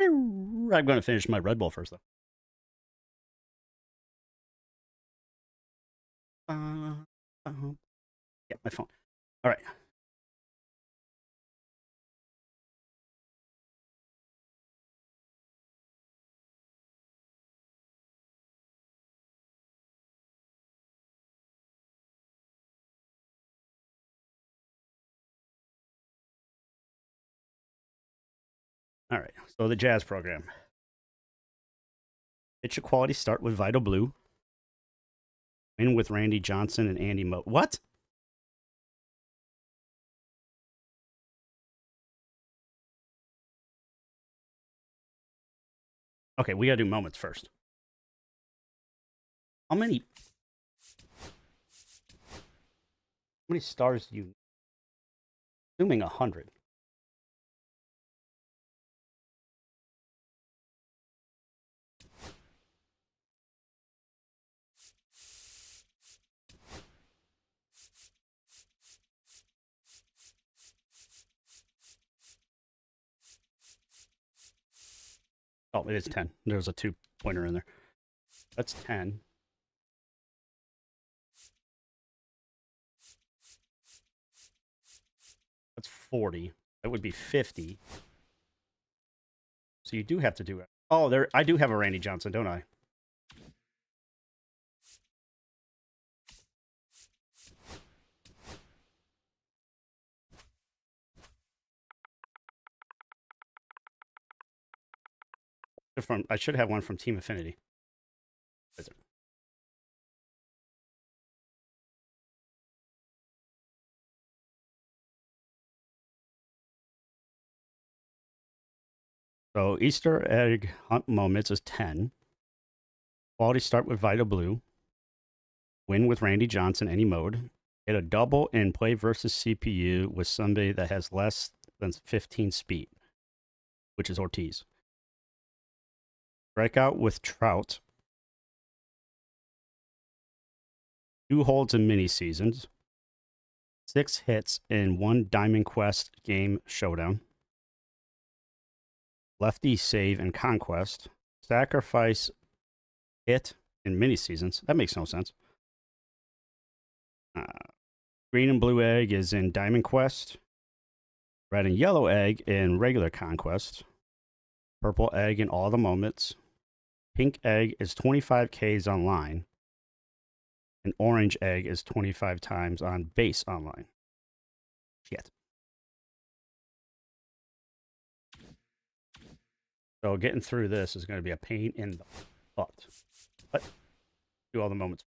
I'm going to finish my Red Bull first, though. Yeah, my phone. All right. All right. So the Jazz program. Pitch quality start with Vital Blue. Win with Randy Johnson and Andy Mo. What? Okay, we got to do moments first. How many stars do you? Assuming 100. Oh, it is 10. There's a 2-pointer in there. That's 10. That's 40. That would be 50. So you do have to do it. Oh, there. I do have a Randy Johnson, don't I? I should have one from Team Affinity. Is it? So Easter egg hunt moments is 10. Quality start with Vital Blue. Win with Randy Johnson any mode. Hit a double in play versus CPU with somebody that has less than 15 speed, which is Ortiz. Strikeout with Trout. 2 holds in mini seasons. 6 hits in 1 Diamond Quest game showdown. Lefty save and conquest. Sacrifice hit in mini seasons. That makes no sense. Green and blue egg is in Diamond Quest. Red and yellow egg in regular conquest. Purple egg in all the moments. Pink egg is 25 Ks online. And orange egg is 25 times on base online. Shit. So getting through this is going to be a pain in the butt. But do all the moments.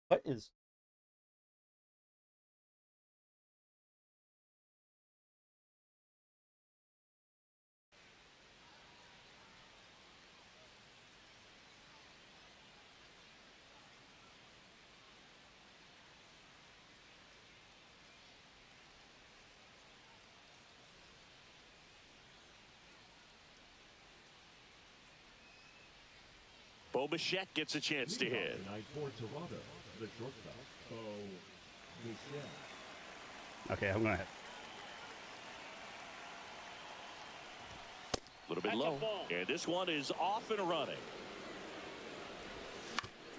What is... Bo Bichette gets a chance to hit. Okay, I'm going to hit. A little bit low. And this one is off and running.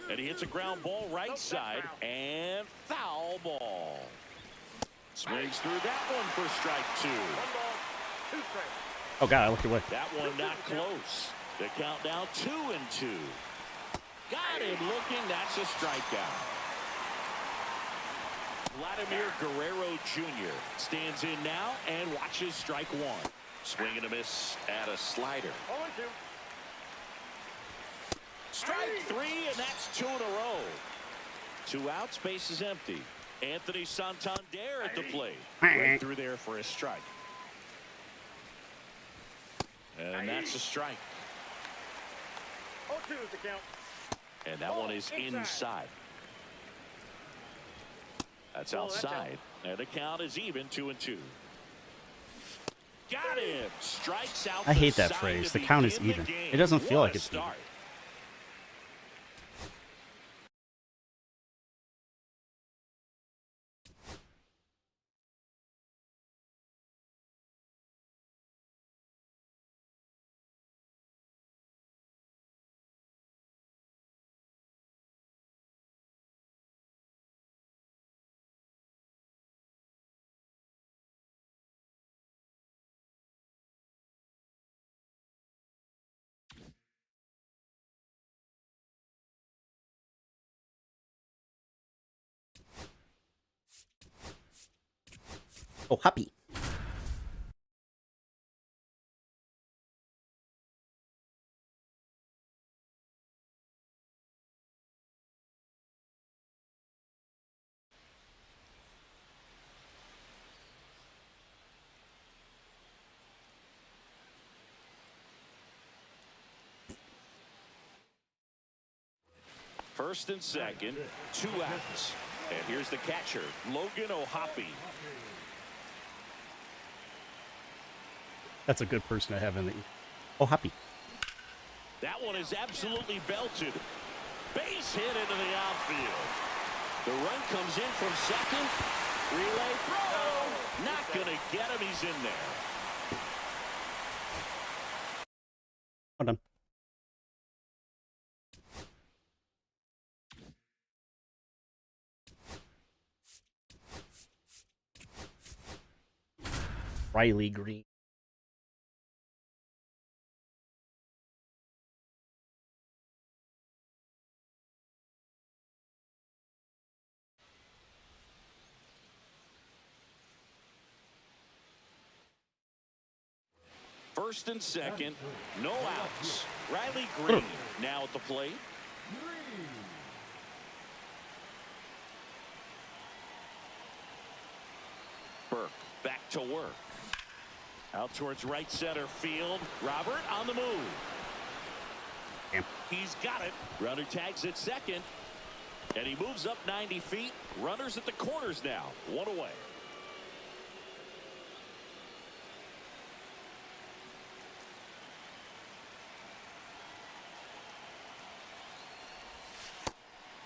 And he hits a ground ball right side. And foul ball. Swings through that one for strike 2. Oh, God, I looked away. That one not close. The count now 2-2. Got him looking. That's a strikeout. Vladimir Guerrero Jr. stands in now and watches strike 1. Swing and a miss at a slider. Strike 3, and that's 2 in a row. 2 outs, base is empty. Anthony Santander at the plate. Right through there for a strike. And that's a strike. 0-2 is the count. And that one is inside. That's outside. And the count is even 2-2. Got him. Strikes out. I hate that phrase. The count is even. It doesn't feel like it's even. Oh, happy. First and second, 2 outs. And here's the catcher, Logan O'Hoppe. That's a good person to have in the... Oh, happy. That one is absolutely belted. Base hit into the outfield. The run comes in from second. Relay throw. Not going to get him. He's in there. Well done. Riley Green. First and second, no outs. Riley Green now at the plate. Burke back to work. Out towards right center field. Robert on the move. Damn. He's got it. Runner tags at second. And he moves up 90 feet. Runners at the corners now. 1 away.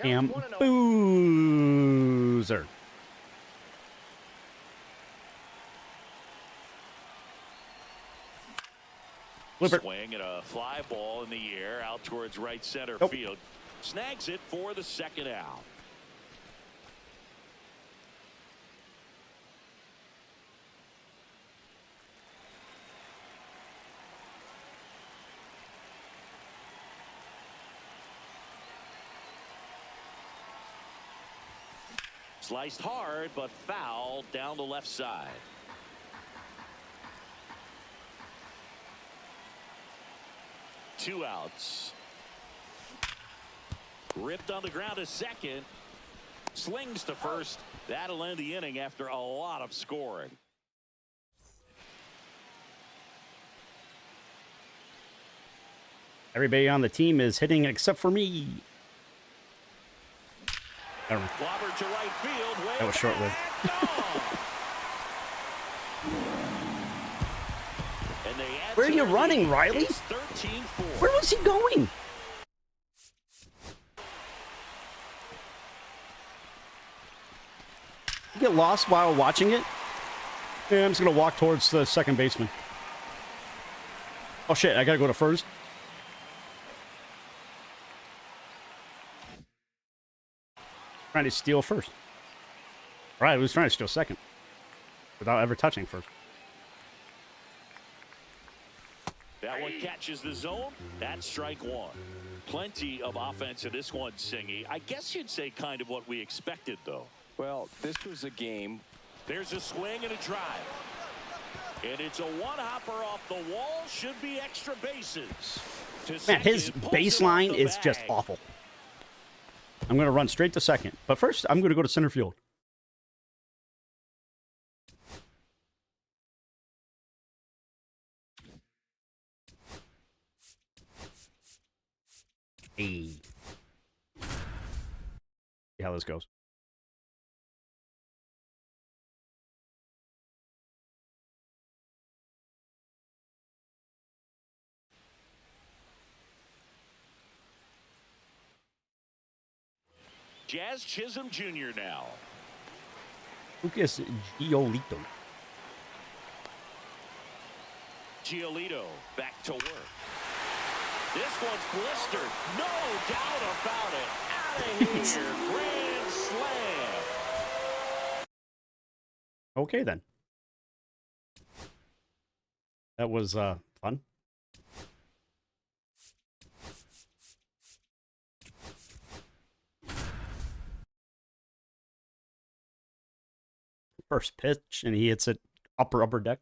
Damn boozer. Flipper. Swing and a fly ball in the air out towards right center Nope. field. Snags it for the second out. Sliced hard, but foul down the left side. Two outs. Ripped on the ground to second. Slings to first. That'll end the inning after a lot of scoring. Everybody on the team is hitting except for me. Clobbered to right field. That was short-lived. Where are you running, Riley? 13-4. Where was he going? You get lost while watching it? Yeah, I'm just going to walk towards the second baseman. Oh, shit. I got to go to first. Trying to steal first. Right, he was trying to steal second. Without ever touching first. That one catches the zone. That's strike one. Plenty of offense in this one, Singy. I guess you'd say kind of what we expected, though. Well, this was a game. There's a swing and a drive. And it's a one-hopper off the wall. Should be extra bases. Man, his baseline is just awful. I'm going to run straight to second. But first, I'm going to go to center field. Hey. See how this goes. Jazz Chisholm Jr. now. Lucas Giolito. Giolito back to work. This one's blistered. No doubt about it. Out of here. Grand slam. Okay, then. That was fun. first pitch, and he hits it upper deck.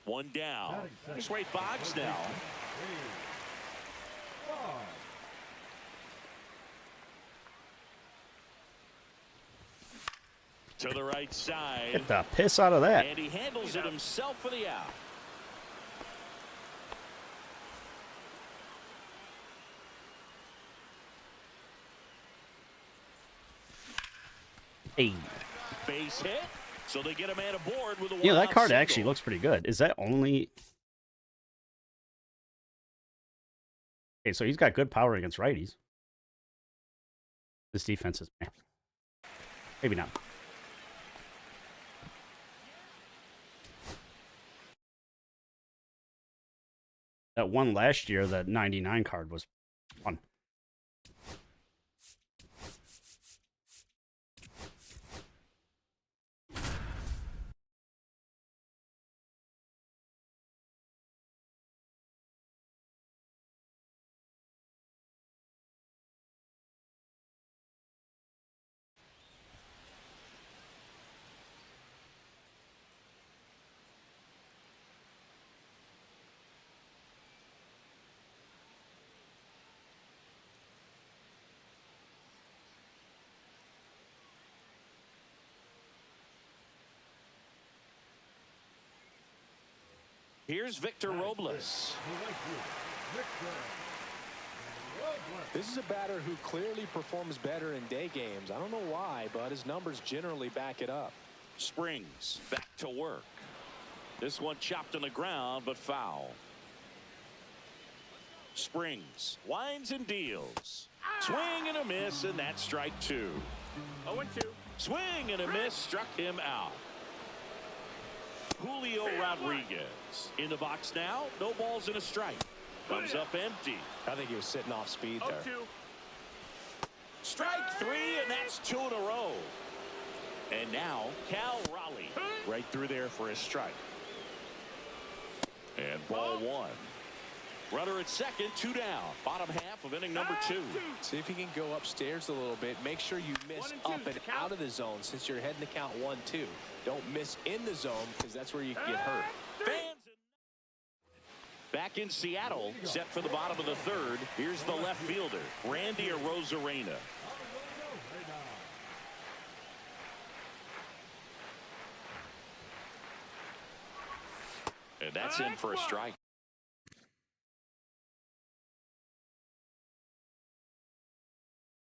One down. Here's Wade Boggs now. To the right side. Get the piss out of that. And he handles it himself for the out. Hey. Base hit. So they get a man aboard with a You know, that card single. actually looks pretty good. Is that only... Okay, so he's got good power against righties. This defense is... maybe not. That one last year, that 99 card was fun. Here's Victor Robles. This is a batter who clearly performs better in day games. I don't know why, but his numbers generally back it up. Springs back to work. This one chopped on the ground, but foul. Springs winds and deals. Swing and a miss, and that's strike two. 0-2. Swing and a miss, struck him out. Julio Rodriguez in the box now. No balls and a strike. Comes up empty. I think he was sitting off speed there. 0-2. Strike three, and that's two in a row. And now Cal Raleigh right through there for a strike. And ball one. Runner at second, two down. Bottom half of inning number two. See if he can go upstairs a little bit. Make sure you miss 1 and 2 up and count. out of the zone since you're heading to count 1-2. Don't miss in the zone because that's where you can get hurt. Fans back in Seattle, set for the bottom of the third. Here's the left fielder, Randy Arozarena. And that's in for a strike.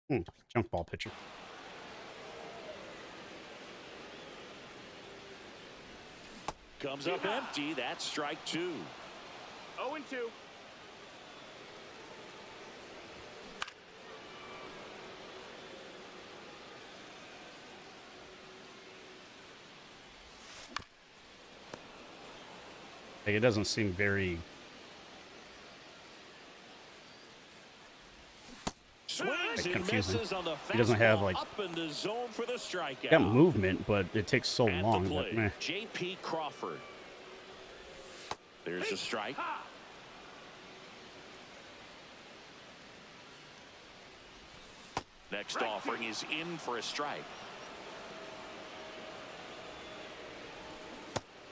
Junk ball pitcher. Comes up empty. That's strike two. 0-2. Like, it doesn't seem very... Swings and confusing. misses on the He doesn't have, fastball like- up in the zone for the strikeout. got movement, but it takes so At long. the That, plate, J.P. Crawford. There's a strike. Next offering is in for a strike.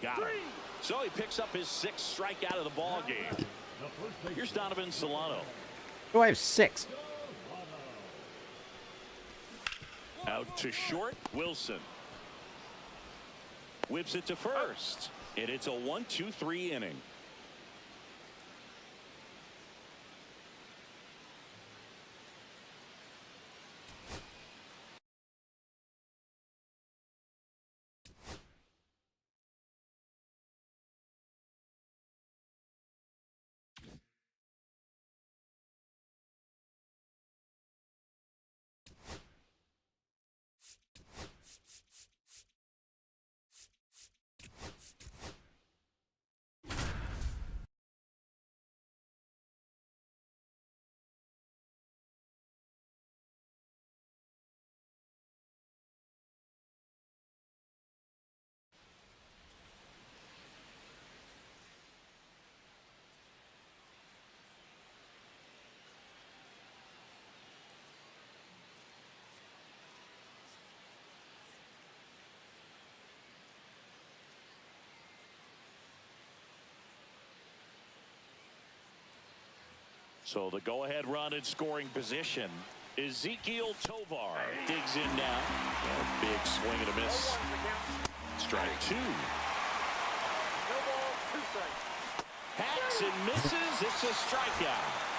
Got it. So he picks up his sixth strikeout of the ball game. Here's Donovan Solano. Oh, I have 6. Out to short, Wilson. Whips it to first. And it's a 1-2-3 inning. So the go-ahead run in scoring position. Ezekiel Tovar digs in now. A big swing and a miss. Strike 2. No ball, 2 strikes. Hacks and misses. It's a strikeout.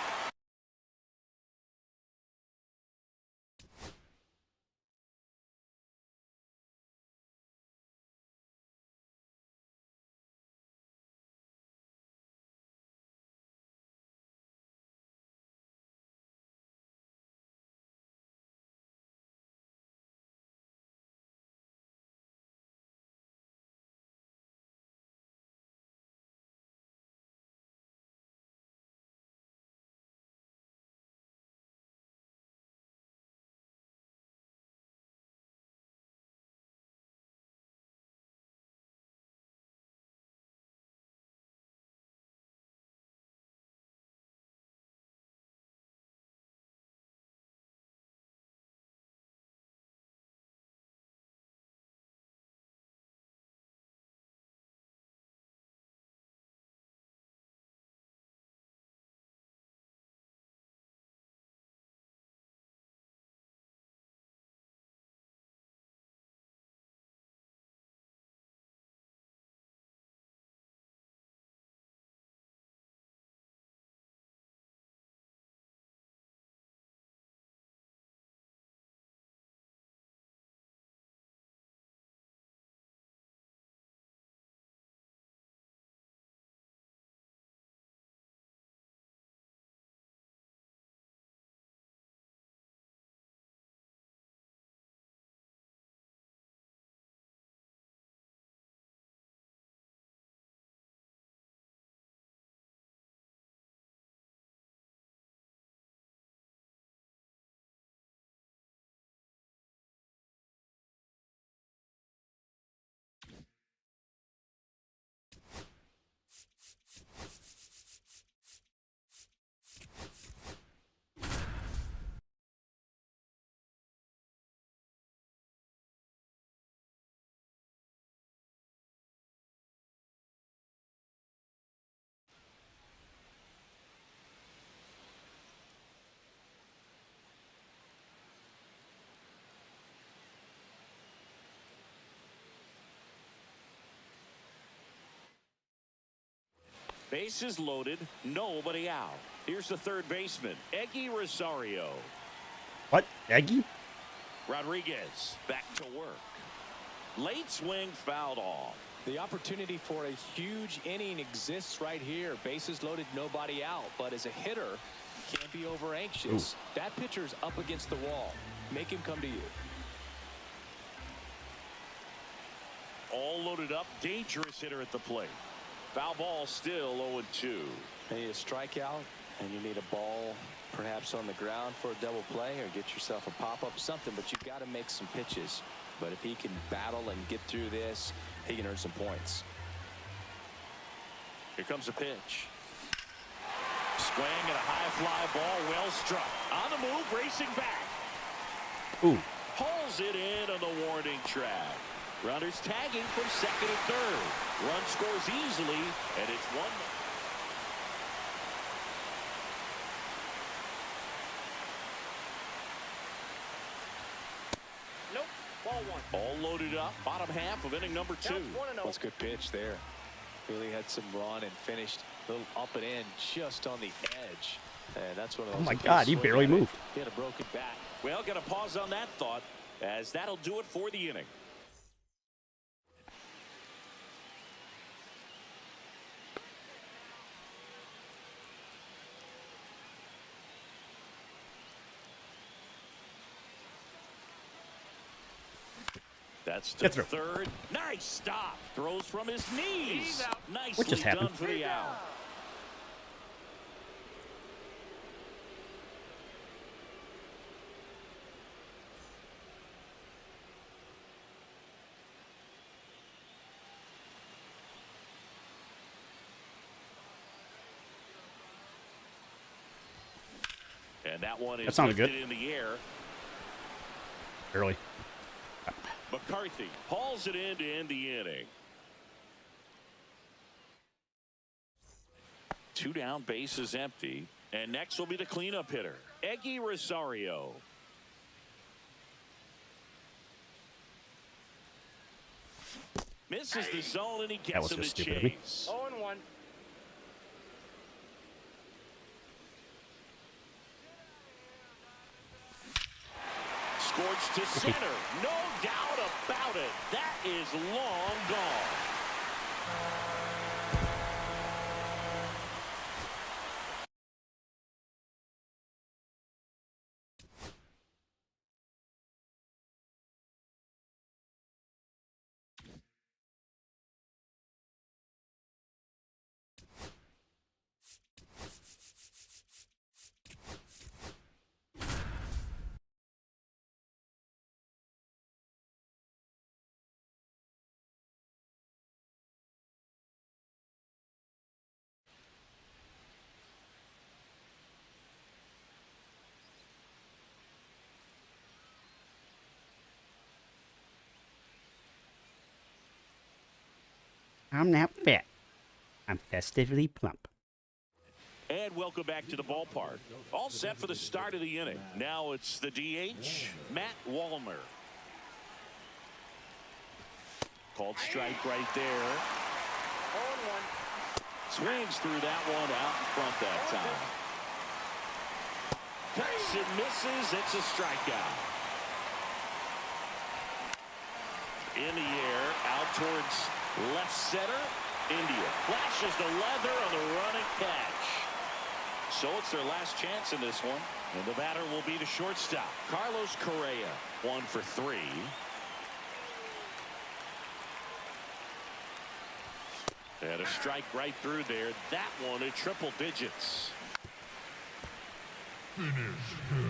Bases loaded, nobody out. Here's the third baseman, Eggy Rosario. What? Eggy? Rodriguez back to work. Late swing fouled off. The opportunity for a huge inning exists right here. Bases loaded, nobody out. But as a hitter, can't be over anxious. That pitcher's up against the wall. Make him come to you. All loaded up, dangerous hitter at the plate. Foul ball still 0-2. You need a strikeout, and you need a ball perhaps on the ground for a double play or get yourself a pop-up, something, but you've got to make some pitches. But if he can battle and get through this, he can earn some points. Here comes a pitch. Swing and a high fly ball, well struck. On the move, racing back. Ooh. Hauls it in on the warning track. Runners tagging from second and third. Run scores easily, and it's 1. Nope. Ball 1. All loaded up. Bottom half of inning number 2. Counts 1-0. That's a good pitch there. Really had some run and finished a little up and in just on the edge. And that's one of those. Oh my God, he barely moved. He had a broken bat. Well, got to pause on that thought, as that'll do it for the inning. That's the third. Nice stop. Throws from his knees. He's out. Nicely just happened? done for the out. And that one is That sounded good. in the air. Early. McCarthy hauls it in to end the inning. 2 down, bases empty, And next will be the cleanup hitter, Eggy Rosario. Misses the zone, and he gets him to chase. 0-1. Scorched to center. No doubt about it. That is long gone. I'm not fat. I'm festively plump. And welcome back to the ballpark. All set for the start of the inning. Now it's the DH, Matt Wallner. Called strike right there. 0-1. Swings through that one out in front that time. Cuts and misses. It's a strikeout. In the air, out towards left center. India flashes the leather on the running catch. So it's their last chance in this one. And the batter will be the shortstop, Carlos Correa, 1 for 3. And a strike right through there. That one at triple digits.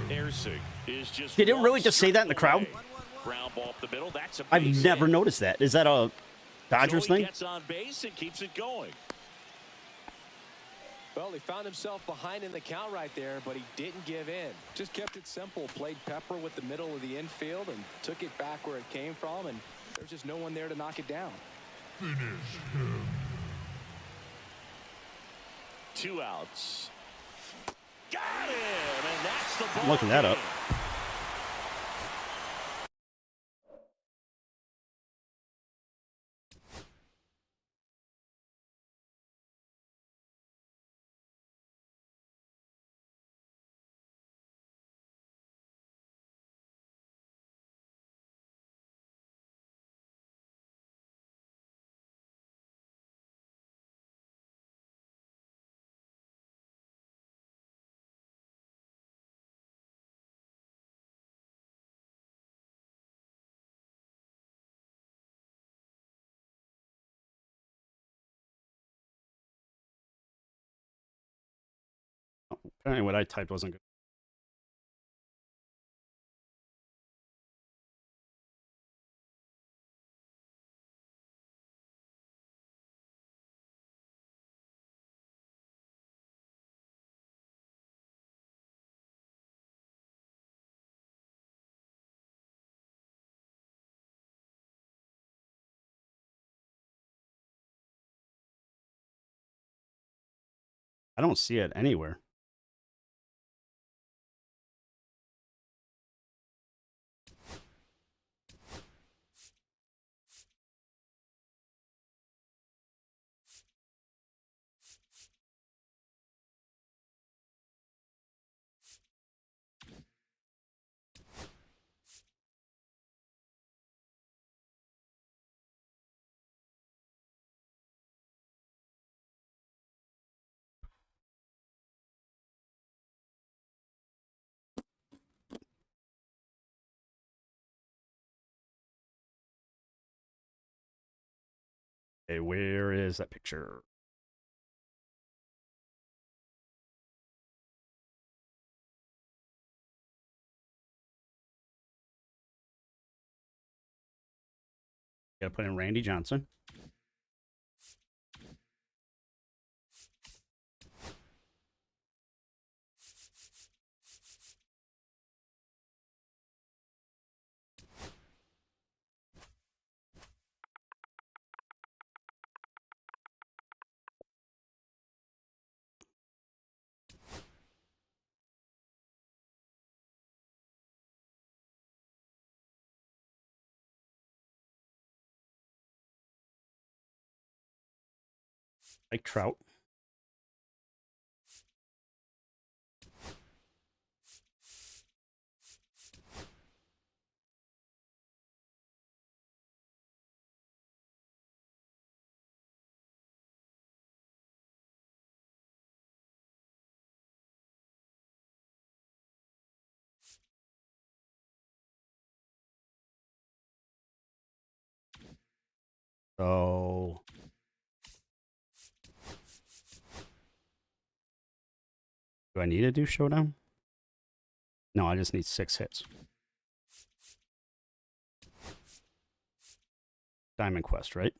Ersig is just. Did it really just say that in the crowd? Ground ball up the middle. That's a I've base never hit. noticed that. Is that a Dodgers So he thing? gets on base and keeps it going. Well, he found himself behind in the count right there, but he didn't give in. Just kept it simple. Played pepper with the middle of the infield and took it back where it came from, and there's just no one there to knock it down. 2 outs. Got him, and that's the ball. I'm looking that up. game. Apparently what I typed wasn't good. I don't see it anywhere. Okay, where is that picture? Gotta put in Randy Johnson. Like Trout. So do I need to do Showdown? No, I just need 6 hits. Diamond Quest, right?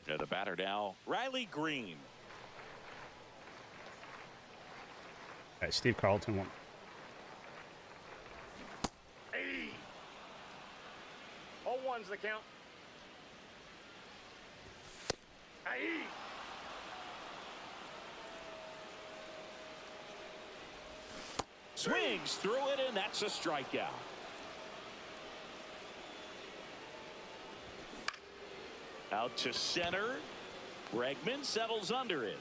To the batter now, Riley Green. Okay, Steve Carlton won. Hey. 0-1's the count. Hey. Swings through it, and that's a strikeout. Out to center. Bregman settles under it.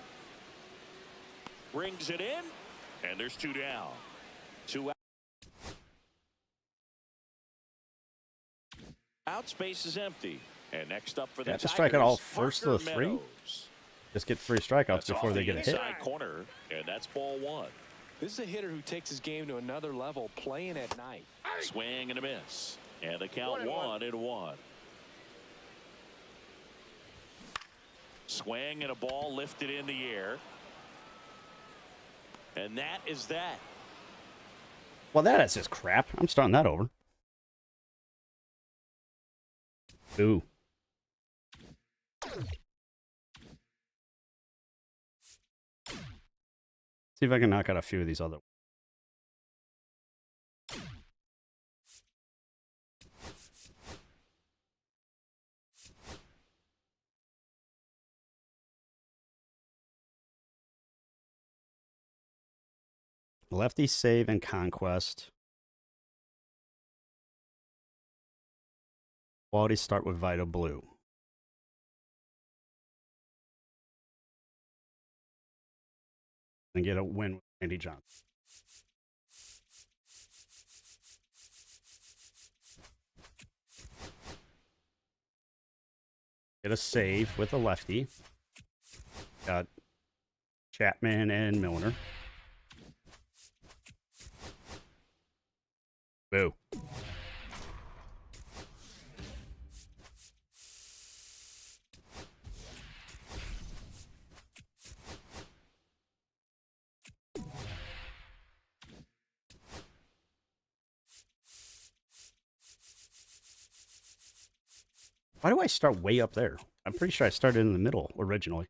Brings it in, and there's 2 down. 2 out. Space is empty. And next up for the have to Tigers, strike out all first of the Parker 3? Meadows. Just get 3 strikeouts That's before off they the get a hit. inside corner, and that's ball 1. This is a hitter who takes his game to another level, playing at night. Swing and a miss. And the count 1-1. Swing and a ball lifted in the air. And that is that. Well, that is just crap. I'm starting that over. Ooh. See if I can knock out a few of these other. Lefty save and conquest. Quality start with Vita Blue. And get a win with Andy Johnson. Get a save with a lefty. Got Chapman and Milner. Boo. Why do I start way up there? I'm pretty sure I started in the middle originally.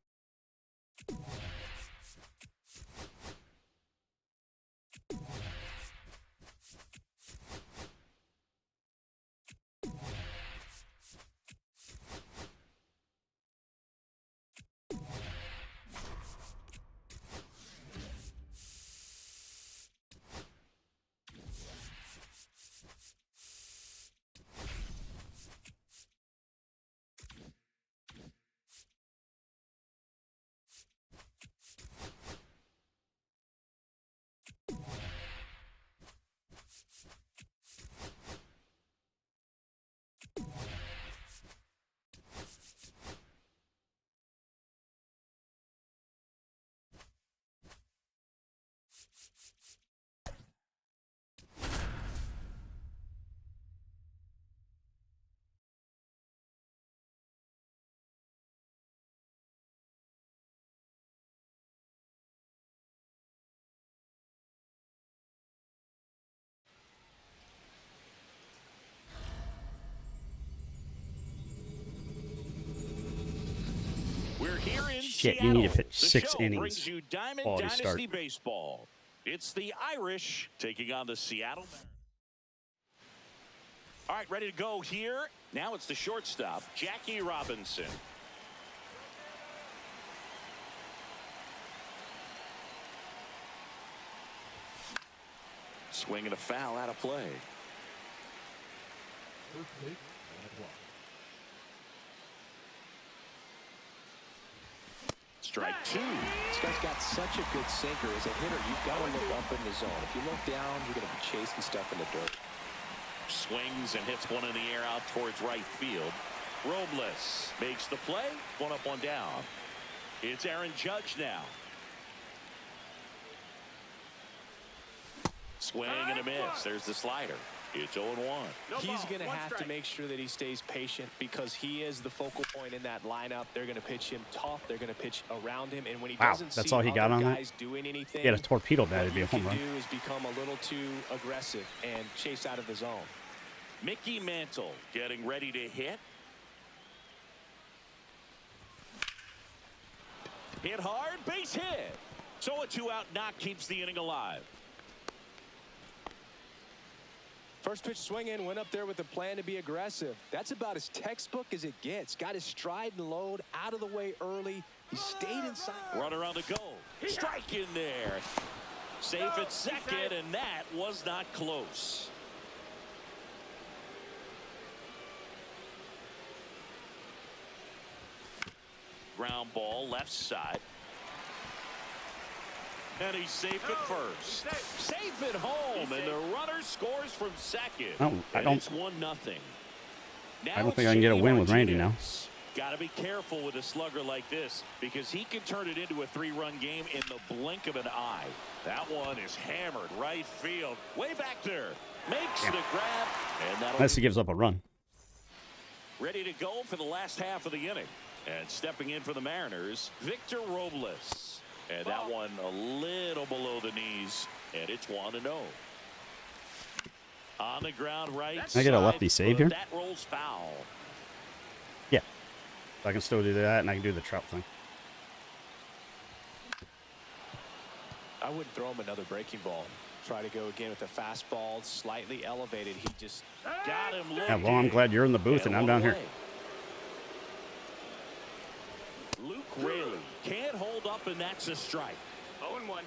Shit, Seattle. you need to pitch The 6 show innings. brings you Diamond Quality Dynasty start. Baseball. It's the Irish taking on the Seattle Mariners. All right, ready to go here. Now it's the shortstop, Jackie Robinson. Swing and a foul out of play. Strike 2. This guy's got such a good sinker. As a hitter, you've got to look up in the zone. If you look down, you're going to be chasing stuff in the dirt. Swings and hits one in the air out towards right field. Robles makes the play. 1 up, 1 down. It's Aaron Judge now. Swing and a miss. There's the slider. It's 0-1. He's going to have to make sure that he stays patient because he is the focal point in that lineup. They're going to pitch him tough. They're going to pitch around him. And when he doesn't that's see all he got other on guys doing anything, He had a torpedo bat. It'd what be a you home can run. do is become a little too aggressive and chase out of the zone. Mickey Mantle getting ready to hit. Hit hard, base hit. So a 2-out knock keeps the inning alive. First pitch swinging, went up there with a plan to be aggressive. That's about as textbook as it gets. Got his stride and load out of the way early. He stayed inside. Runner on the go. Strike in there. Safe at second, and that was not close. Ground ball left side. And he's safe at first. Safe at home, and the runner scores from second. I don't It's 1-0. I don't think I can get a win with Randy now. Got to be careful with a slugger like this because he can turn it into a 3-run game in the blink of an eye. That one is hammered right field. Way back there. Makes the grab. And Unless he gives up a run. ready to go for the last half of the inning. And stepping in for the Mariners, Victor Robles. And that one a little below the knees. And it's 1-0. On the ground right. Can I get a lefty save here? That rolls foul. Yeah. I can still do that, and I can do the Trout thing. I wouldn't throw him another breaking ball. Try to go again with the fastball, slightly elevated. He just got him. Yeah, well, I'm glad you're in the booth and I'm down here. Luke Raley can't hold up, and that's a strike. 0-1.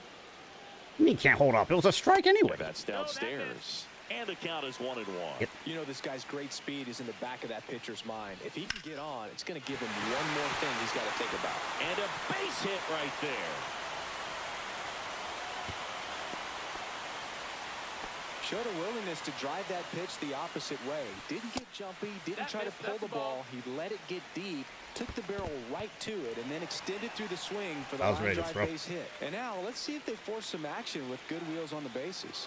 He can't hold up. It was a strike anyway. That's downstairs. And the count is 1-1. Yep. You know, this guy's great speed is in the back of that pitcher's mind. If he can get on, it's going to give him one more thing he's got to think about. And a base hit right there. Showed a willingness to drive that pitch the opposite way. Didn't get jumpy, didn't try to pull the ball. He let it get deep, took the barrel right to it, and then extended through the swing for the line drive base hit. And now let's see if they force some action with good wheels on the bases.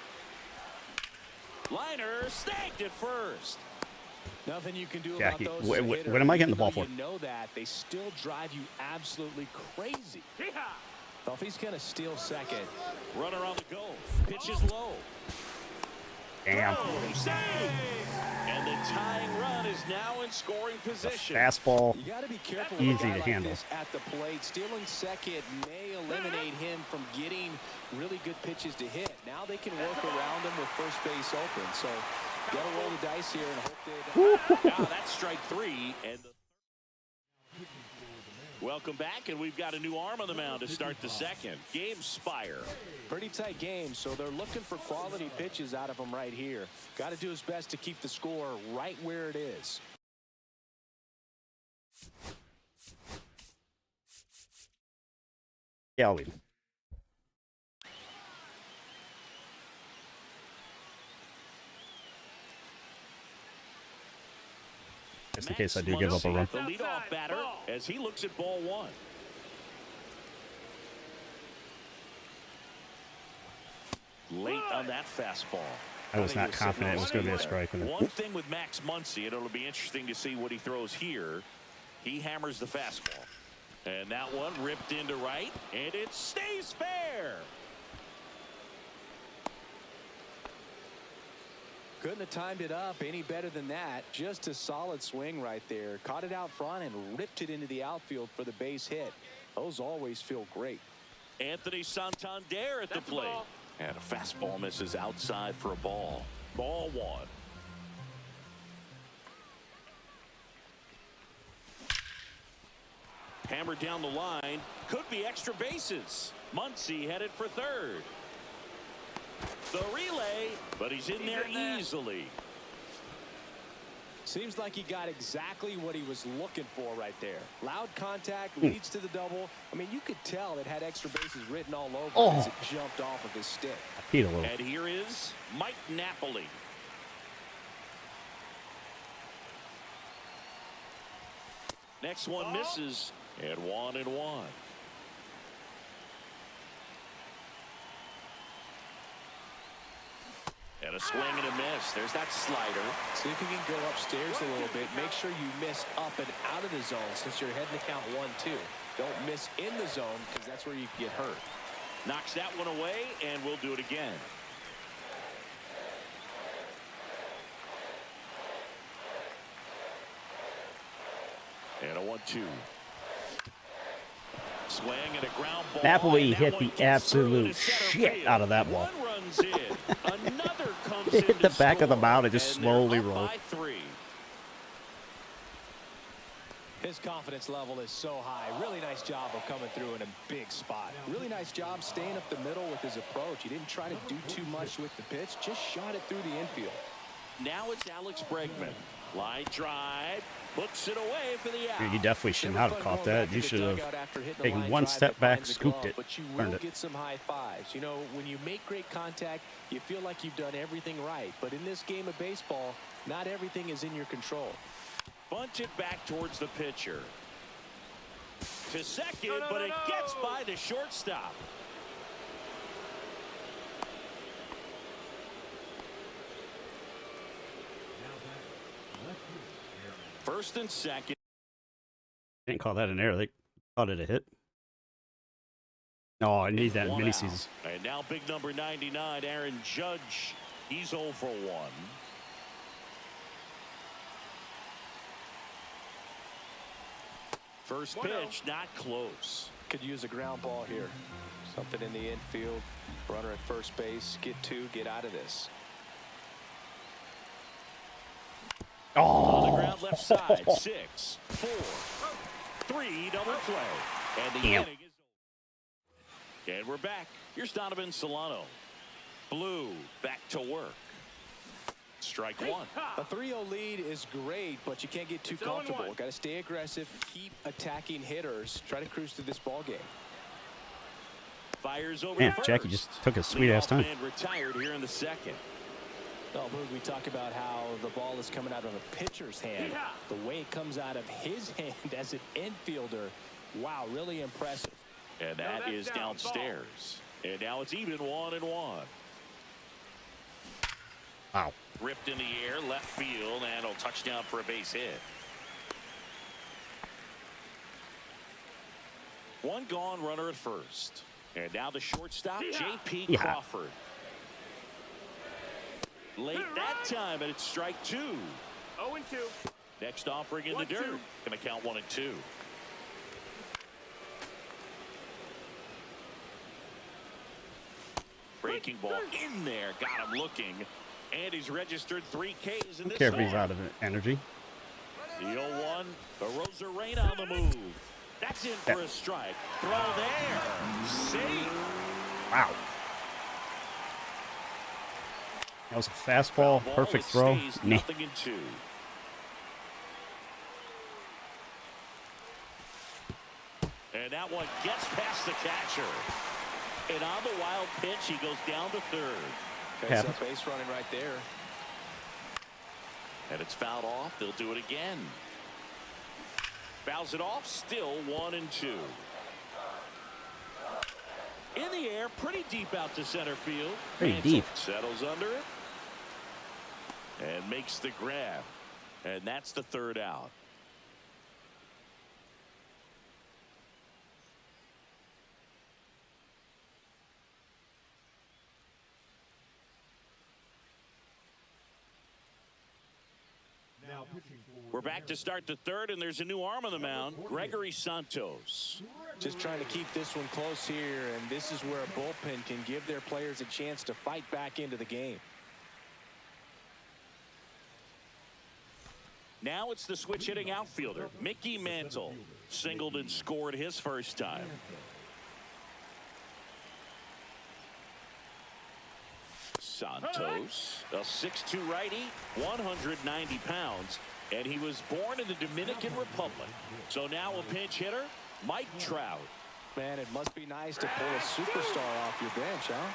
Liner snagged it first. Nothing you can do Jackie, about those. when am I getting the ball for? You know that they still drive you absolutely crazy. Well, if he's going to steal second. Runner on the go. Pitches low. Damn. And the tying run is now in scoring position. Fastball. You got to be careful. Easy with a guy to like handle. This at the plate, stealing second may eliminate him from getting really good pitches to hit. Now they can work around him with first base open. So got to roll the dice here and hope they. Now that's strike 3. And welcome back, and we've got a new arm on the mound to start the second. Gabe Spire. Pretty tight game, so they're looking for quality pitches out of him right here. Got to do his best to keep the score right where it is. Yeah, I'll leave. Just in case I do give up a run. The leadoff batter as he looks at ball 1. Late on that fastball. I was not confident it was going to be a strike. One thing with Max Muncy, and it'll be interesting to see what he throws here. He hammers the fastball. And that one ripped into right, and it stays fair. Couldn't have timed it up any better than that. Just a solid swing right there. Caught it out front and ripped it into the outfield for the base hit. Those always feel great. Anthony Santander at the plate. Ball. And a fastball misses outside for a ball. Ball one. Hammered down the line. Could be extra bases. Muncy headed for third. The relay, but he's in there easily. Seems like he got exactly what he was looking for right there. Loud contact leads to the double. I mean, you could tell it had extra bases written all over it as it jumped off of his stick. Peed a little. And here is Mike Napoli. Next one misses. And 1-1. And a swing and a miss. There's that slider. See if you can go upstairs a little bit. Make sure you miss up and out of the zone since you're heading to count 1-2. Don't miss in the zone because that's where you can get hurt. Knocks that one away, and we'll do it again. And a 1-2. Swing and a ground ball. Napoli and that hit one the gets through absolute to center shit field. out of that ball. One runs in. Another comes It hit in the to back of the score, mound and just and they're slowly up rolled. by 3. His confidence level is so high. Really nice job of coming through in a big spot. Really nice job staying up the middle with his approach. He didn't try to do too much with the pitch. Just shot it through the infield. Now it's Alex Bregman. Line drive. Puts it away for the out. You definitely should not have caught that. You should have taken one step back, scooped it, but you earned will it. get some high fives. You know, when you make great contact, you feel like you've done everything right. But in this game of baseball, not everything is in your control. Bunt it back towards the pitcher. To second, No, but it gets by the shortstop. First and second. Didn't call that an error. They called it a hit. No, I need that in One mini out. seasons. And now big number 99, Aaron Judge. He's 0 for 1. First pitch, not close. Could use a ground ball here. Something in the infield. Runner at first base. Get 2. Get out of this. On the ground left side. 6, 4, 3, double play. And the Damn. inning is over. And we're back. Here's Donovan Solano. Blue back to work. Strike one. A 3-0 lead is great, but you can't get too comfortable. Got to stay aggressive, keep attacking hitters, try to cruise through this ball game. Fires over Man, first. Jackie just took a sweet ass time. Man retired here in the second. Oh, Boog, we talk about how the ball is coming out of a pitcher's hand. The way it comes out of his hand as an infielder, wow, really impressive. And that is downstairs. And now it's even 1-1. Wow. Ripped in the air, left field, and a touchdown for a base hit. One gone, runner at first. And now the shortstop, J.P. Yeah. Crawford. Late that time, and it's strike 2. 0-2. Next offering in the 1-2. dirt. Going to count 1 and 2. Breaking ball in there. Got him looking. And he's registered 3 Ks in Don't this care if he's one. out of energy. The 0-1. The Rosarena on the move. That's in for a strike. Throw there. Safe. Wow. That was a fastball. Ball, Perfect it throw. stays Nah. nothing in 2. And that one gets past the catcher. And on the wild pitch, he goes down to third. Okay, Happens. so base running right there. And it's fouled off. They'll do it again. Fouls it off. Still 1 and 2. In the air, pretty deep out to center field. Pretty Mansell deep. settles under it. And makes the grab. And that's the third out. Now We're back to start the third, and there's a new arm on the mound, Gregory Santos. Just trying to keep this one close here, and this is where a bullpen can give their players a chance to fight back into the game. Now it's the switch hitting outfielder, Mickey Mantle. Singled and scored his first time. Santos, a 6'2 righty, 190 pounds, and he was born in the Dominican Republic. So now a pinch hitter, Mike Trout. Man, it must be nice to pull a superstar off your bench, huh?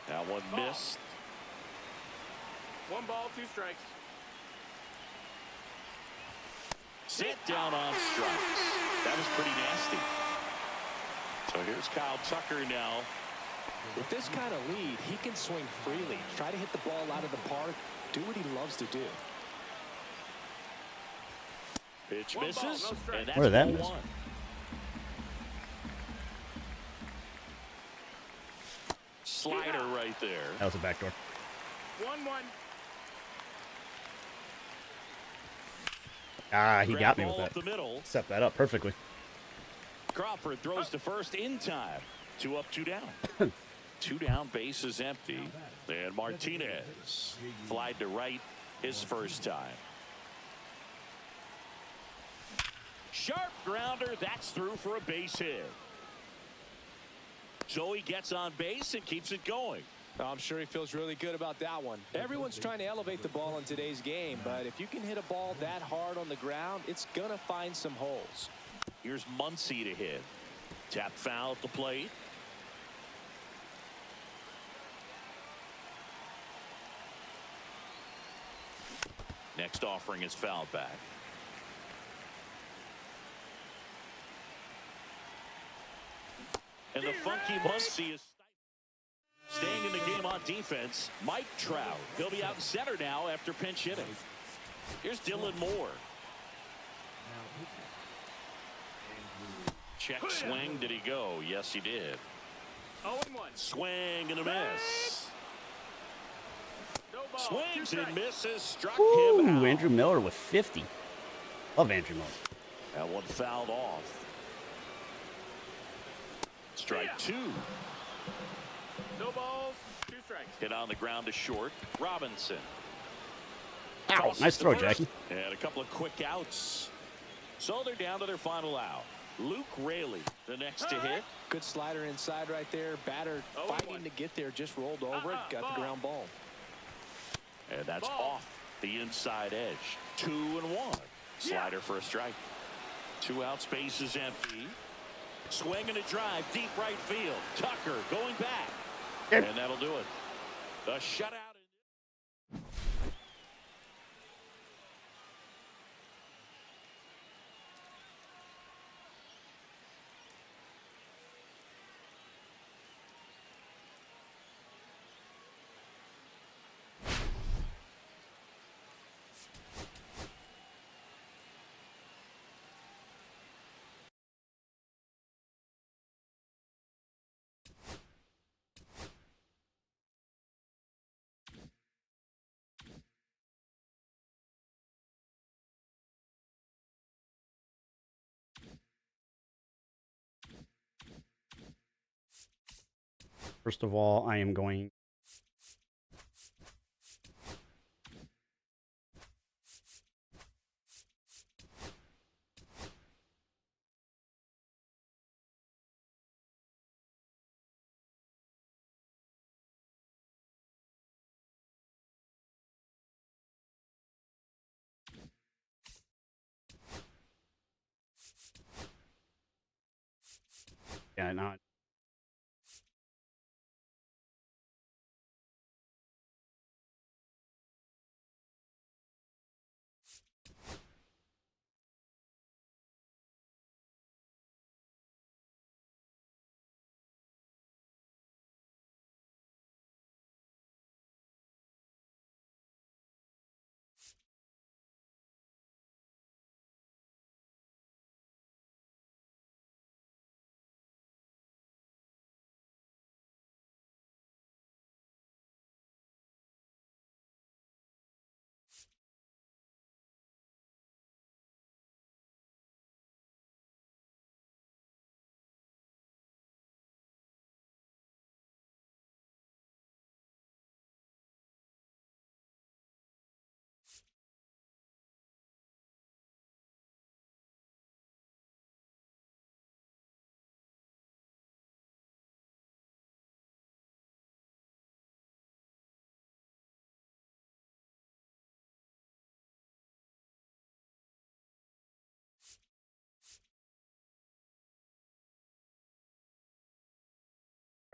0-2. That one missed. 1 ball, 2 strikes. Sit down on strikes. That was pretty nasty. So here's Kyle Tucker now. With this kind of lead, he can swing freely, try to hit the ball out of the park, do what he loves to do. Pitch One misses, ball, no strike. and that's Where did that ball miss? one. Slider right there. That was a backdoor. 1-1. Ah, he Grab got me ball with up that. the middle. Set that up perfectly. Crawford throws to first in time. 2 up, 2 down. 2 down, base is empty. And Martinez flied to right his first time. Sharp grounder, that's through for a base hit. So he gets on base and keeps it going. I'm sure he feels really good about that one. Everyone's trying to elevate the ball in today's game, but if you can hit a ball that hard on the ground, it's going to find some holes. Here's Muncy to hit. Tap foul at the plate. Next offering is fouled back. And the funky Muncy is staying in the game on defense. Mike Trout. He'll be out in center now after pinch hitting. Here's Dylan Moore. Check swing. Did he go? Yes, he did. 0-1. Swing and a miss. No ball, 2 Swings strikes. and misses. Struck Ooh, him out. Andrew Miller with 50. Love Andrew Miller. That one fouled off. Strike 2. No balls, 2 strikes. Hit on the ground to short. Robinson. Ow, Tosses nice to throw, first. Jackie. And a couple of quick outs. So they're down to their final out. Luke Raley, the next to hit. Good slider inside right there. Batter 0-1. fighting to get there, just rolled over it, got the ground ball. And that's Ball. off the inside edge. 2-1. Slider for a strike. 2 outs, base is empty. Swing and a drive, deep right field. Tucker going back. And that'll do it. The shutout. First of all, I am going yeah, not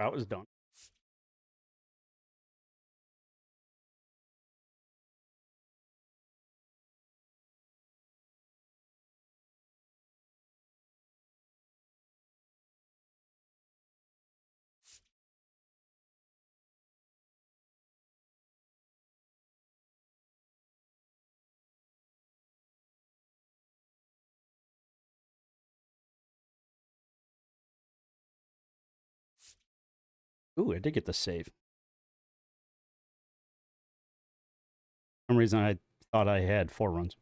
Route is done. Ooh, I did get the save. For some reason, I thought I had 4 runs.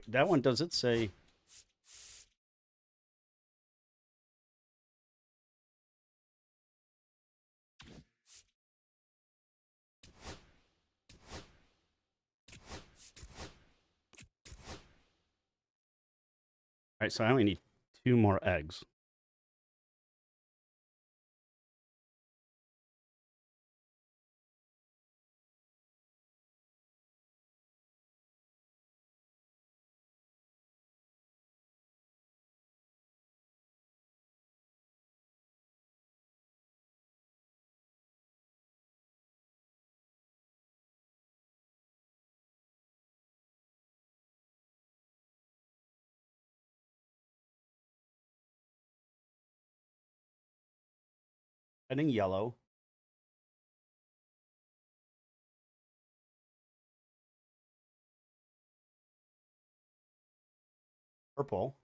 That one, does it say? All right, so I only need 2 more eggs. I think yellow. Purple.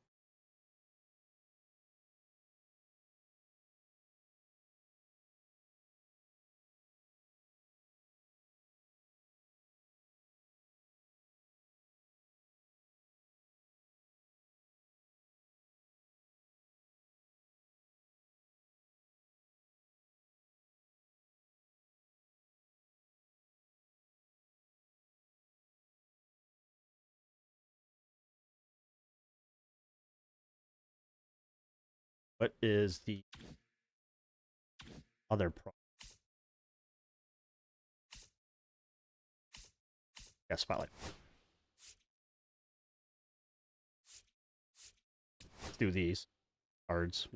What is the other pro? Yeah, spotlight. Let's do these cards.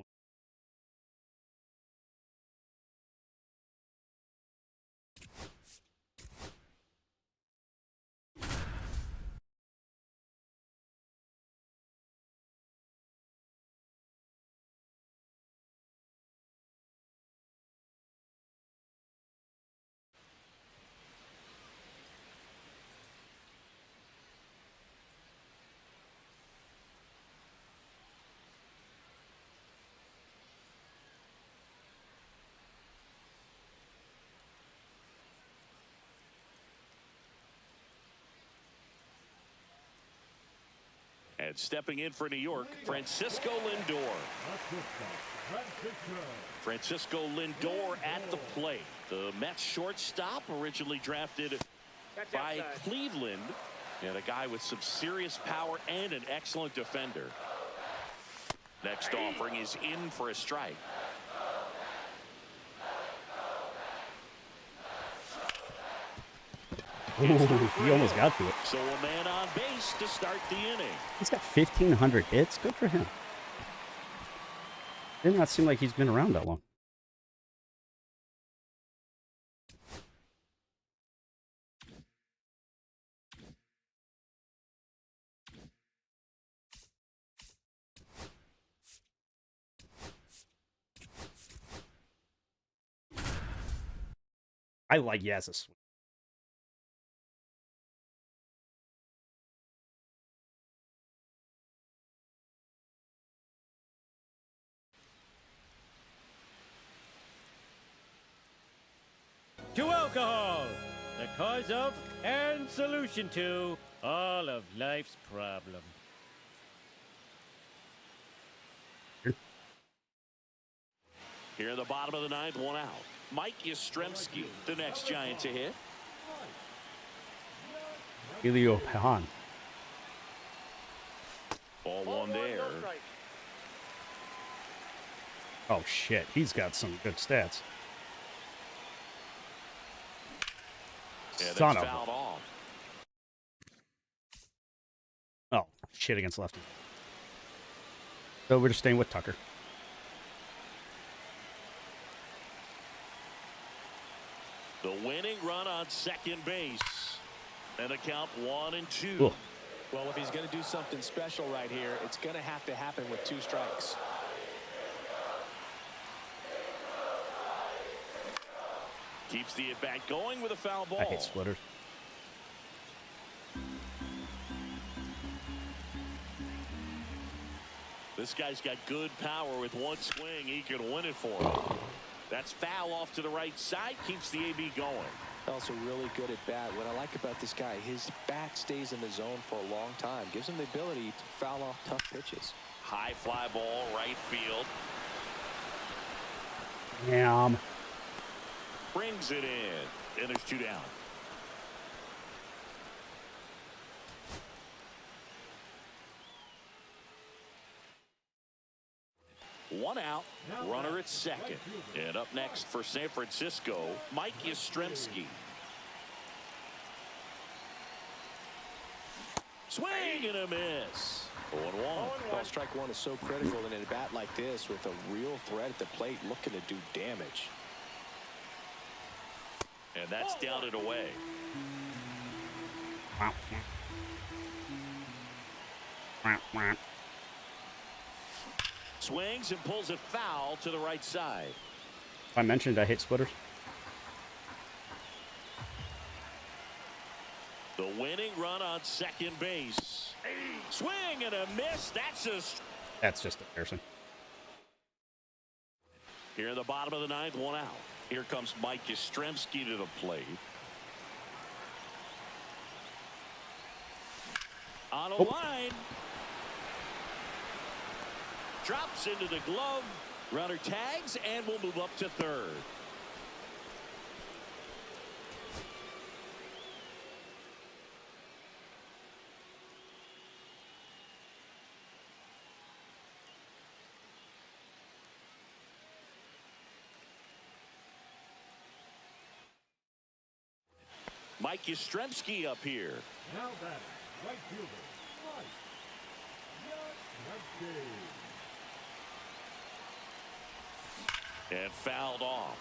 And stepping in for New York, Francisco Lindor. Francisco Lindor at the plate. The Mets shortstop, originally drafted by Cleveland, and a guy with some serious power and an excellent defender. Next offering is in for a strike. Ooh, he almost got to it. So a man on base to start the inning. He's got 1,500 hits. Good for him. Did not seem like he's been around that long. I like Yaz's swing. To alcohol, the cause of and solution to all of life's problems. Here in the bottom of the ninth, 1 out. Mike Yastrzemski, the next Giant to hit. Elio Pahan. Ball one there. No strike. Oh, shit. He's got some good stats. Yeah, that's Son of fouled a... off. Oh, shit against lefty. So we're just staying with Tucker. The winning run on second base. And a count 1-2. Ugh. Well, if he's going to do something special right here, it's going to have to happen with 2 strikes. Keeps the at-bat going with a foul ball. I hate splitters. This guy's got good power. With one swing, he can win it for him. That's foul off to the right side. Keeps the AB going. Also really good at bat. What I like about this guy, his bat stays in the zone for a long time. Gives him the ability to foul off tough pitches. High fly ball, right field. Damn. Brings it in. And there's 2 down. One out, runner at second. And up next for San Francisco, Mike Yastrzemski. Swing and a miss. 0-1. Well, strike one is so critical in a bat like this with a real threat at the plate looking to do damage. And that's down and away. Swings and pulls it foul to the right side. I mentioned I hate splitters. The winning run on second base. Swing and a miss. That's just embarrassing. Here in the bottom of the 9th, 1 out. Here comes Mike Yastrzemski to the plate. On a line. Drops into the glove. Runner tags and will move up to third. Mike Yastrzemski up here. Now batting, right fielder, Mike Yastrzemski. And fouled off.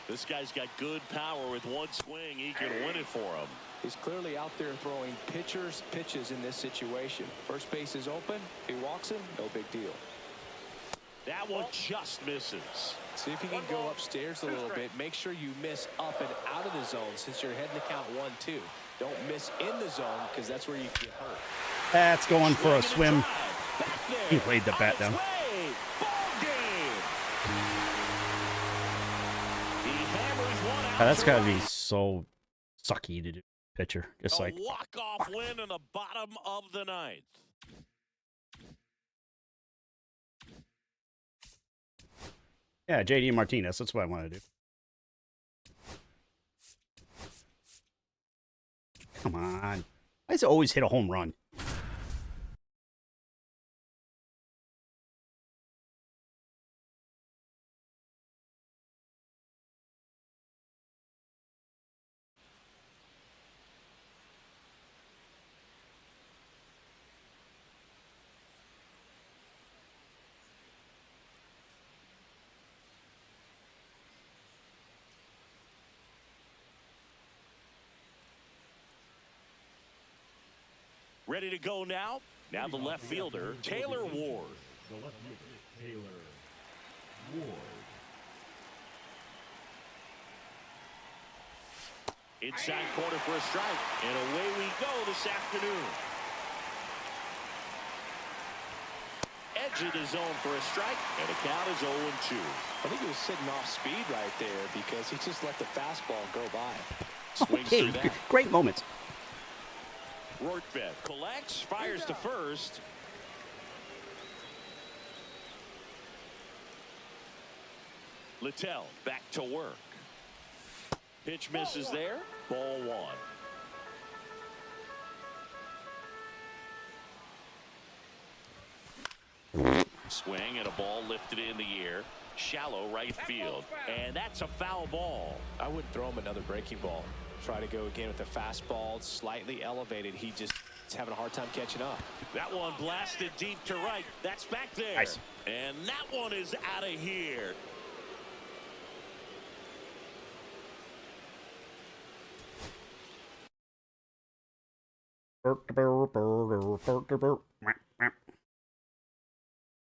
This guy's got good power. With one swing, he can win it for him. He's clearly out there throwing pitches in this situation. First base is open. If he walks him, no big deal. That one just misses. See if you can go upstairs a little bit. Make sure you miss up and out of the zone since you're heading to count 1-2. Don't miss in the zone because that's where you get hurt. That's going for a swim. He laid the bat down. That's got to be so sucky to do. Pitcher, just like walk-off win in the bottom of the 9th. Yeah, JD Martinez. That's what I want to do. Come on. Why does it always hit a home run? Ready to go now. Now the left fielder, Taylor Ward. The left fielder, Taylor Ward. Inside corner for a strike. And away we go this afternoon. Edge of the zone for a strike. And the count is 0-2. I think he was sitting off speed right there because he just let the fastball go by. Swings Okay, through that. great moment. Rortvedt collects, fires to first. Littell back to work. Pitch misses there. Ball one. Swing and a ball lifted in the air. Shallow right field. And that's a foul ball. I wouldn't throw him another breaking ball. Try to go again with the fastball, slightly elevated. He just is having a hard time catching up. That one blasted deep to right. That's back there. Nice. And that one is out of here.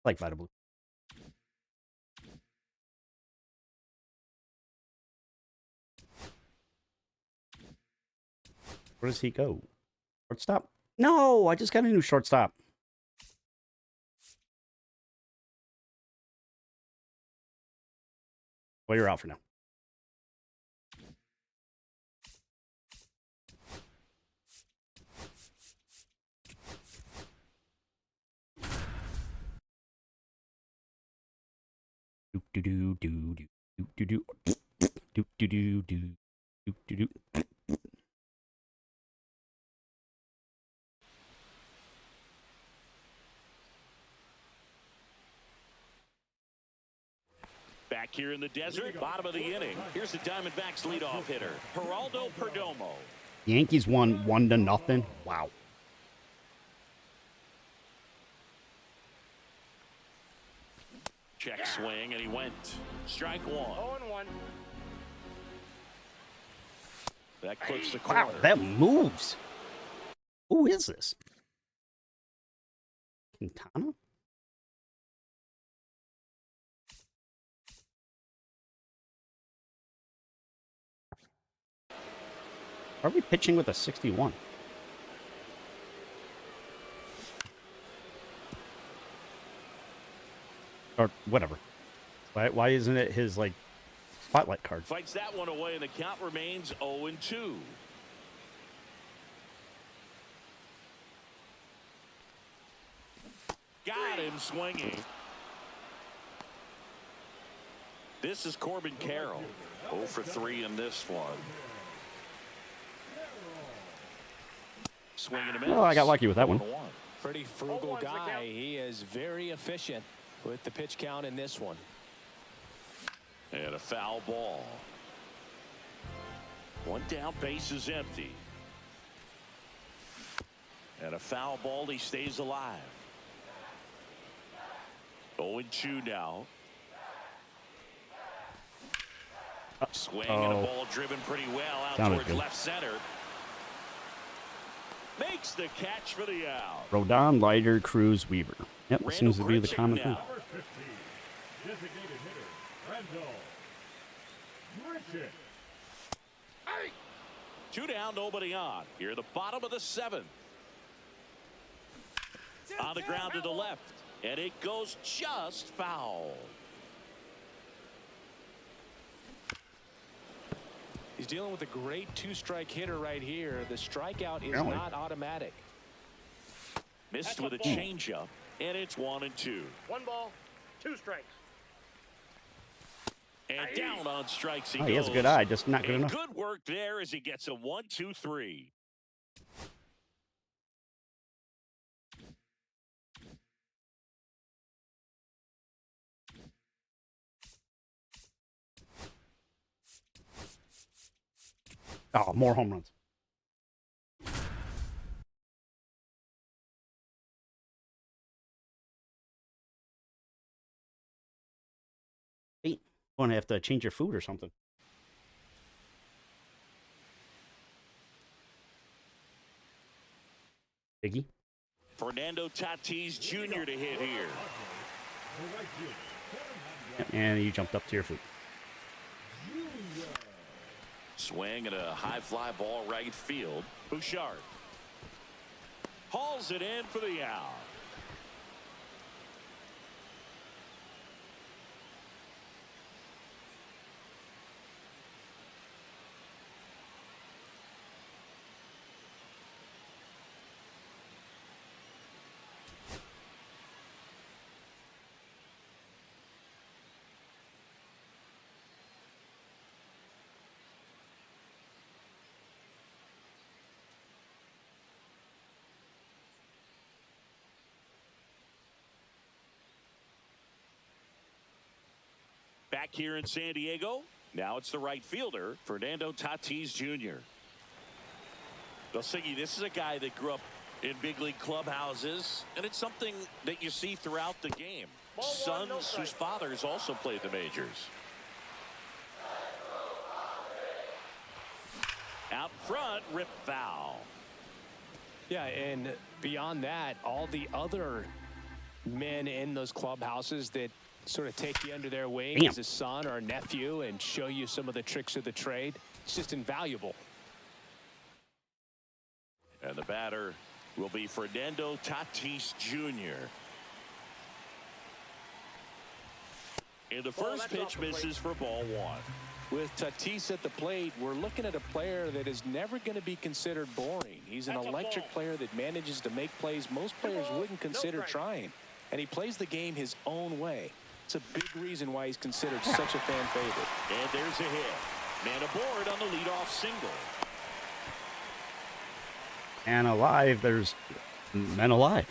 Like Vita Blue. Where does he go? Shortstop? No, I just got a new shortstop. Well, you're out for now. Do do do do do do do do do do do do do do. Back here in the desert, bottom of the inning. Here's the Diamondbacks leadoff hitter, Geraldo Perdomo. Yankees won 1-0. Wow. Check swing, and he went. Strike one. 0-1. That clips the corner. Wow, that moves. Who is this? Quintana? Are we pitching with a 61? Or whatever. Why isn't it his, like, spotlight card? Fights that one away, and the count remains 0-2. Got him swinging. This is Corbin Carroll. 0 for 3 in this one. Swing and a miss. Oh, I got lucky with that one. 1-1. Pretty frugal 0-1's the guy. count. He is very efficient with the pitch count in this one. And a foul ball. One down, base is empty. And a foul ball, he stays alive. 0-2 now. Swing and a ball driven pretty well out Sounded towards good. left center. Makes the catch for the out. Rodon, Leiter, Cruz, Weaver. Yep, Randall seems to be the Grichuk common thing. now. Number 50, designated hitter, Randall Grichuk. Two down, nobody on. Here, the bottom of the seventh. On the ground to the left. And it goes just foul. He's dealing with a great two-strike hitter right here. The strikeout is Really? not automatic. Missed That's with a a ball. changeup. And it's 1-2. 1 ball, 2 strikes. And down on strikes he Oh, goes. he has a good eye, just not good And enough. good work there as he gets a 1-2-3. Oh, more home runs. Hey, going to have to change your food or something. Biggie. Fernando Tatis Jr. to hit here. And you jumped up to your food. Swing and a high fly ball right field. Bouchard hauls it in for the out. Back here in San Diego, now it's the right fielder, Fernando Tatis Jr. Siggy, this is a guy that grew up in big league clubhouses, and it's something that you see throughout the game. Sons whose fathers also played the majors. Out front, rip foul. Yeah, and beyond that, all the other men in those clubhouses that sort of take you under their wing as a son or a nephew and show you some of the tricks of the trade, it's just invaluable. And the batter will be Fernando Tatis Jr. And the first pitch misses for ball one. With Tatis at the plate, we're looking at a player that is never going to be considered boring. He's an electric player that manages to make plays most players wouldn't consider trying. And he plays the game his own way. It's a big reason why he's considered such a fan favorite. And there's a hit. Man aboard on the leadoff single. And alive, there's men alive.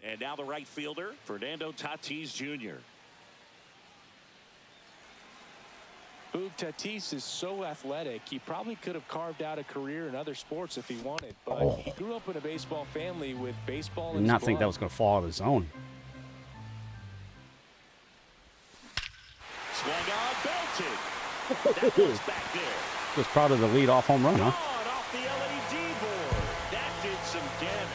And now the right fielder, Fernando Tatis Jr. Boog, Tatis is so athletic, he probably could have carved out a career in other sports if he wanted, but he grew up in a baseball family with baseball in his Not think blood. that was going to fall out of his own. Swung on, belted. That goes back there. Just proud of the leadoff home run, huh? Gone off the LED board. That did some damage.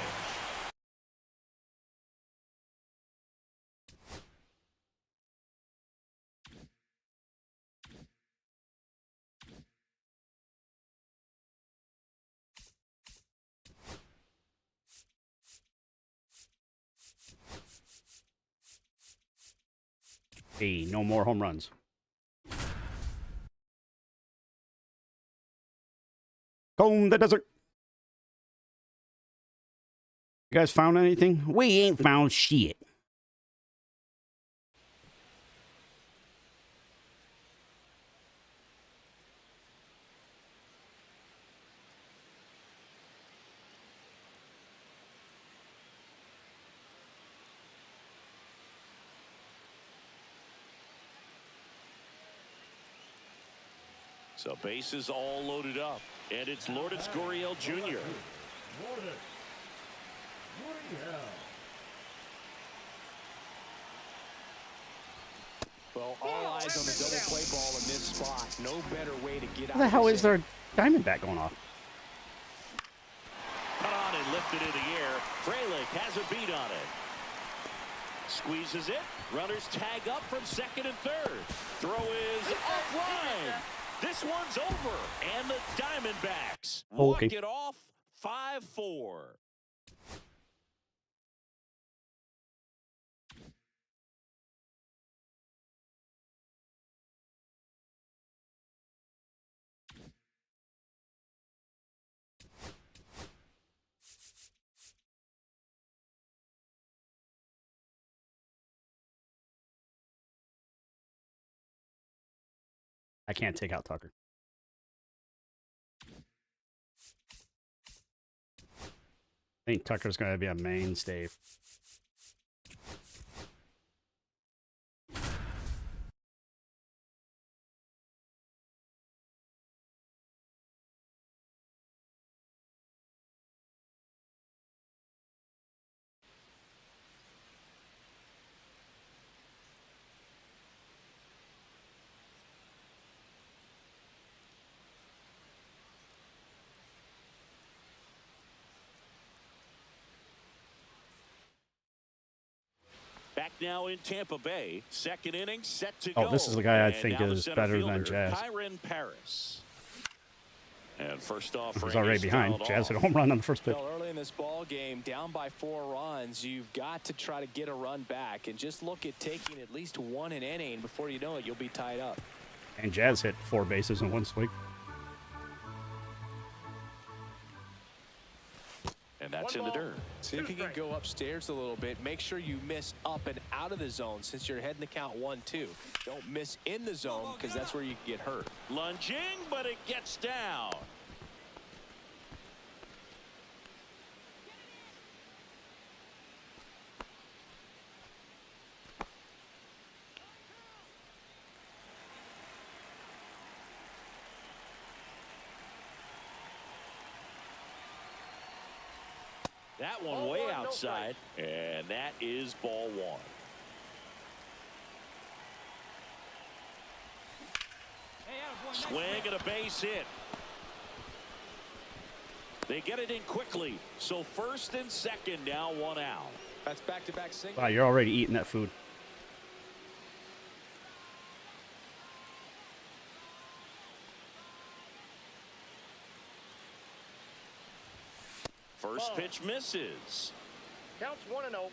Hey, no more home runs. Comb the desert. You guys found anything? We ain't found shit. So bases all loaded up, and it's Lourdes Gurriel Jr. Lourdes Gurriel. Well, all eyes on the double play ball in this spot. No better way to get out. How the hell of is this there a Diamondback going off? Cut on and lifted in the air. Frelick has a beat on it. Squeezes it. Runners tag up from second and third. Throw is offline. This one's over. And the Diamondbacks walk Okay. it off 5-4. I can't take out Tucker. I think Tucker's going to be a mainstay. Back now in Tampa Bay. Second inning set to go. Oh, this is the guy I And think now the is center better fielder, than Jazz. Kyron Paris. And first off, He's already behind. Jazz hit a home run on the first pitch. Well, early in this ball game, down by 4 runs, you've got to try to get a run back and just look at taking at least one an inning. Before you know it, you'll be tied up. And Jazz hit 4 bases in one swing. And that That's in the dirt. See if you can go upstairs a little bit. Make sure you miss up and out of the zone since you're heading to count 1-2. Don't miss in the zone because that's where you can get hurt. Lunging, but it gets down. That one way outside, and that is ball one. Swing and a base hit. They get it in quickly. So first and second, now one out. That's back-to-back single. Wow, you're already eating that food. First pitch misses. Counts 1-0.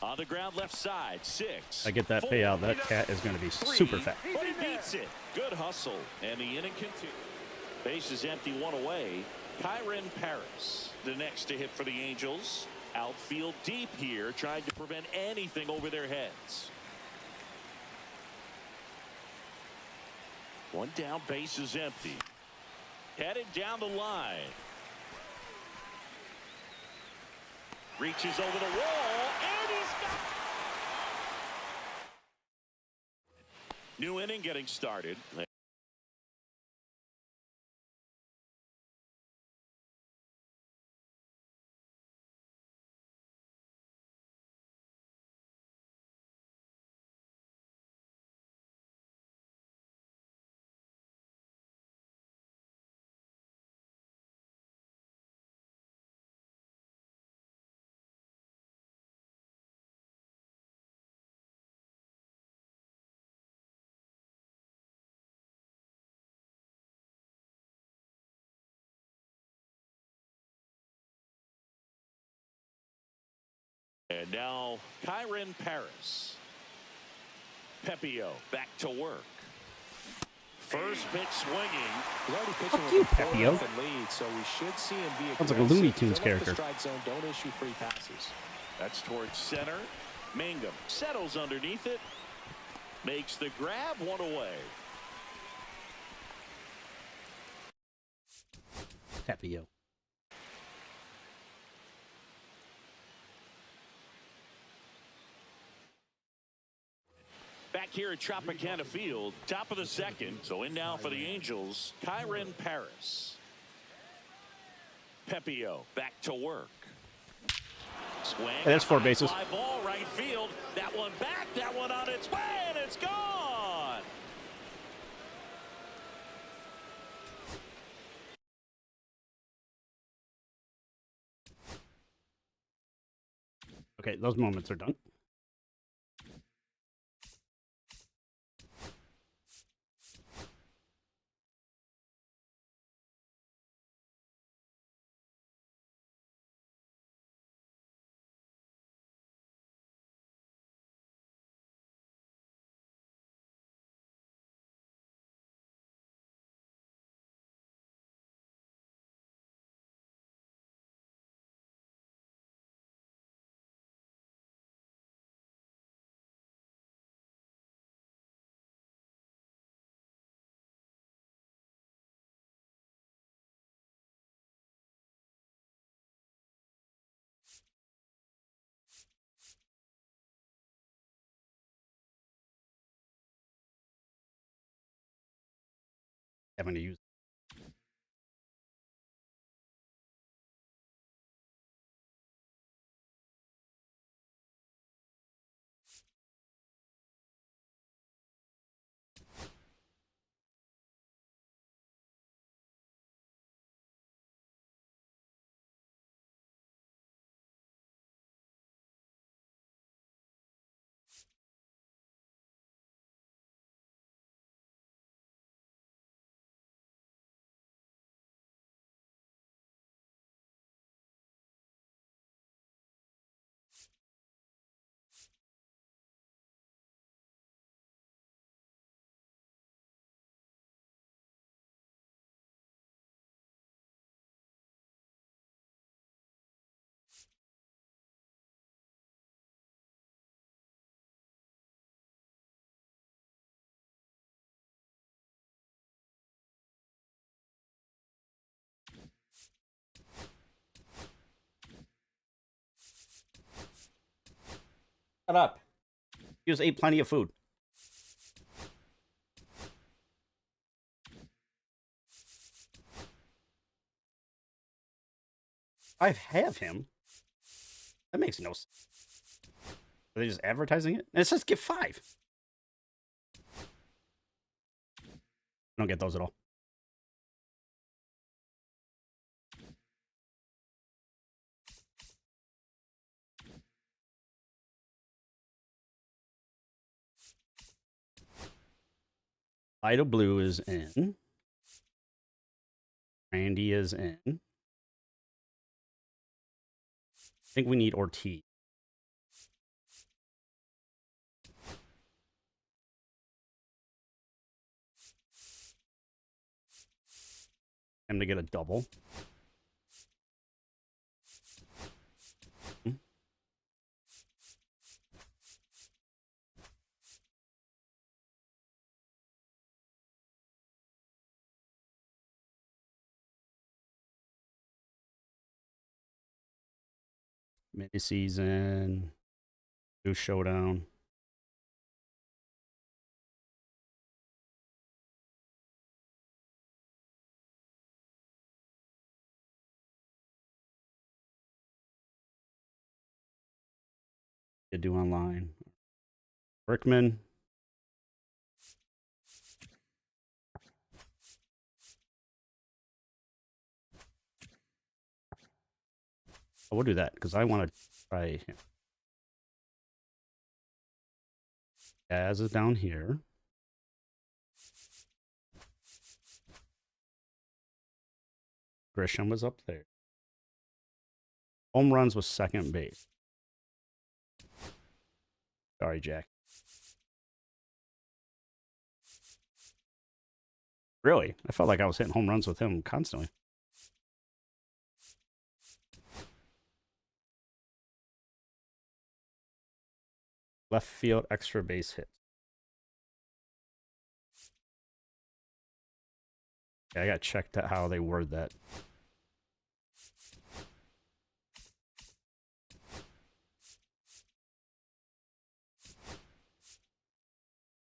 On the ground left side, 6. I get that 4. payout. That cat is going to be super fat. But he beats it. Good hustle. And the inning continues. Base is empty, one away. Kyron Paris, the next to hit for the Angels. Outfield deep here, trying to prevent anything over their heads. One down, base is empty. Headed down the line. Reaches over the wall, and he's got... New inning getting started. And now Kyron Paris. Pepio back to work. First pitch swinging. He's already pitching Fuck with you, a 4-0 Pepio. lead, so we should see him be Sounds like a aggressive. Looney Tunes Fill up the character. strike zone. Don't issue free passes. That's towards center. Mangum settles underneath it. Makes the grab, one away. Pepio. Back here at Tropicana Field, top of the second. So in now for the Angels, Kyron Paris. Pepio back to work. Swing. Hey, that's 4 bases. Fly ball right field. That one back. That one on its way, and it's gone. Okay, those moments are done. Having to use Shut up. You just ate plenty of food. I have him. That makes no sense. Are they just advertising it? And it says get 5. I don't get those at all. Ida Blue is in. Randy is in. I think we need Ortiz. Him to get a double. Mid-season. Do showdown. To do online. Brickman. Oh, we'll do that because I want to try him. As is down here. Grisham was up there. Home runs was second base. Sorry, Jack. Really? I felt like I was hitting home runs with him constantly. Left field extra base hit. Yeah, I got checked out how they word that.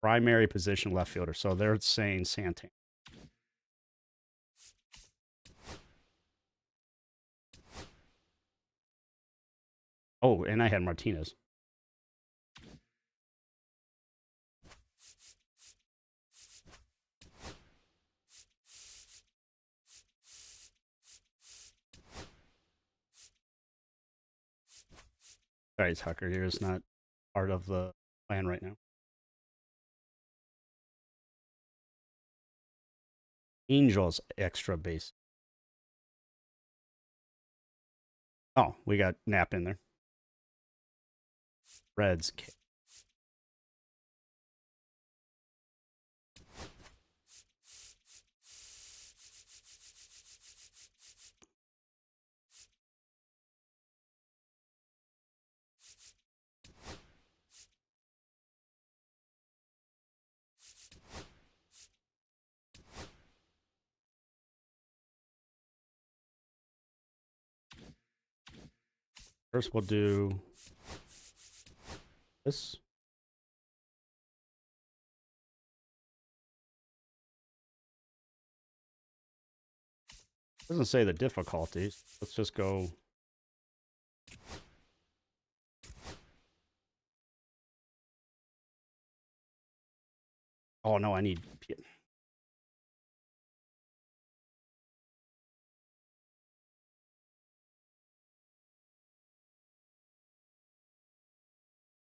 Primary position left fielder. So they're saying Santana. Oh, and I had Martinez. Sorry, Tucker. You're just not part of the plan right now. Angels extra base. Oh, we got Knapp in there. Reds. First, we'll do this. Doesn't say the difficulties. Let's just go. Oh no, I need.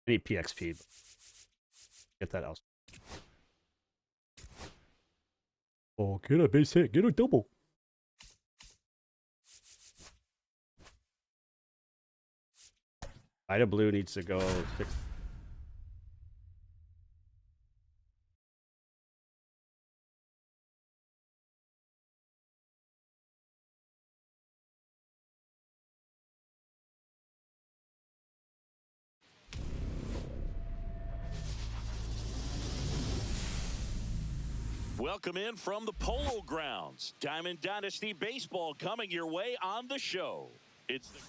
I need PXP. Get that out. Oh, get a base hit. Get a double. Ida Blue needs to go fix. Welcome in from the Polo Grounds. Diamond Dynasty Baseball coming your way on the show. It's the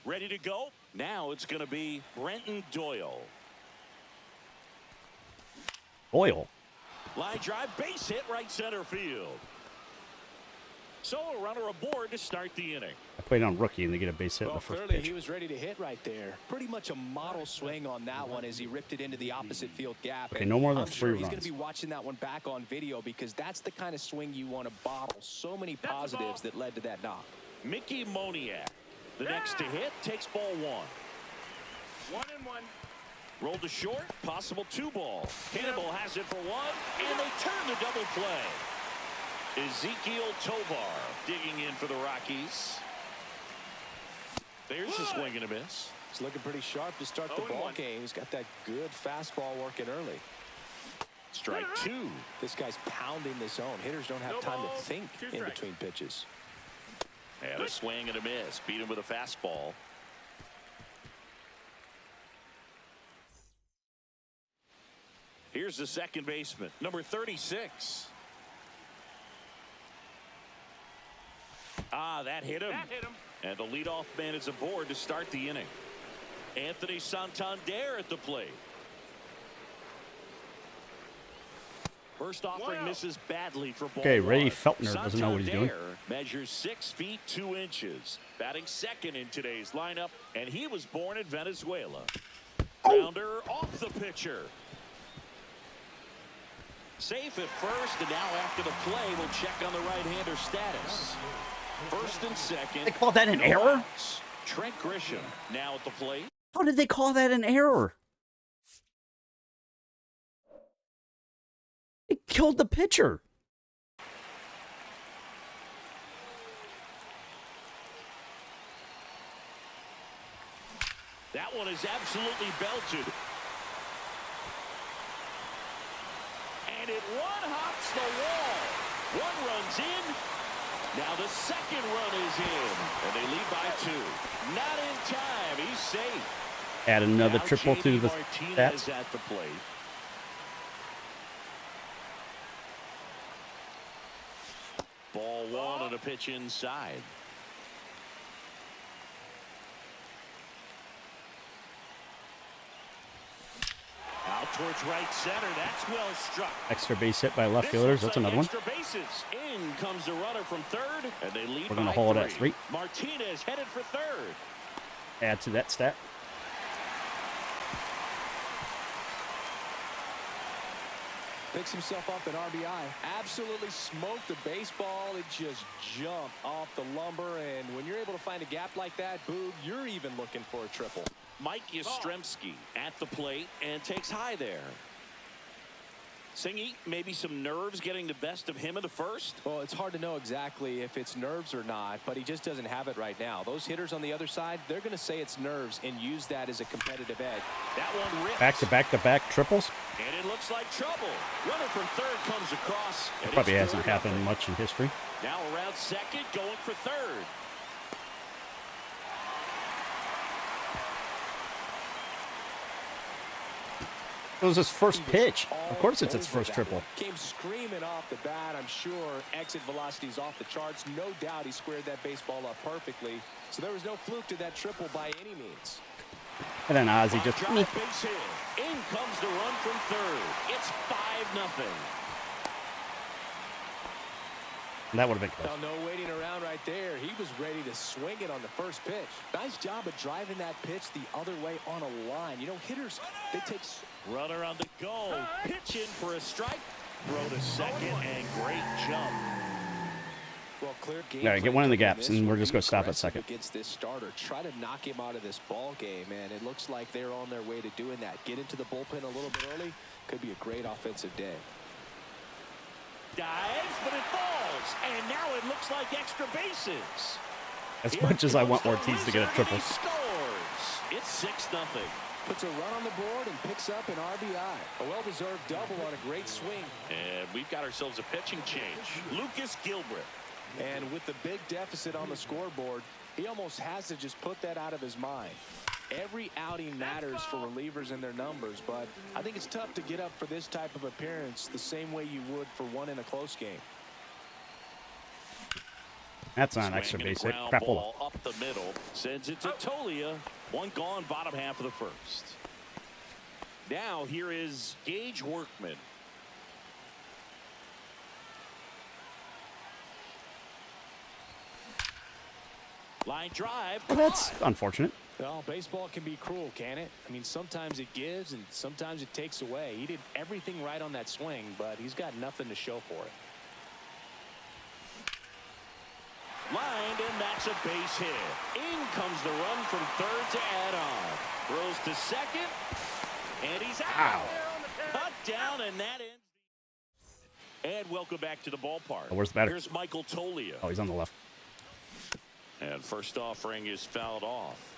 Ready to go? Now it's going to be Brenton Doyle. Oil. Line drive, base hit, right center field. So a runner aboard to start the inning. I played on rookie and they get a base hit in Well, the first clearly pitch. he was ready to hit right there. Pretty much a model swing on that one as he ripped it into the opposite field gap. Okay, no more than I'm 3 sure runs. he's going to be watching that one back on video because that's the kind of swing you want to bottle. So many positives that led to that knock. Mickey Moniak, the next to hit, takes ball 1. 1-1. Rolled to short, possible 2 ball. Campbell has it for 1, and they turn the double play. Ezekiel Tovar digging in for the Rockies. There's a swing and a miss. He's looking pretty sharp to start the ball game. He's got that good fastball working early. Strike 2. This guy's pounding the zone. Hitters don't have time to think in between pitches. And a swing and a miss. Beat him with a fastball. Here's the second baseman, number 36. That hit him. And the leadoff man is aboard to start the inning. Anthony Santander at the plate. First offering misses badly for ball Okay, Ray 1. Feltner doesn't know what he's doing. Santander measures 6 feet 2 inches. Batting second in today's lineup, and he was born in Venezuela. Grounder off the pitcher. Safe at first, and now after the play, we'll check on the right-hander status. First and second. They call that an no error? outs. Trent Grisham now at the plate. How did they call that an error? It killed the pitcher. That one is absolutely belted. And it one-hops the wall. One runs in. Now the second run is in. And they lead by 2. Not in time. He's safe. Add another Now triple to JD the Martinez stats. at the plate. Ball 1 on a pitch inside. Out towards right center. That's well struck. Extra base hit by left This fielders. looks That's like another one. extra bases. In comes the runner from third, and they lead We're gonna by hold it at 3. 3. Martinez headed for third. Add to that stat. Picks himself up an RBI. Absolutely smoked the baseball. It just jumped off the lumber. And when you're able to find a gap like that, Boog, you're even looking for a triple. Mike Yastrzemski at the plate and takes high there. Singy, maybe some nerves getting the best of him in the first. Well, it's hard to know exactly if it's nerves or not, but he just doesn't have it right now. Those hitters on the other side, they're going to say it's nerves and use that as a competitive edge. That one rips. Back-to-back-to-back triples. And it looks like trouble. Runner from third comes across. It probably hasn't happened much in history. Now around second, going for third. It was his first pitch. Of course it's its first triple. Came screaming off the bat. I'm sure exit velocity's off the charts. No doubt he squared that baseball up perfectly. So there was no fluke to that triple by any means. And then Ozzie just... Drop base hit. In comes the run from third. It's 5-0. That would have been close. Well, no waiting around right there. He was ready to swing it on the first pitch. Nice job of driving that pitch the other way on a line. You know, hitters, they take... Runner on the go. Pitch in for a strike. Throw to second and great jump. Well, clear game. All right, get one in the gaps, and we're just going to stop at second. Against this starter, try to knock him out of this ball game, and it looks like they're on their way to doing that. Get into the bullpen a little bit early. Could be a great offensive day. Dives, but it falls. And now it looks like extra bases. As much as I want Ortiz to get a triple. He scores. It's 6-0. Puts a run on the board and picks up an RBI. A well-deserved double on a great swing. And we've got ourselves a pitching change. Lucas Gilbert. And with the big deficit on the scoreboard, he almost has to just put that out of his mind. Every outing matters for relievers and their numbers, but I think it's tough to get up for this type of appearance the same way you would for one in a close game. That's on Swing extra and a base hit. ground Crapola. ball up the middle. Sends it to Tolia. One gone, bottom half of the first. Now here is Gage Workman. Line drive. That's Caught. unfortunate. Well, baseball can be cruel, can it? I mean, sometimes it gives and sometimes it takes away. He did everything right on that swing, but he's got nothing to show for it. Lined, and that's a base hit. In comes the run from third to add on. Throws to second, and he's out. Cut down, and that ends. And welcome back to the ballpark. Oh, where's the batter? Here's Michael Tolia. Oh, he's on the left. And first offering is fouled off.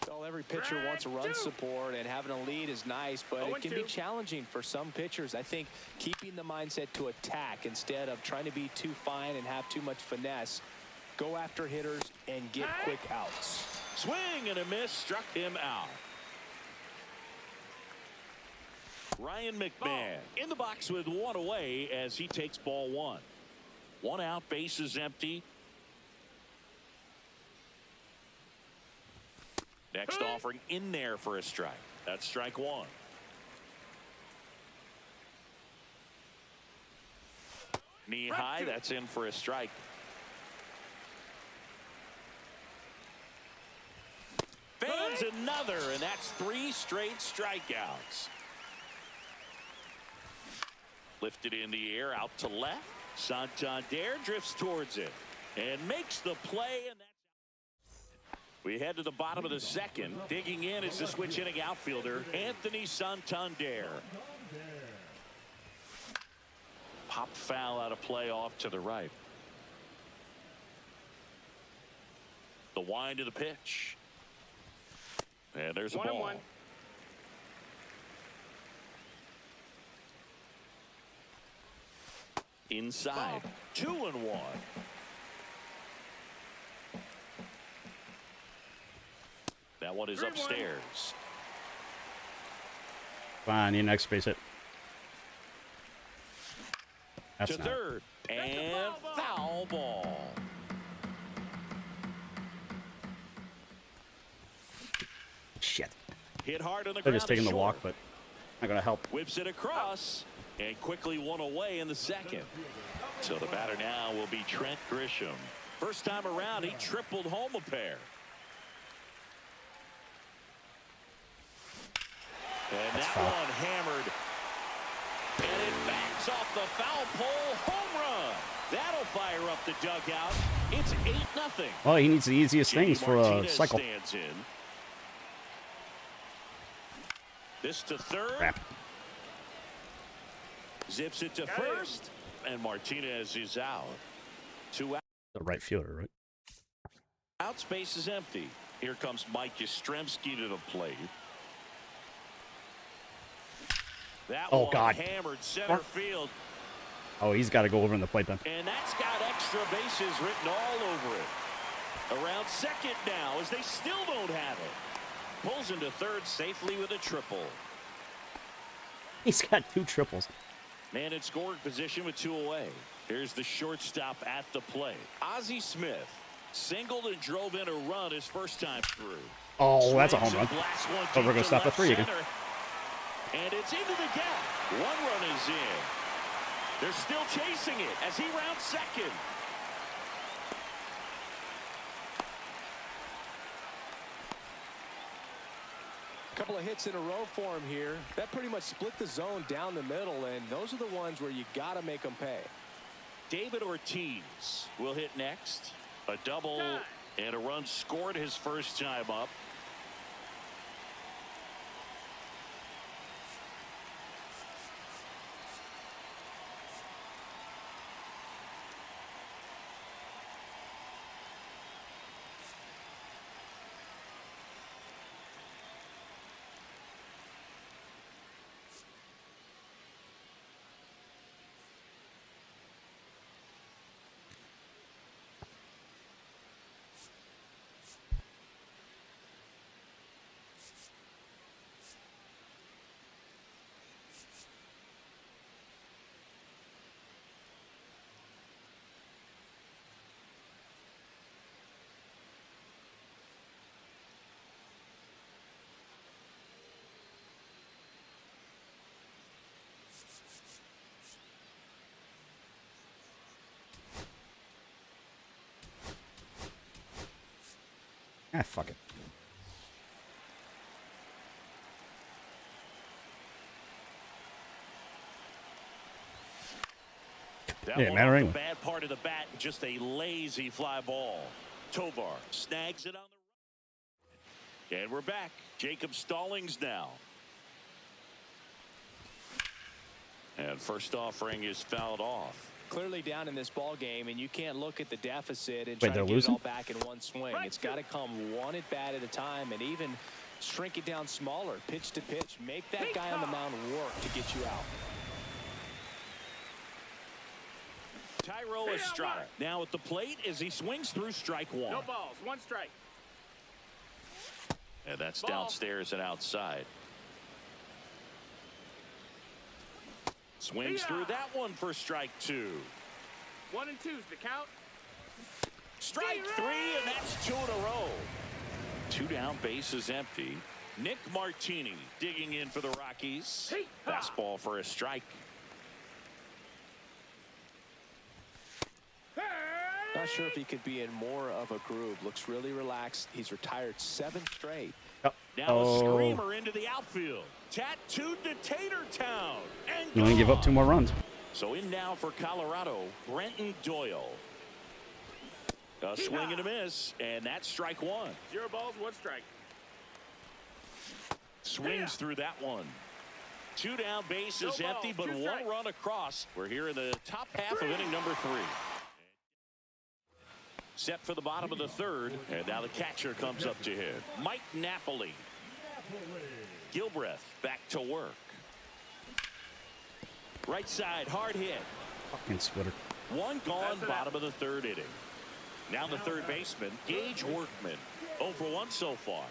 Well, every pitcher wants a run support, and having a lead is nice, but it can be challenging for some pitchers. I think keeping the mindset to attack instead of trying to be too fine and have too much finesse. Go after hitters and get quick outs. Swing and a miss, struck him out. Ryan McMahon in the box with one away as he takes ball one. One out, base is empty. Next offering in there for a strike. That's strike one. Knee high, that's in for a strike. Fans another, and that's 3 straight strikeouts. Lifted in the air, out to left. Santander drifts towards it and makes the play, and that's. We head to the bottom of the second. Digging in is the switch hitting outfielder, Anthony Santander. Pop foul out of play off to the right. The wind of the pitch. And there's a ball. 1-1. Inside. 2-1. That one is 3-1. upstairs. Fine, you next base hit. That's To not. third. And foul ball. Shit. Hit hard on the They're ground. just taking the short. walk, but not gonna help. Whips it across and quickly one away in the second. So the batter now will be Trent Grisham. First time around, he tripled home a pair. And That's that foul. one hammered. And it backs off the foul pole. Home run. That'll fire up the dugout. It's 8-0. Well, he needs the easiest things for a Martinez cycle. stands in. This to third. Crap. Zips it to first. And Martinez is out. 2 out. The right fielder, right? Out, space is empty. Here comes Mike Yastrzemski to the plate. That Oh, one God. hammered center field. Oh, he's got to go over in the plate then. And that's got extra bases written all over it. Around second now as they still don't have it. Pulls into third safely with a triple. He's got 2 triples. Man in scoring position with 2 away. Here's the shortstop at the plate. Ozzie Smith singled and drove in a run his first time through. Oh, that's a home Swings run. and blasts one But we're deep gonna to stop at left 3 again. center. And it's into the gap. 1 run is in. They're still chasing it as he rounds second. Couple of hits in a row for him here. That pretty much split the zone down the middle, and those are the ones where you got to make them pay. David Ortiz will hit next. A double and a run scored his first time up. Ah, fuck it. That Yeah, one matter off the anyway. bad part of the bat, just a lazy fly ball. Tovar snags it on the run. And we're back. Jacob Stallings now. And first offering is fouled off. Clearly down in this ball game, and you can't look at the deficit and Wait, try to they're get losing? it all back in one swing. It's got to come one at bat at a time, and even shrink it down smaller, pitch to pitch. Make that guy on the mound work to get you out. Tyro Estrada now at the plate as he swings through strike one. No balls. One strike. And that's Ball. downstairs and outside. Swings through that one for strike two. 1 and 2's the count. Strike three, and that's 2 in a row. 2 down, bases empty. Nick Martini digging in for the Rockies. Fastball for a strike. Not sure if he could be in more of a groove. Looks really relaxed. He's retired 7 straight. Now a screamer into the outfield. Tattooed to Tater Town. And You only give up 2 more runs. So in now for Colorado, Brenton Doyle. A swing and a miss, and that's strike one. 0 balls, 1 strike. Swings through that one. 2 down, bases No empty, balls, but 2 1 strikes. run across. We're here in the top half of inning number 3. Set for the bottom of the 3rd, and now the catcher comes up to him. Mike Napoli. Gilbreth back to work. Right side, hard hit. Fucking splitter. 1 gone, That's an bottom of the 3rd inning. Now the 3rd baseman, Gage Workman. 0 for 1 so far.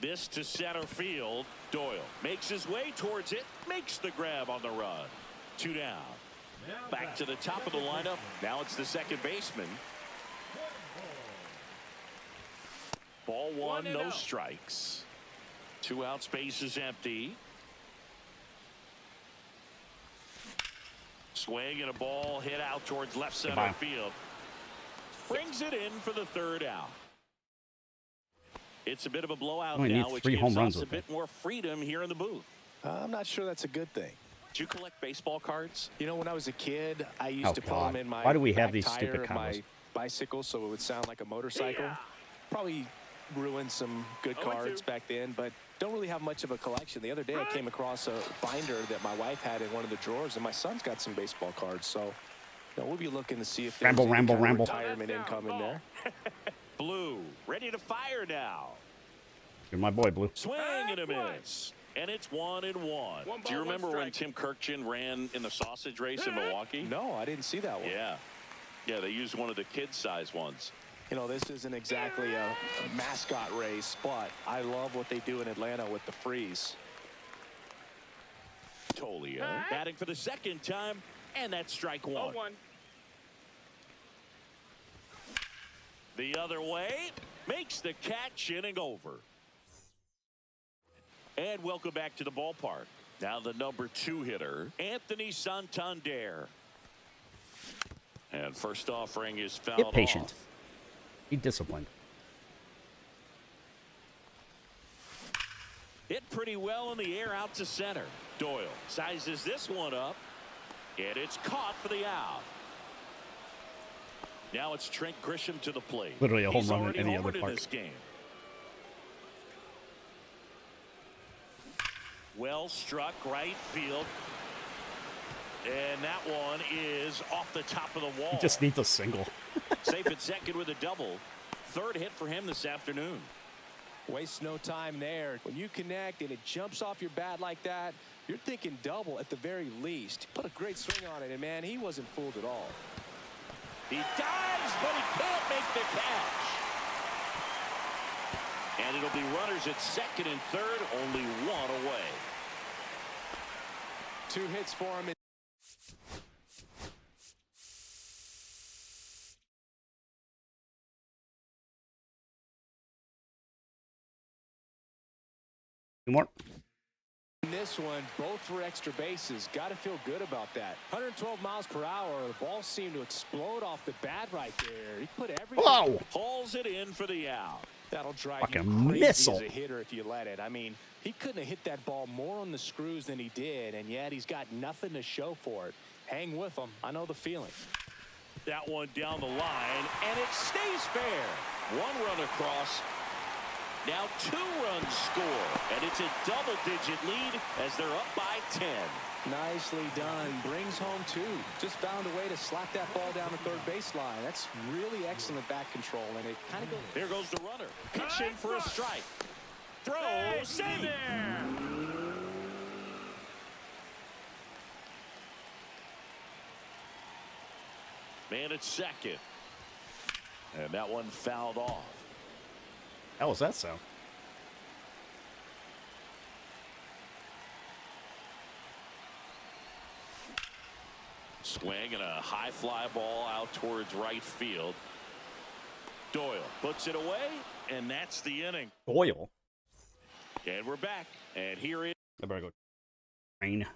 This to center field. Doyle makes his way towards it, makes the grab on the run. 2 down. Back to the top of the lineup. Now it's the 2nd baseman. Ball 1, no 1-0. strikes. 2 outs, base is empty. Swing and a ball hit out towards left center Goodbye. field. Brings it in for the 3rd out. It's a bit of a blowout Only now, need which 3 gives home runs us a with bit more freedom here in the booth. I'm not sure that's a good thing. Do you collect baseball cards? You know, when I was a kid, I used Oh, to put God. them in my Why do we have back these tire stupid of my combos? bicycle so it would sound like a motorcycle. Probably ruined some good 0-2. cards back then, but don't really have much of a collection. The other day I came across a binder that my wife had in one of the drawers, and my son's got some baseball cards. So you know, we'll be looking to see if there's any kind of retirement income in there. Blue, ready to fire now. You're my boy, Blue. Swing and a miss. And it's 1-1. One Do you ball, one remember when strike. Tim Kirkjian ran in the sausage race in Milwaukee? No, I didn't see that one. Yeah. Yeah, they used one of the kid-size ones. You know, this isn't exactly a mascot race, but I love what they do in Atlanta with the freeze. Tolia batting for the 2nd time, and that's strike 1. 0-1. The other way, makes the catch, inning over. And welcome back to the ballpark. Now the number 2 hitter, Anthony Santander. And first offering is fouled Get patient. off. Be disciplined. Hit pretty well in the air out to center. Doyle sizes this one up, and it's caught for the out. Now it's Trent Grisham to the plate. Literally a home He's run in already any other homered in park. this game. Well struck right field. And that one is off the top of the wall. He just needs a single. Safe at 2nd with a double. 3rd hit for him this afternoon. Waste no time there. When you connect and it jumps off your bat like that, you're thinking double at the very least. Put a great swing on it, and man, he wasn't fooled at all. He dives, but he can't make the catch. And it'll be runners at 2nd and 3rd, only 1 away. 2 hits for him. Two more. This one, both for extra bases. Got to feel good about that. 112 miles per hour. The ball seemed to explode off the bat right there. He put everything. Whoa! Hauls it in for the out. That'll drive Fucking you crazy missile. as a hitter if you let it. I mean, he couldn't have hit that ball more on the screws than he did, and yet he's got nothing to show for it. Hang with him. I know the feeling. That one down the line, and it stays fair. One run across. Now 2 runs score, and it's a double-digit lead as they're up by 10. Nicely done. Brings home 2. Just found a way to slap that ball down the third baseline. That's really excellent bat control, and it kind of goes. There goes the runner. Pitch in for a strike. Throw, save. There. Man at second. And that one fouled off. How was that sound? Swing and a high fly ball out towards right field. Doyle puts it away, and that's the inning. Doyle. And we're back. And here is. I better go train.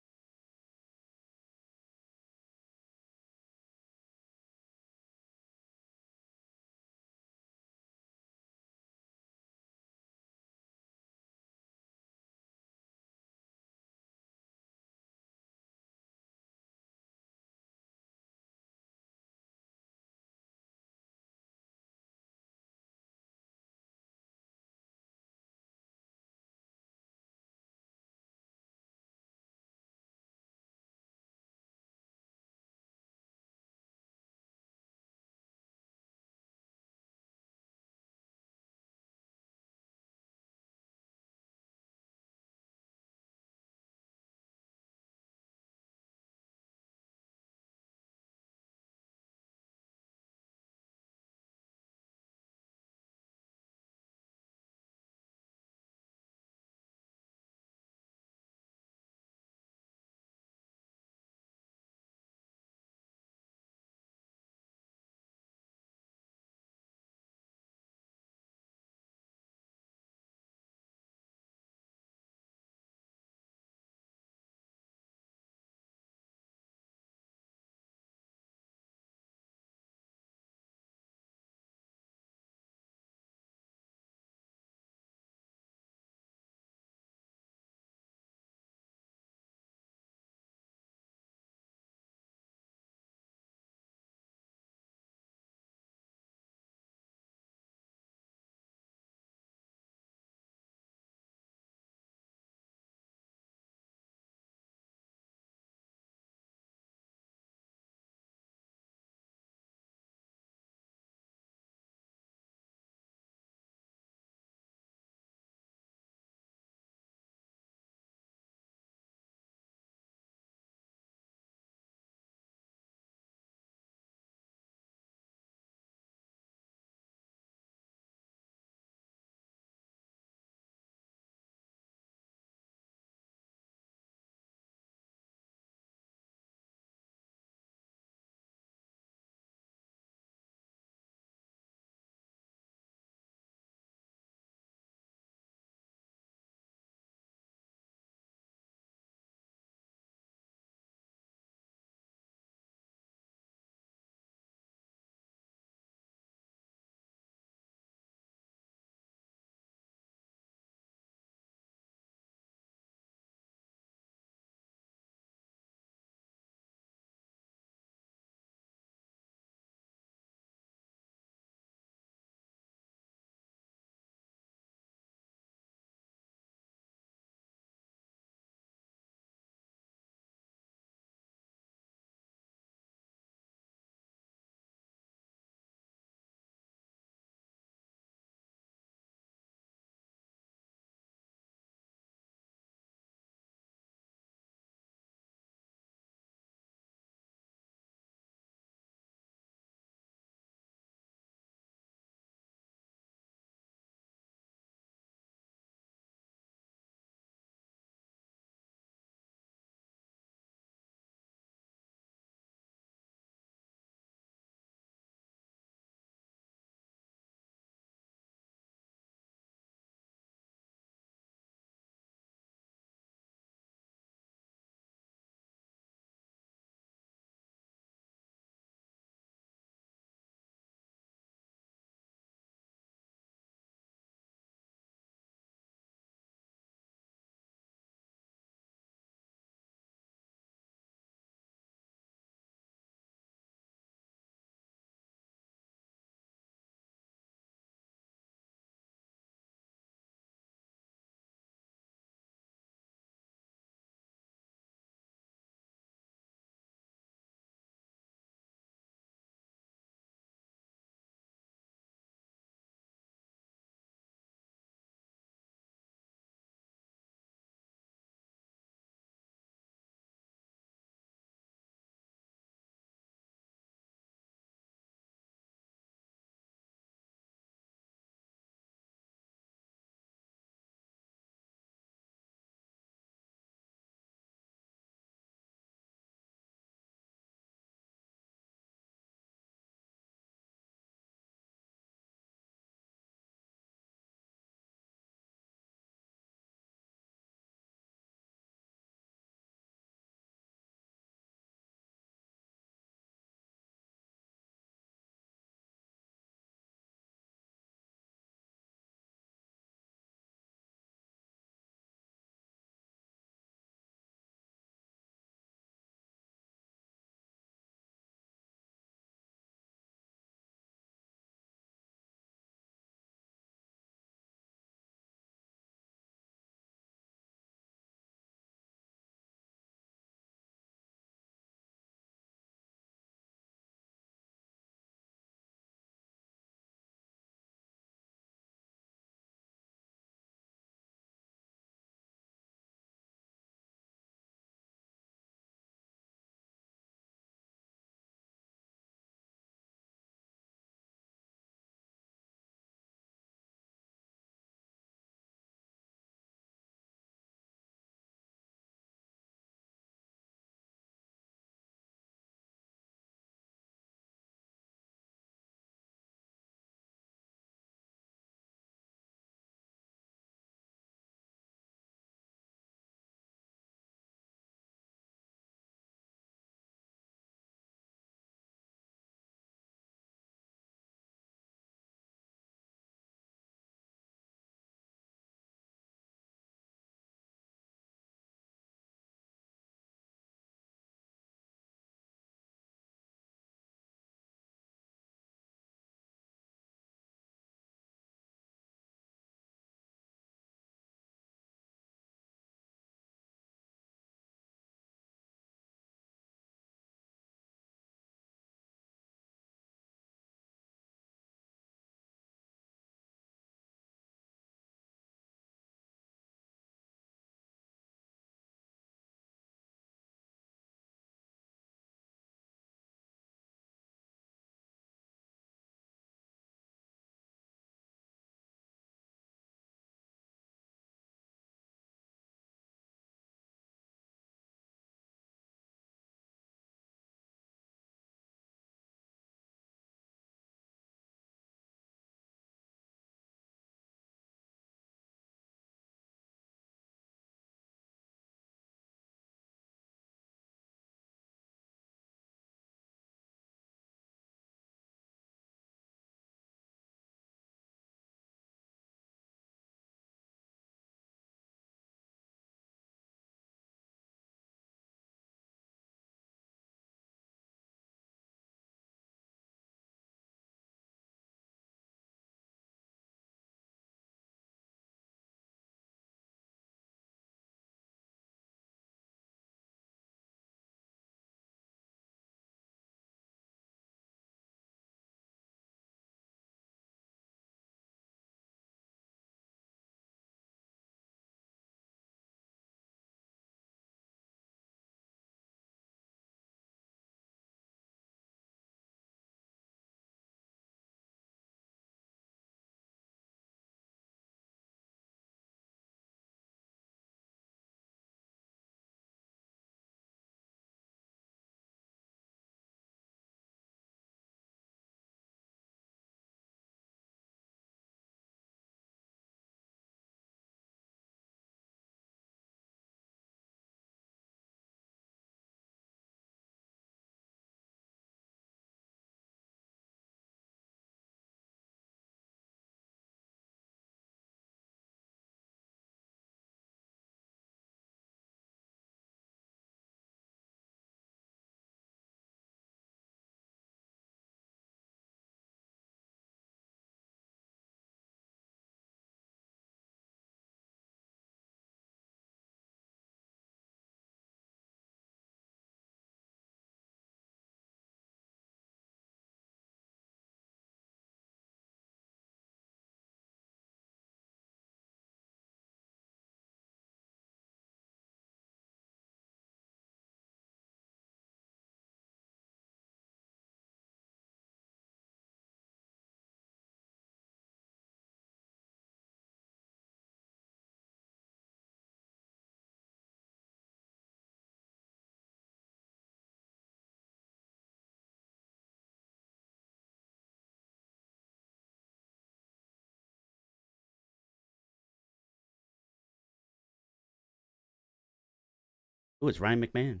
Ooh, it's Ryan McMahon.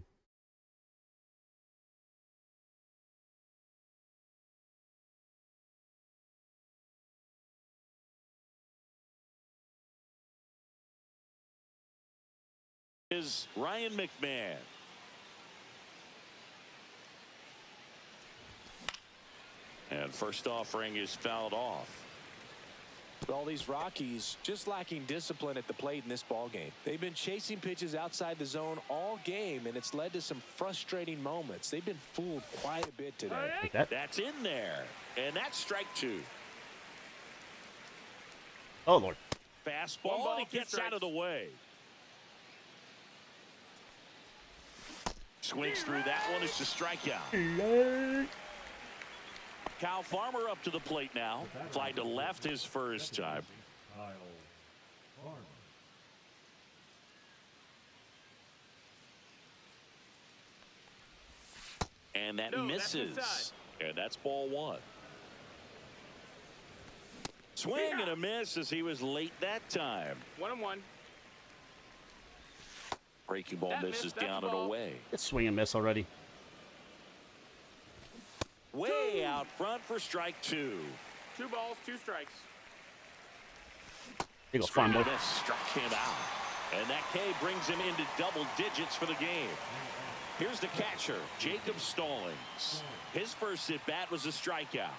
Is Ryan McMahon. And first offering is fouled off. All these Rockies just lacking discipline at the plate in this ball game. They've been chasing pitches outside the zone all game, and it's led to some frustrating moments. They've been fooled quite a bit today. Like that. That's in there. And that's strike 2. Oh, Lord. Fastball, One ball, and he two gets strikes. out of the way. Swings through that one. It's a strikeout. Kyle Farmer up to the plate now. Fly to left his first time. And that No, that's misses. inside. And that's ball 1. Swing and a miss as he was late that time. 1-1. Breaking ball That misses missed, that's down a and ball. away. It's swing and miss already. Way out front for strike 2. 2 balls, 2 strikes. Here you go, Swing farm and boy. a miss struck him out. And that K brings him into double digits for the game. Here's the catcher, Jacob Stallings. His first at bat was a strikeout.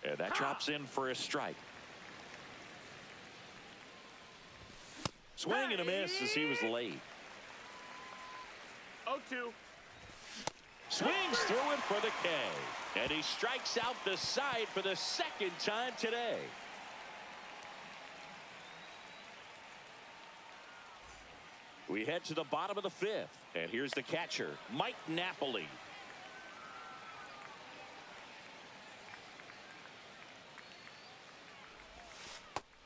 And that drops in for a strike. Swing and a miss as he was late. 0-2. Swings through it for the K. And he strikes out the side for the second time today. We head to the bottom of the 5th. And here's the catcher, Mike Napoli.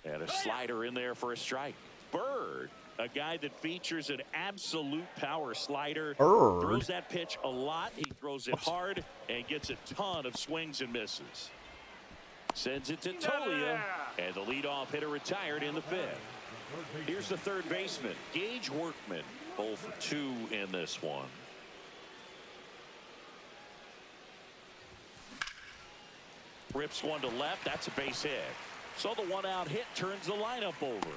And a slider in there for a strike. Bird, a guy that features an absolute power slider. Bird. Throws that pitch a lot. He throws it hard and gets a ton of swings and misses. Sends it to Tolia. And the leadoff hitter retired in the 5th. Here's the third baseman, Gage Workman. 0 for 2 in this one. Rips one to left. That's a base hit. So the 1-out hit turns the lineup over.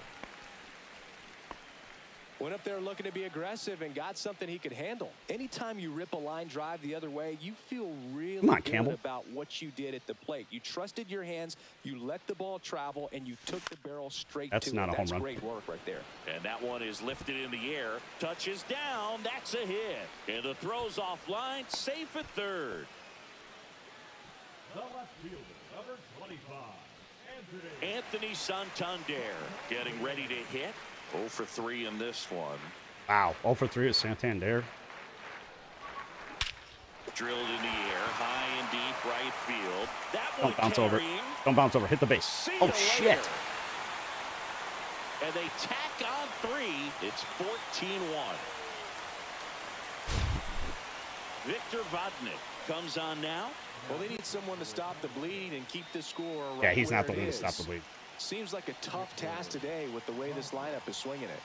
Went up there looking to be aggressive and got something he could handle. Anytime you rip a line drive the other way, you feel really Come on, good Campbell. about what you did at the plate. You trusted your hands, you let the ball travel, and you took the barrel straight That's to not it. a home That's run. great work right there. And that one is lifted in the air. Touches down. That's a hit. And the throw's offline. Safe at third. The left fielder, number 25, Anthony Santander getting ready to hit. 0 for 3 in this one. Wow. 0 for 3 at Santander. Drilled in the air, high and deep right field. That one Don't bounce over. carrying. Don't bounce over. Hit the base. See Oh, you shit. later. And they tack on 3. It's 14-1. Victor Vodnik comes on now. Well, they need someone to stop the bleed and keep the score right Yeah, he's where not the it one to is. stop the bleed. Seems like a tough task today with the way this lineup is swinging it.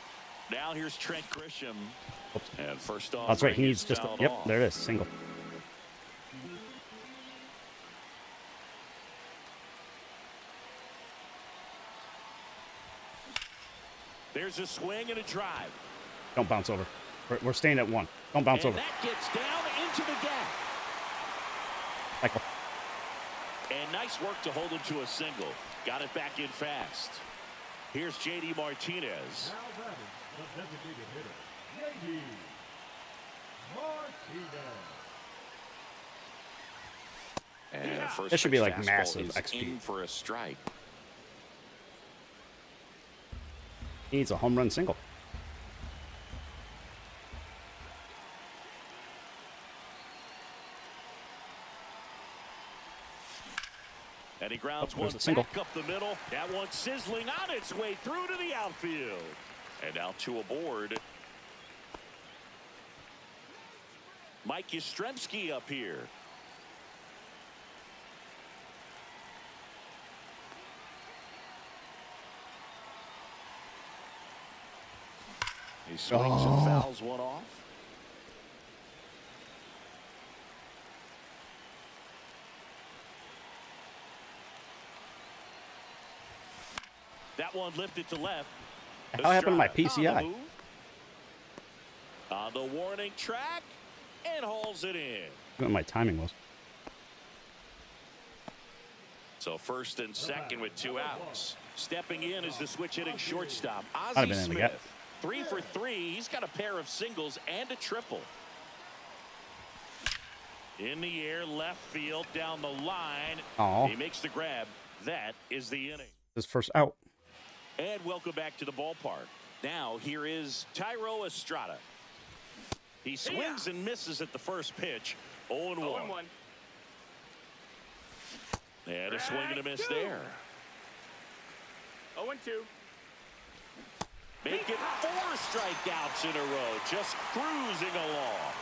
Now here's Trent Grisham. Oops. And first off, That's right. He needs just a, fouled yep, off. there it is. Single. There's a swing and a drive. Don't bounce over. We're staying at 1. Don't bounce And over. that gets down into the gap. Michael. And nice work to hold him to a single. Got it back in fast. Here's J.D. Martinez. now batting the designated hitter, J.D. Martinez. And first This should be, pitch like, fastball massive is XP. in for a strike. He needs a home run single. And he grounds Oh, one there's a single. back up the middle. That one sizzling on its way through to the outfield. And now 2 aboard. Mike Yastrzemski up here. He swings and fouls one off. That one lifted to left. What happened to my Estrada on the PCI? move. On the warning track and hauls it in. What my timing was. So first and second with 2 outs. Stepping in is the switch hitting shortstop, I'd have Ozzie been in the Smith. gap. 3 for 3. He's got a pair of singles and a triple. In the air, left field, down the line. Oh, He makes the grab. That is the inning. his first out. And welcome back to the ballpark. Now here is Thairo Estrada. He swings and misses at the first pitch. 0-1. 0-1. And a swing and a miss there. 0-2. Make it 4 strikeouts in a row. Just cruising along.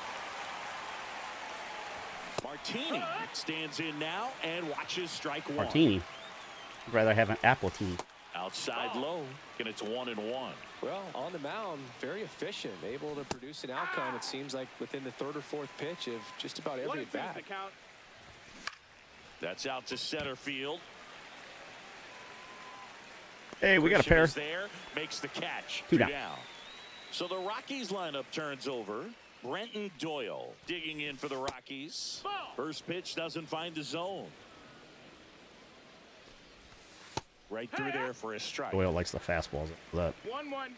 Martini stands in now and watches strike 1. Martini. I'd rather have an apple team. Outside low, and it's 1-1. Well, on the mound, very efficient, able to produce an outcome, it seems like, within the 3rd or 4th pitch of just about every 1-2 is at-bat. the count. That's out to center field. Hey, we got a Christian pair. is there, makes the catch. Two 2 down. down. So the Rockies lineup turns over. Brenton Doyle digging in for the Rockies. First pitch doesn't find the zone. Right through there for a strike. Doyle likes the fastballs. That 1-1.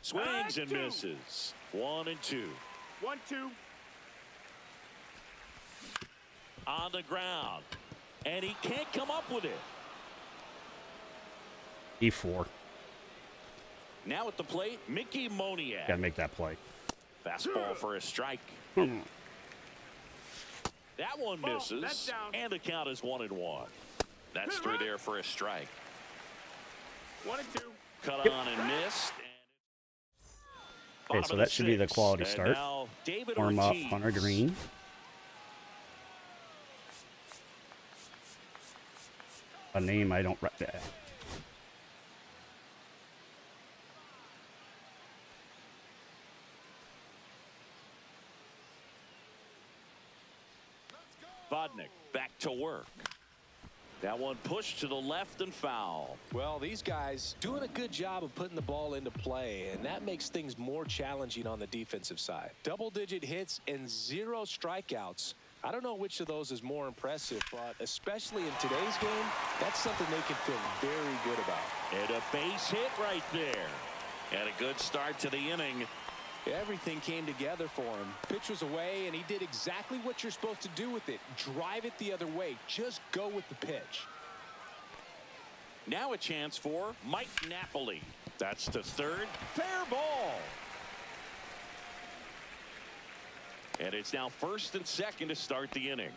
Swings and misses. 1-2. 1-2. On the ground. And he can't come up with it. E4. Now at the plate, Mickey Moniak. Gotta make that play. Fastball for a strike. That one That's misses. down. And the count is 1-1. That's through there for a strike. 1-2. Cut on and missed. Okay, so that should be the quality start. Now David Warm up, Ortiz. Hunter Green. A name I don't. Vodnik back to work. That one pushed to the left and foul. Well, these guys doing a good job of putting the ball into play, and that makes things more challenging on the defensive side. Double-digit hits and 0 strikeouts. I don't know which of those is more impressive, but especially in today's game, that's something they can feel very good about. And a base hit right there. And a good start to the inning. Everything came together for him. Pitch was away, and he did exactly what you're supposed to do with it. Drive it the other way. Just go with the pitch. Now a chance for Mike Napoli. That's to third. Fair ball. And it's now first and second to start the inning.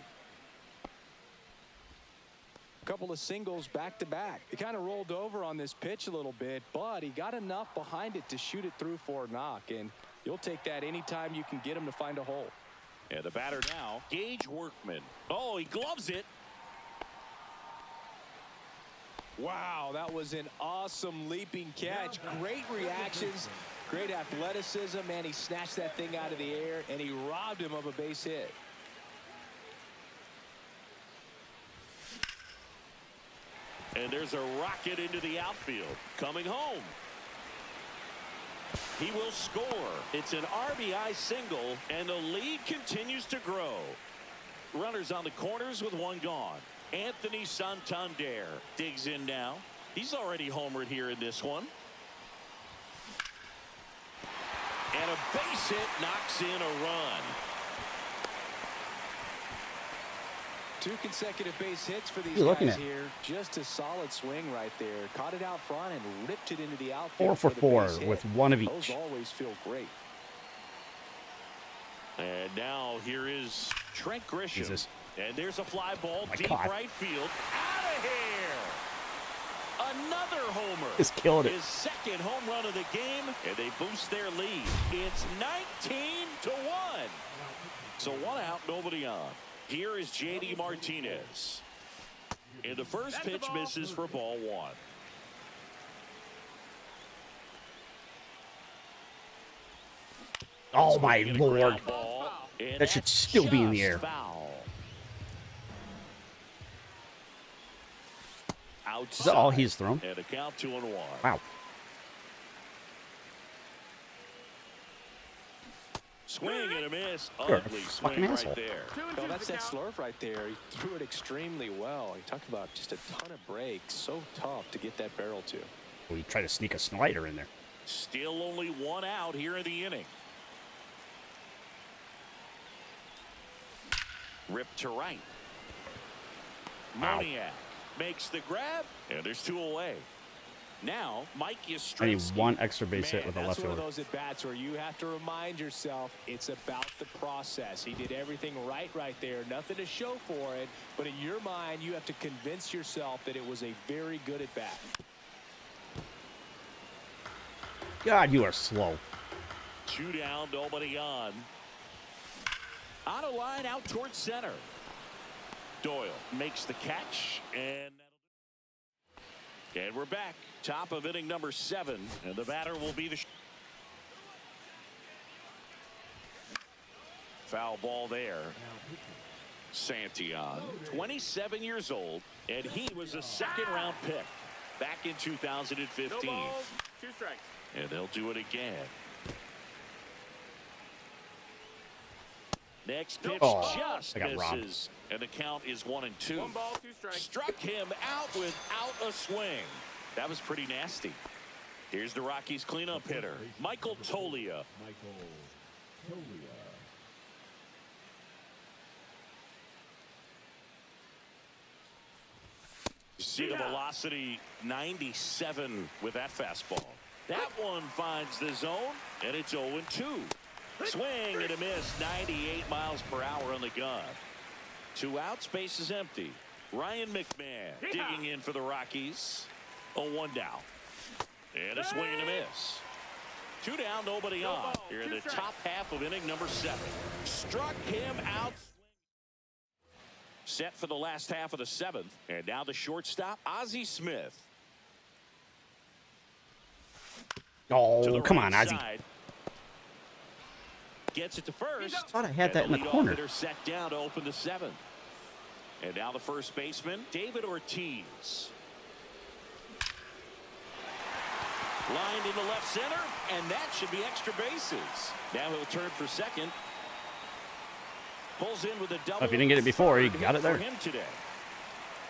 Couple of singles back-to-back. He kind of rolled over on this pitch a little bit, but he got enough behind it to shoot it through for a knock, and you'll take that anytime you can get him to find a hole. And the batter now, Gage Workman. Oh, he gloves it. Wow, that was an awesome leaping catch. Great reactions, great athleticism, and he snatched that thing out of the air, and he robbed him of a base hit. And there's a rocket into the outfield. Coming home. He will score. It's an RBI single, and the lead continues to grow. Runners on the corners with one gone. Anthony Santander digs in now. He's already homered here in this one. And a base hit knocks in a run. 2 consecutive base hits for these You're looking guys at here. Just a solid swing right there. Caught it out front and ripped it into the outfield. 4 for the 4 base hit. with one of Those each. always feel great. And now here is Trent Grisham. Jesus. And there's a fly ball my deep God. right field. Out of here. Another homer. Just killed it. His second home run of the game, and they boost their lead. It's 19-1. So 1 out, nobody on. Here is J.D. Martinez. And the first pitch misses for ball 1. Oh, Swinging my a Lord. ground ball, and That should that's still be in the just air. Foul. Is that all Outside, he's thrown? and a count 2-1. Wow. Swing and a miss. You're a Ugly fucking swing asshole. right there. Well, that's that slurve right there. He threw it extremely well. He talked about just a ton of breaks. So tough to get that barrel to. We try to sneak a slider in there. Still only one out here in the inning. Ripped to right. Wow. Moniak makes the grab, and there's 2 away. Now, Mike I need Yastrzemski. one extra base hit with a That's left one of fielder. those at-bats where you have to remind yourself it's about the process. He did everything right there. Nothing to show for it. But in your mind, you have to convince yourself that it was a very good at-bat. God, you are slow. 2 down, nobody on. On a line out towards center. Doyle makes the catch, and we're back. Top of inning number 7, and the batter will be the foul ball there. Santillan, 27 years old, and he was a second-round pick back in 2015. No balls, 2 strikes. And they'll do it again. Next pitch just I got robbed. misses, and the count is 1-2. 1 ball, 2 strikes. Struck him out without a swing. That was pretty nasty. Here's the Rockies cleanup hitter, Michael Toglia. See the velocity, 97 with that fastball. That one finds the zone, and it's 0-2. Swing and a miss, 98 miles per hour on the gun. 2 outs, base is empty. Ryan McMahon digging in for the Rockies. 0-1 down. And a swing and a miss. 2 down, nobody on. Here in the top half of inning number 7. Struck him out. Set for the last half of the 7th. And now the shortstop, Ozzie Smith. Oh, come on, Ozzie. Side. Gets it to first. I thought I had that in the leadoff corner. hitter set down to open the 7th. And now the first baseman, David Ortiz. Lined into left center, and that should be extra bases. Now he'll turn for second. Pulls in with a double. If he didn't get it before, he got it there. For him today.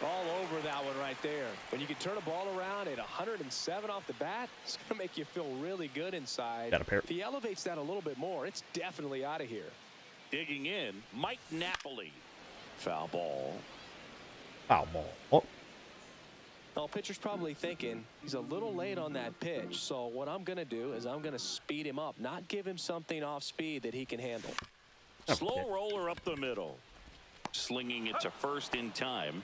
All over that one right there. When you can turn a ball around at 107 off the bat, it's going to make you feel really good inside. Got a pair. If he elevates that a little bit more, it's definitely out of here. Digging in, Mike Napoli. Foul ball. Foul ball. Oh, Well, pitcher's probably thinking he's a little late on that pitch. So what I'm going to do is I'm going to speed him up, not give him something off speed that he can handle. Slow roller up the middle. Slinging it to first in time.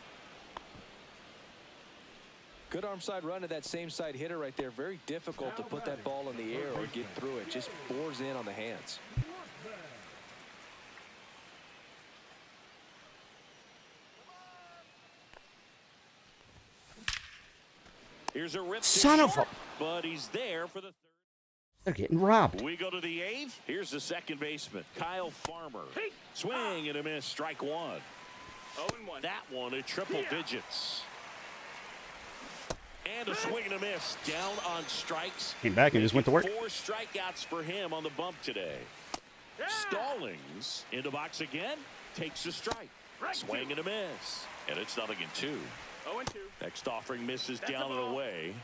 Good arm side run to that same side hitter right there. Very difficult to put that ball in the air or get through it. Just bores in on the hands. Here's a rip. Son of a- But he's there for the 3rd. they're getting robbed. We go to the 8th. Here's the second baseman, Kyle Farmer. Swing and a miss. Strike 1. 0-1. That one at triple digits. And a swing and a miss. Down on strikes. Came back and just went to work. 4 strikeouts for him on the bump today. Stallings in the box again. Takes a strike. Swing and a miss. And it's 0-2. 0-2. Next offering misses down and away.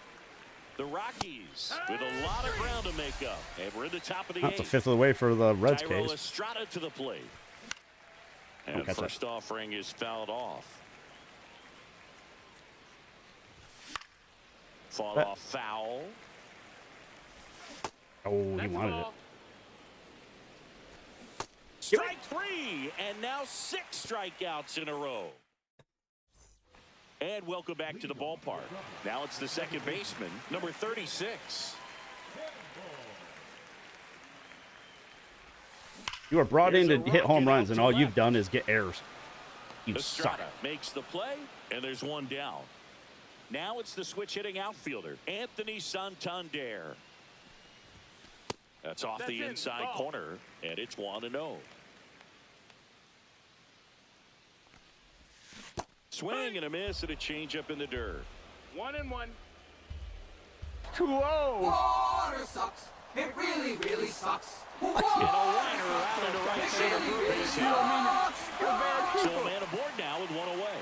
The Rockies with a lot of ground to make up. And we're in the top of the That's a 8th. fifth of the way for the Reds Tyrell case. Estrada to the plate. And catch first offering is fouled off. Fought off foul. Oh, he wanted it. Strike 3, and now 6 strikeouts in a row. And welcome back to the ballpark. Now it's the second baseman, number 36. You were brought in to hit home runs, and all you've done is get errors. You suck. Estrada makes the play, and there's 1 down. Now it's the switch hitting outfielder, Anthony Santander. That's off the inside corner, and it's 1-0. Swing and a miss and a changeup in the dirt. 1-1. 2-0. Water sucks. It really, really sucks. And a liner out into right center for a base hit. So a man aboard now with one away.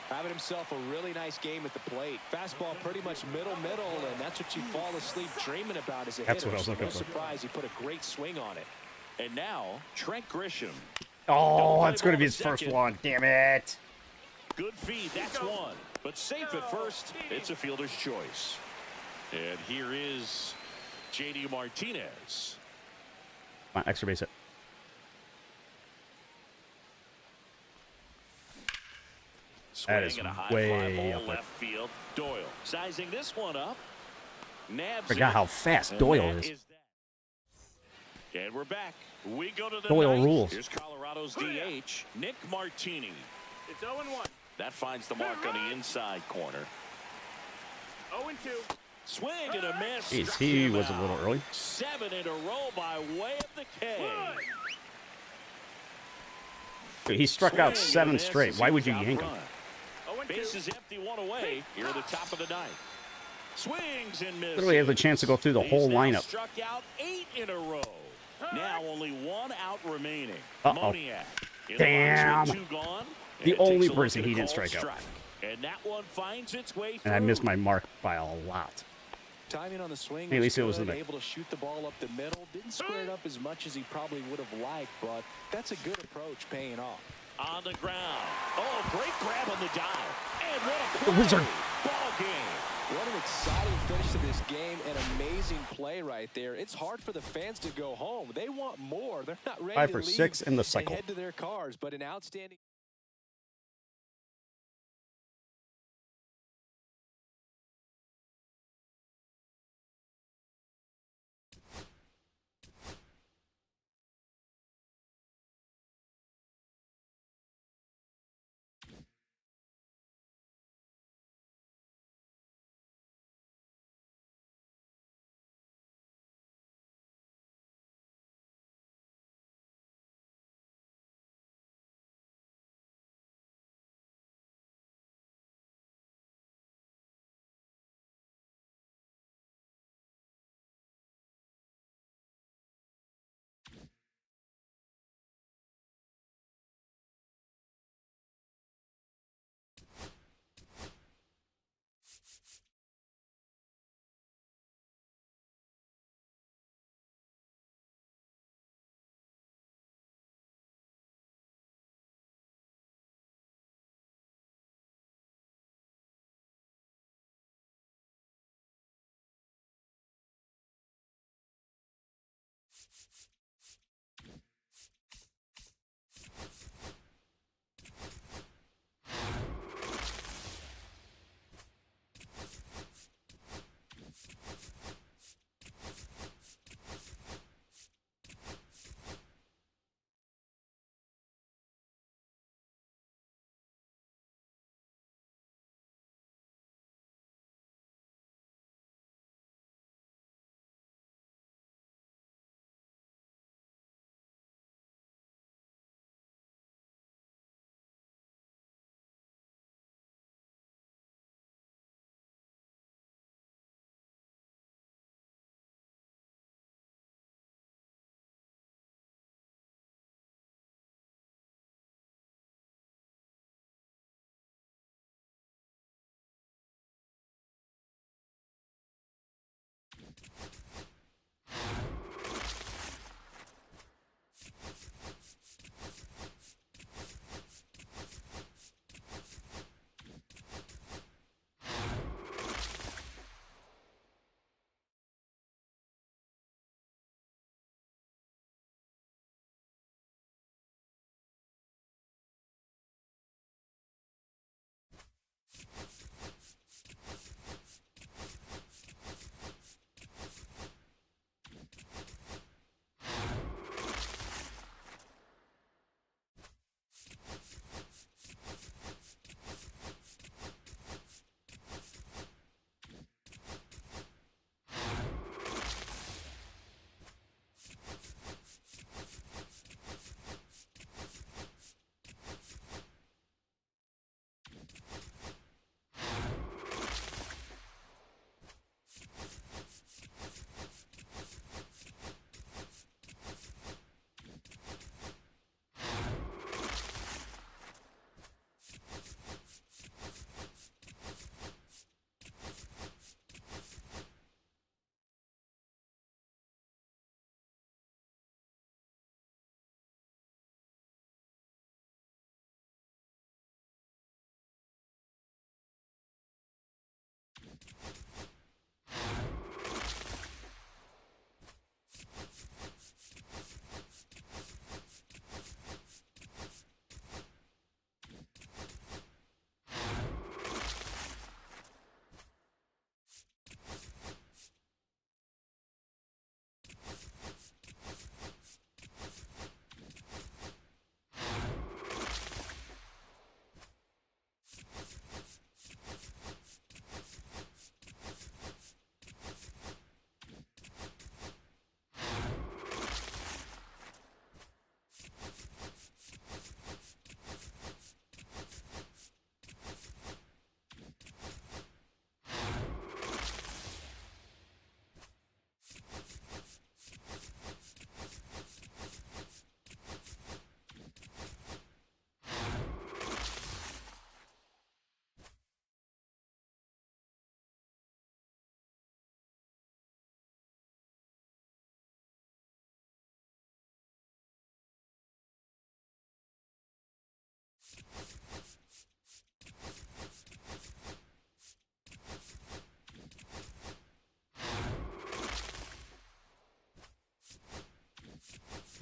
Having himself a really nice game at the plate. Fastball pretty much middle, and that's what you fall asleep dreaming about as a hitter. That's what I was looking for. No surprise, he put a great swing on it. And now, Trent Grisham. Oh, it's going to be his first one. Damn it. Good feed, that's one. But safe at first, it's a fielder's choice. And here is J.D. Martinez. Come on, extra base hit. That is Swing and a high way fly up ball there. left field. Doyle sizing this one up. Nabs Forgot it. how fast And Doyle that is. that. And we're back. We go to the Doyle ninth. rules. Here's Colorado's DH, Nick Martini. It's 0-1. That finds the mark on the inside corner. 0-2. Swing and a miss. Jeez, Struck he him was a little out. early. 7 in a row by way of the K. Dude, he struck out Swing and a 7 miss straight. as Why he would you was out yank him? front. Bases empty, one away. Here at the top of the ninth. Swings and misses. Literally has a chance to go through the whole He's now lineup. Struck out 8 in a row. Now only 1 out remaining. Uh-oh. Moniak in the Damn. box with 2 gone. The And only takes a look person at a he didn't called strike out. And that one finds its way through. And I missed my mark by a lot. Timing on the swing Hey, at least it was good, in there. able to shoot the ball up the middle. Didn't square it up as much as he probably would have liked, but that's a good approach paying off. On the ground. Oh, great grab on the dive. And what a The play. Wizard. Ball game. What an exciting finish to this game. An amazing play right there. It's hard for the fans to go home. They want more. They're not ready 5 to for leave 6 in the and cycle. head to their cars, but an outstanding.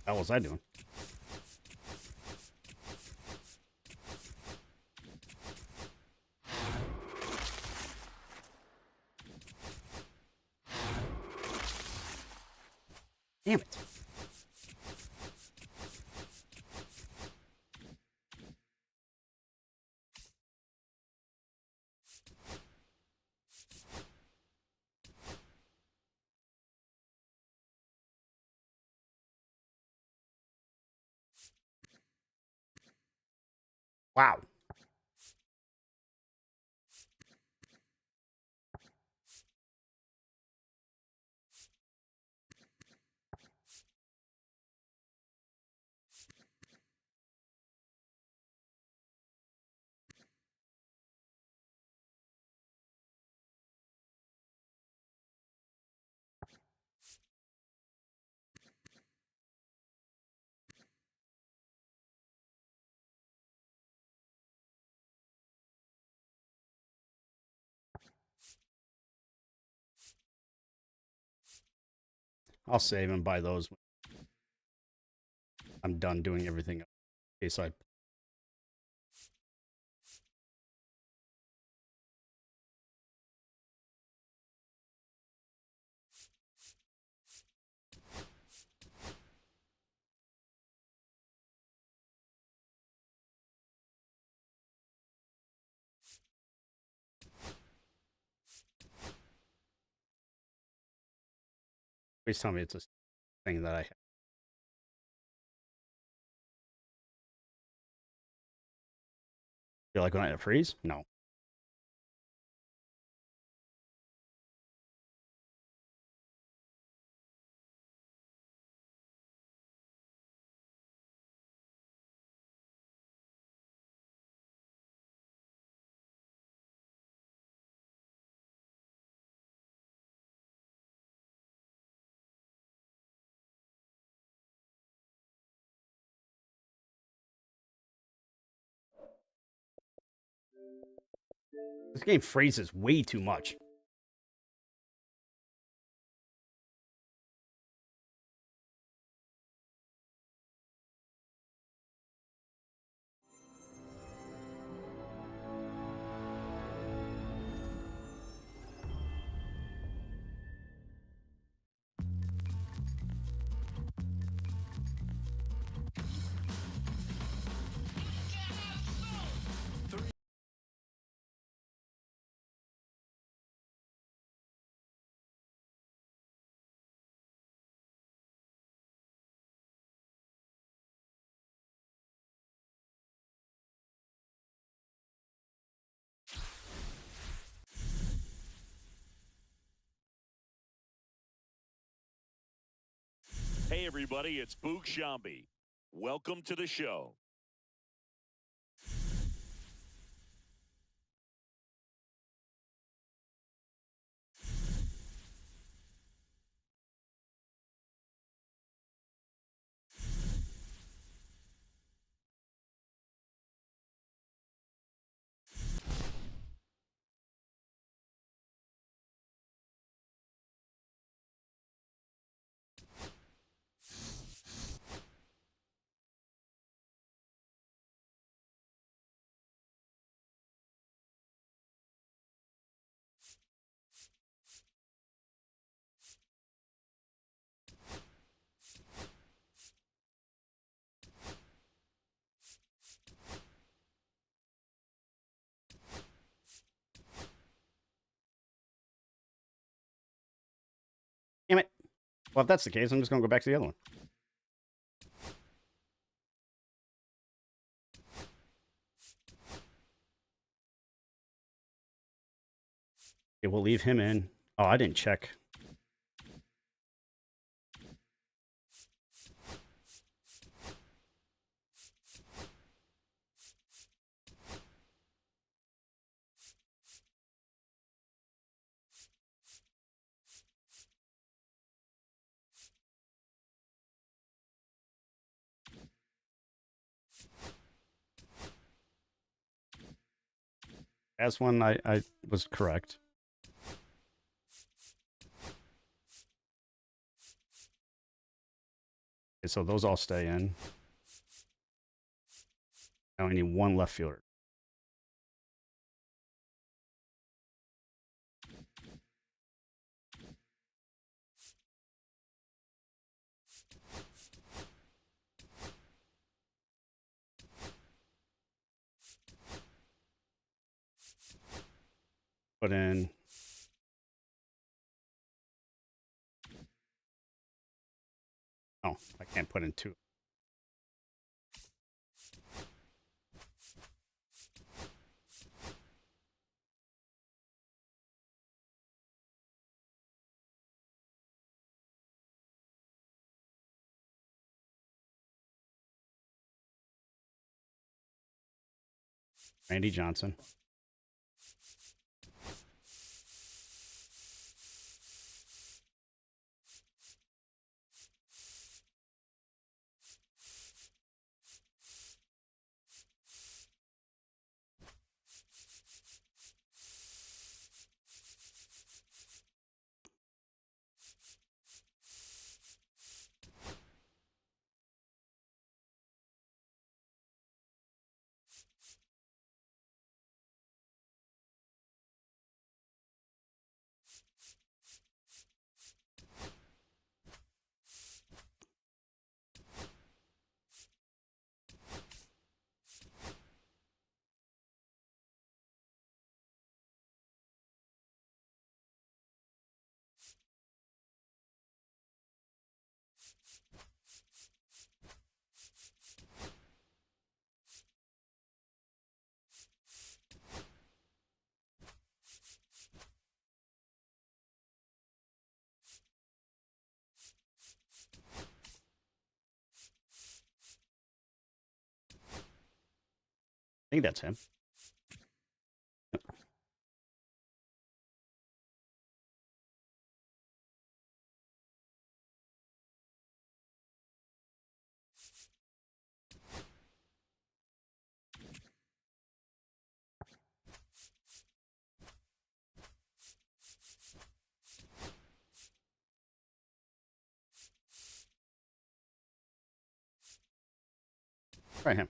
What was I doing? Damn it. Wow. I'll save and buy those when I'm done doing everything. In case I. Please tell me it's a thing that I have. Feel like when I freeze? No. This game freezes way too much. Hey, everybody, it's Boog Shambi. Welcome to the show. Damn it. Well, if that's the case, I'm just going to go back to the other one. Okay, we'll leave him in. Oh, I didn't check. As one, I was correct. Okay, so those all stay in. Now I need one left fielder. Put in. Oh, I can't put in two. Randy Johnson. I think that's him. Try him.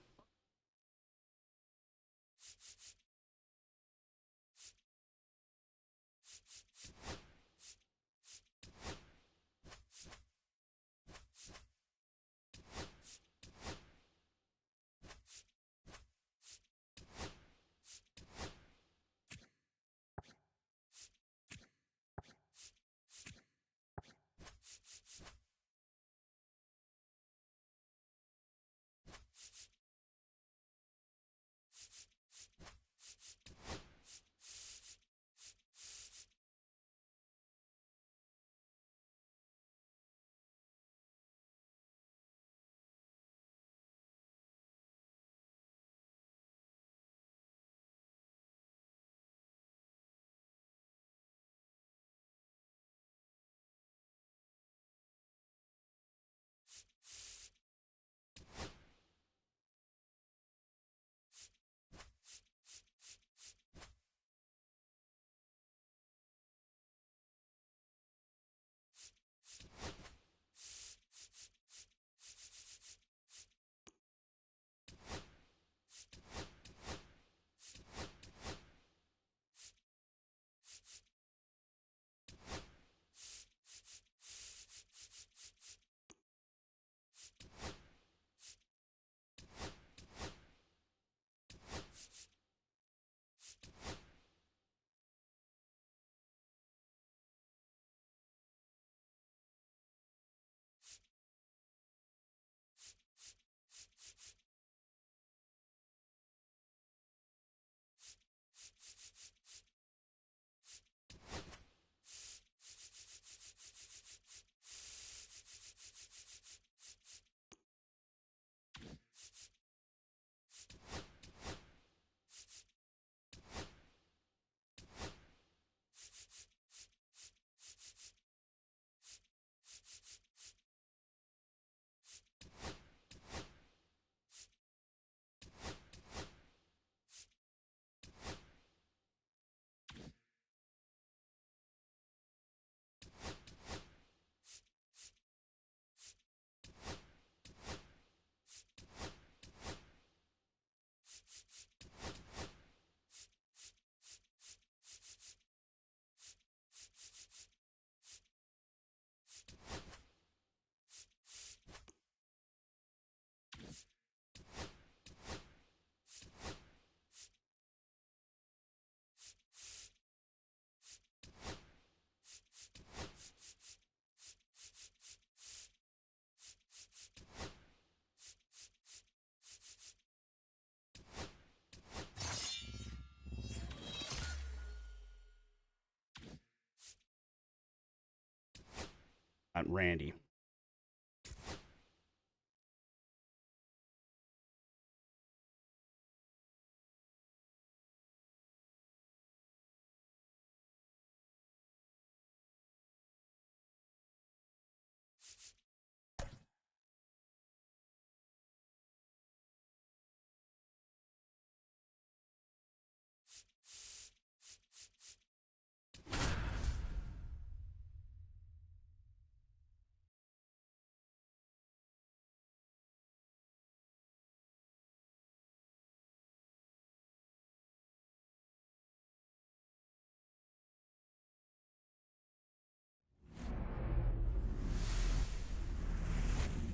not Randy.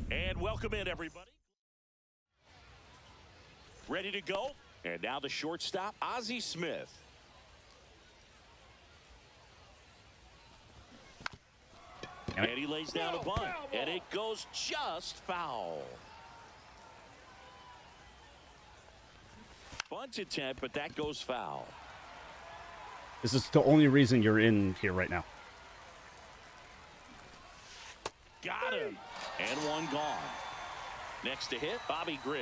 And welcome in, everybody. Ready to go? And now the shortstop, Ozzie Smith. And he lays down a bunt, and it goes just foul. Bunt attempt, but that goes foul. This is the only reason you're in here right now. Got him. And one gone. Next to hit, Bobby Grich.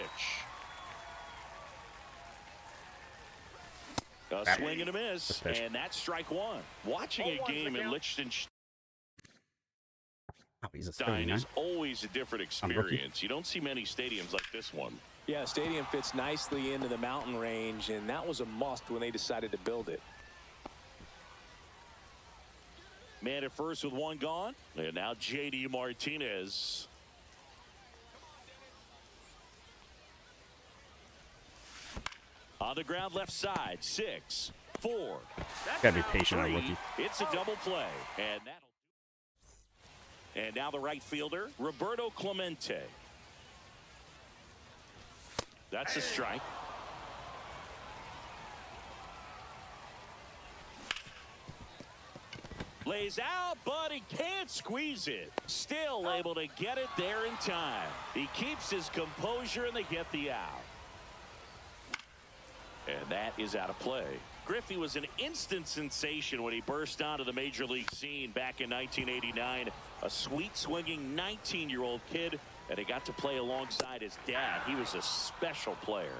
A swing and a miss, and that's strike one. Watching a game in Liechtenstein He's a 39. is always a different experience. You don't see many stadiums like this one. Yeah, the stadium fits nicely into the mountain range, and that was a must when they decided to build it. Man at first with one gone, and now J.D. Martinez. On the ground left side, 6, 4. Gotta be patient on rookie. It's a double play, and that'll. And now the right fielder, Roberto Clemente. That's a strike. Lays out, but he can't squeeze it. Still able to get it there in time. He keeps his composure, and they get the out. And that is out of play. Griffey was an instant sensation when he burst onto the major league scene back in 1989. A sweet swinging 19-year-old kid, and he got to play alongside his dad. He was a special player.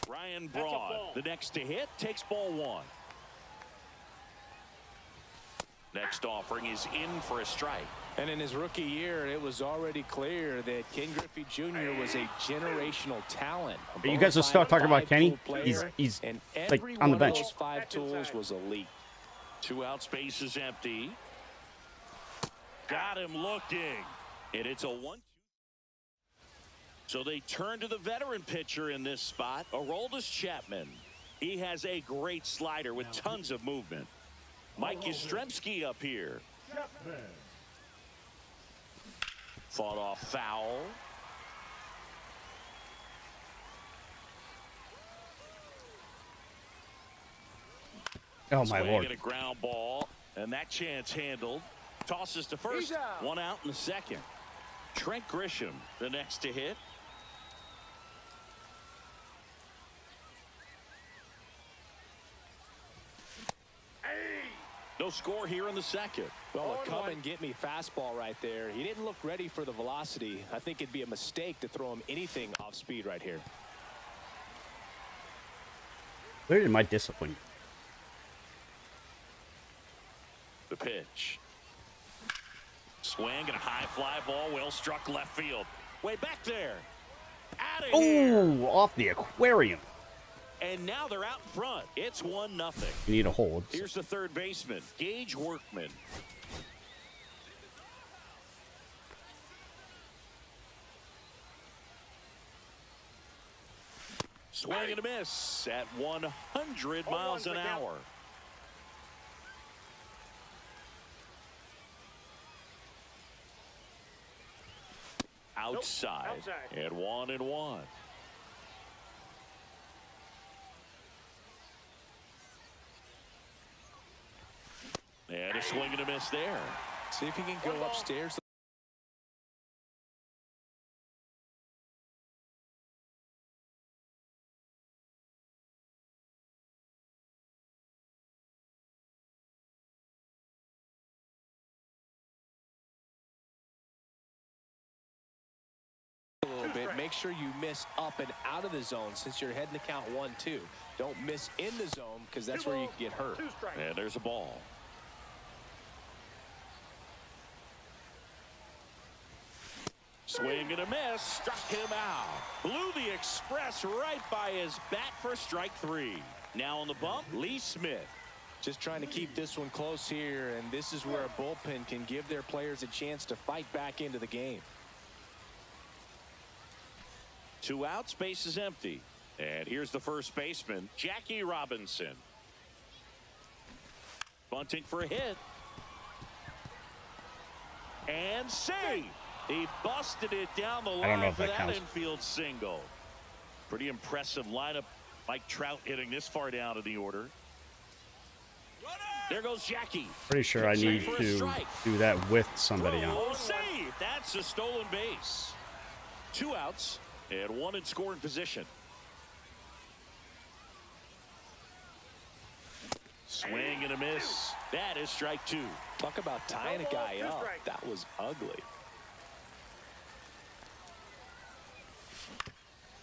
Ryan Braun, the next to hit, takes ball one. Next offering is in for a strike. And in his rookie year, it was already clear that Ken Griffey Jr. was a generational talent. But you guys will start talking about Kenny. He's and like every on the one bench. of those 5 tools was elite. 2 out, space is empty. Got him looking. And it's a 1-2. So they turn to the veteran pitcher in this spot, Aroldis Chapman. He has a great slider with tons of movement. Mike Yastrzemski up here. Fought off foul. Oh, my Lord. A ground ball, and that chance handled. Tosses to first. 1 out in the second. Trent Grisham, the next to hit. No score here in the second. Well, a come and get me fastball right there. He didn't look ready for the velocity. I think it'd be a mistake to throw him anything off speed right here. Where did my discipline? The pitch. Swing and a high fly ball, well struck left field. Way back there. Out of here. Oh, off the aquarium. And now they're out in front. It's 1-0. You need a hold. Here's the third baseman, Gage Workman. Swing and a miss at 100 miles an hour. Outside. And 1-1. And a swing and a miss there. See if he can go upstairs. a little bit. Make sure you miss up and out of the zone since you're heading to count 1-2. Don't miss in the zone because that's where you can get hurt. And there's a ball. Swing and a miss. Struck him out. Blew the express right by his bat for strike 3. Now on the bump, Lee Smith. Just trying to keep this one close here, and this is where a bullpen can give their players a chance to fight back into the game. 2 outs, base is empty. And here's the first baseman, Jackie Robinson. Bunting for a hit. And save. He busted it down the I don't know line if for that that counts. infield single. Pretty impressive lineup. Mike Trout hitting this far down in the order. There goes Jackie. Pretty sure I need For a to strike. do that with somebody on. Oh, save. That's a stolen base. 2 outs and 1 in scoring position. Swing and a miss. That is strike 2. Talk about tying a guy up. That was ugly.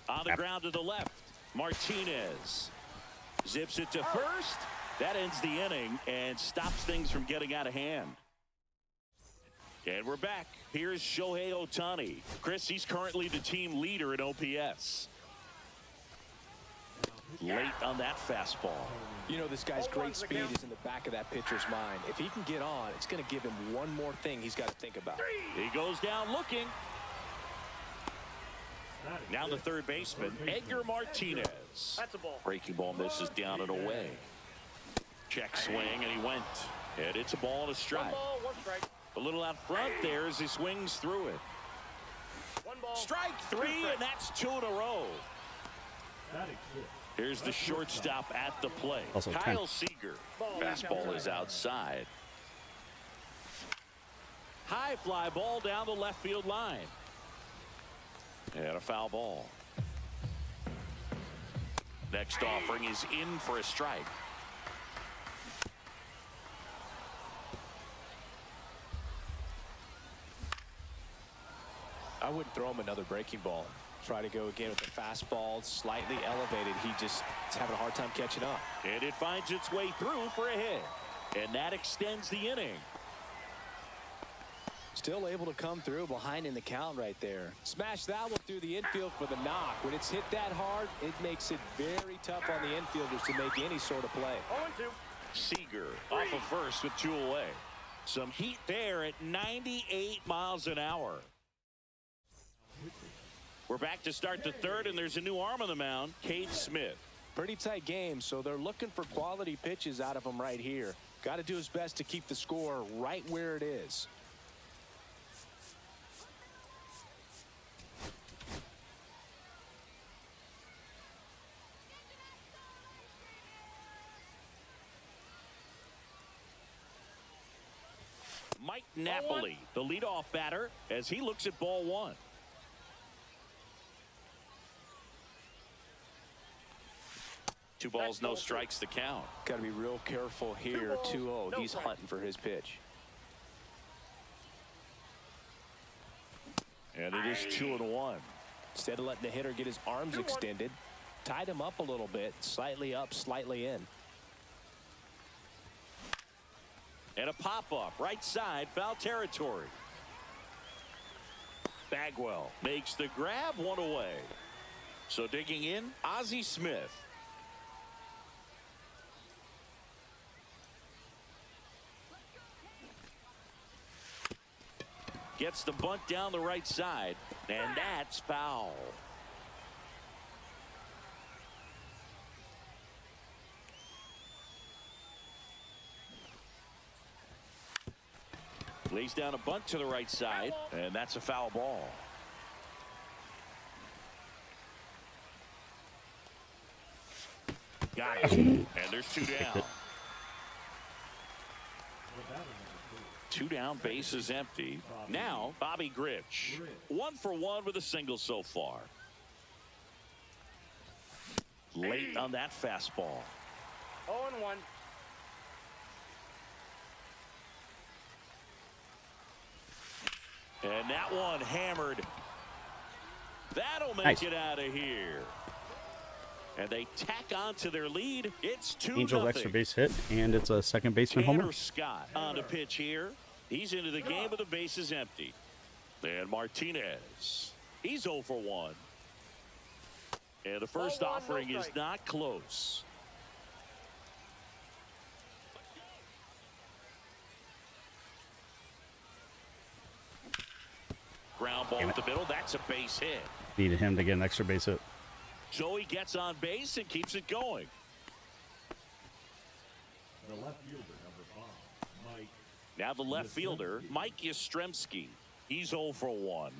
On the ground to the left, Martinez zips it to first. That ends the inning and stops things from getting out of hand. And we're back. Here's Shohei Ohtani. Chris, he's currently the team leader in OPS. Late on that fastball. You know, this guy's great speed is in the back of that pitcher's mind. If he can get on, it's going to give him one more thing he's got to think about. He goes down looking. Now the third baseman, Edgar Martinez. That's a ball. Breaking ball misses down and away. Check swing, and he went. And it's a ball and a strike. 1 strike. A little out front there as he swings through it. 1 ball. Strike 3, and that's 2 in a row. Here's the shortstop at the plate. Also Kyle Seager. Fastball is outside. High fly ball down the left field line. And a foul ball. Next offering is in for a strike. I wouldn't throw him another breaking ball. Try to go again with the fastball, slightly elevated. He just is having a hard time catching up. And it finds its way through for a hit. And that extends the inning. Still able to come through behind in the count right there. Smash that one through the infield for the knock. When it's hit that hard, it makes it very tough on the infielders to make any sort of play. 0-2. Seager off of first with 2 away. Some heat there at 98 miles an hour. We're back to start the third, and there's a new arm on the mound, Cade Smith. Pretty tight game, so they're looking for quality pitches out of him right here. Got to do his best to keep the score right where it is. Mike Napoli, the leadoff batter, as he looks at ball 1. Two balls, no strikes to count. Got to be real careful here. 2-0. He's hunting for his pitch. And it is 2-1. Instead of letting the hitter get his arms extended, tied him up a little bit, slightly up, slightly in. And a pop-up, right side, foul territory. Bagwell makes the grab, 1 away. So digging in, Ozzie Smith. Gets the bunt down the right side, and that's foul. Lays down a bunt to the right side, and that's a foul ball. Got it. And there's 2 down. 2 down, base is empty. Now, Bobby Grich. 1 for 1 with a single so far. Late on that fastball. 0-1. And that one hammered. That'll make Nice. it out of here. And they tack on to their lead. It's 2-0. Angel extra base hit, and it's a second baseman homer. Tanner Scott on the pitch here. He's into the game with the bases empty. And Martinez, he's 0 for 1. And the first offering is not close. Ground ball at the middle. That's a base hit. Needed him to get an extra base hit. So he gets on base and keeps it going. The left fielder, number 5, Mike. Now the left fielder, Mike Yastrzemski. He's 0 for 1.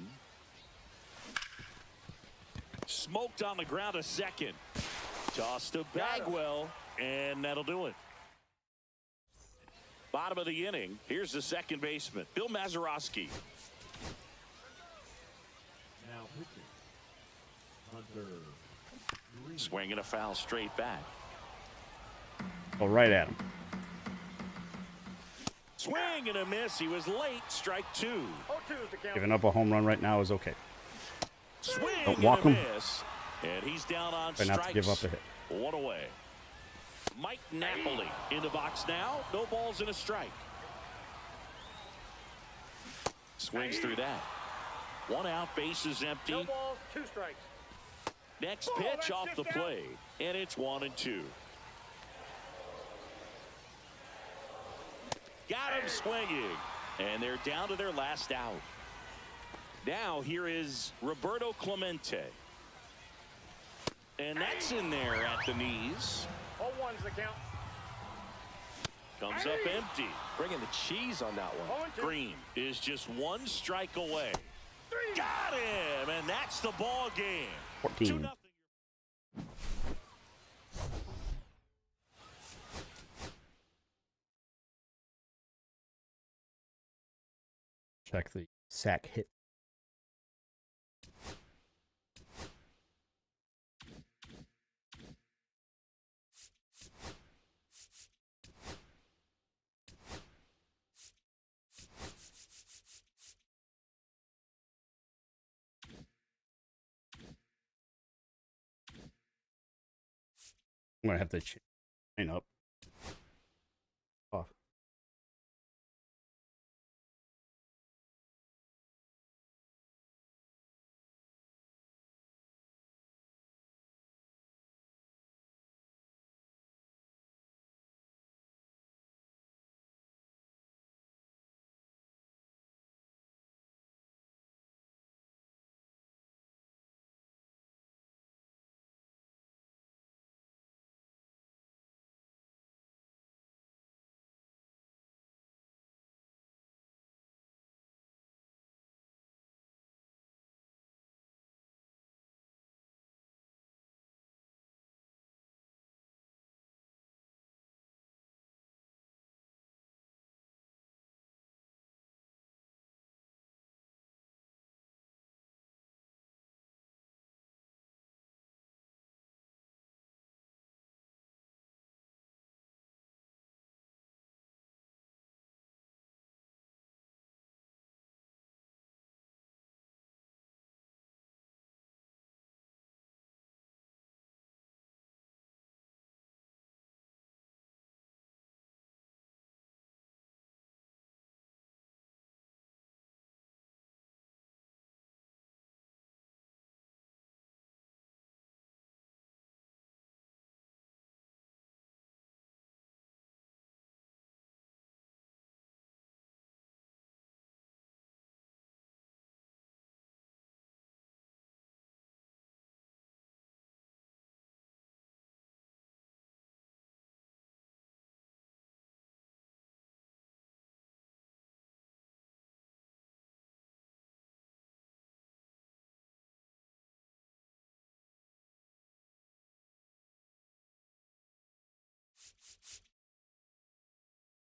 Smoked on the ground a second. Tossed to Bagwell, and that'll do it. Bottom of the inning. Here's the second baseman, Bill Mazeroski. Now pitching. Hunter. Swinging a foul straight back. Go right at him. Swing and a miss. He was late. Strike 2. 0-2 is the count. Giving up a home run right now is okay. Swing Don't and walk a him. miss. And he's down on Try strikes. not to give up a hit. 1 away. Mike Napoli in the box now. No balls and a strike. Swings through that. 1 out. Base is empty. No balls, 2 strikes. Next pitch off the plate. And it's 1-2. Got him swinging. And they're down to their last out. Now here is Roberto Clemente. And that's in there at the knees. 0-1's the count. Comes up empty. Bringing the cheese on that one. 0-2. Green is just 1 strike away. Got him, and that's the ball game. 14. 2-0. Check the sack hit. I'm gonna have to chain up. Off.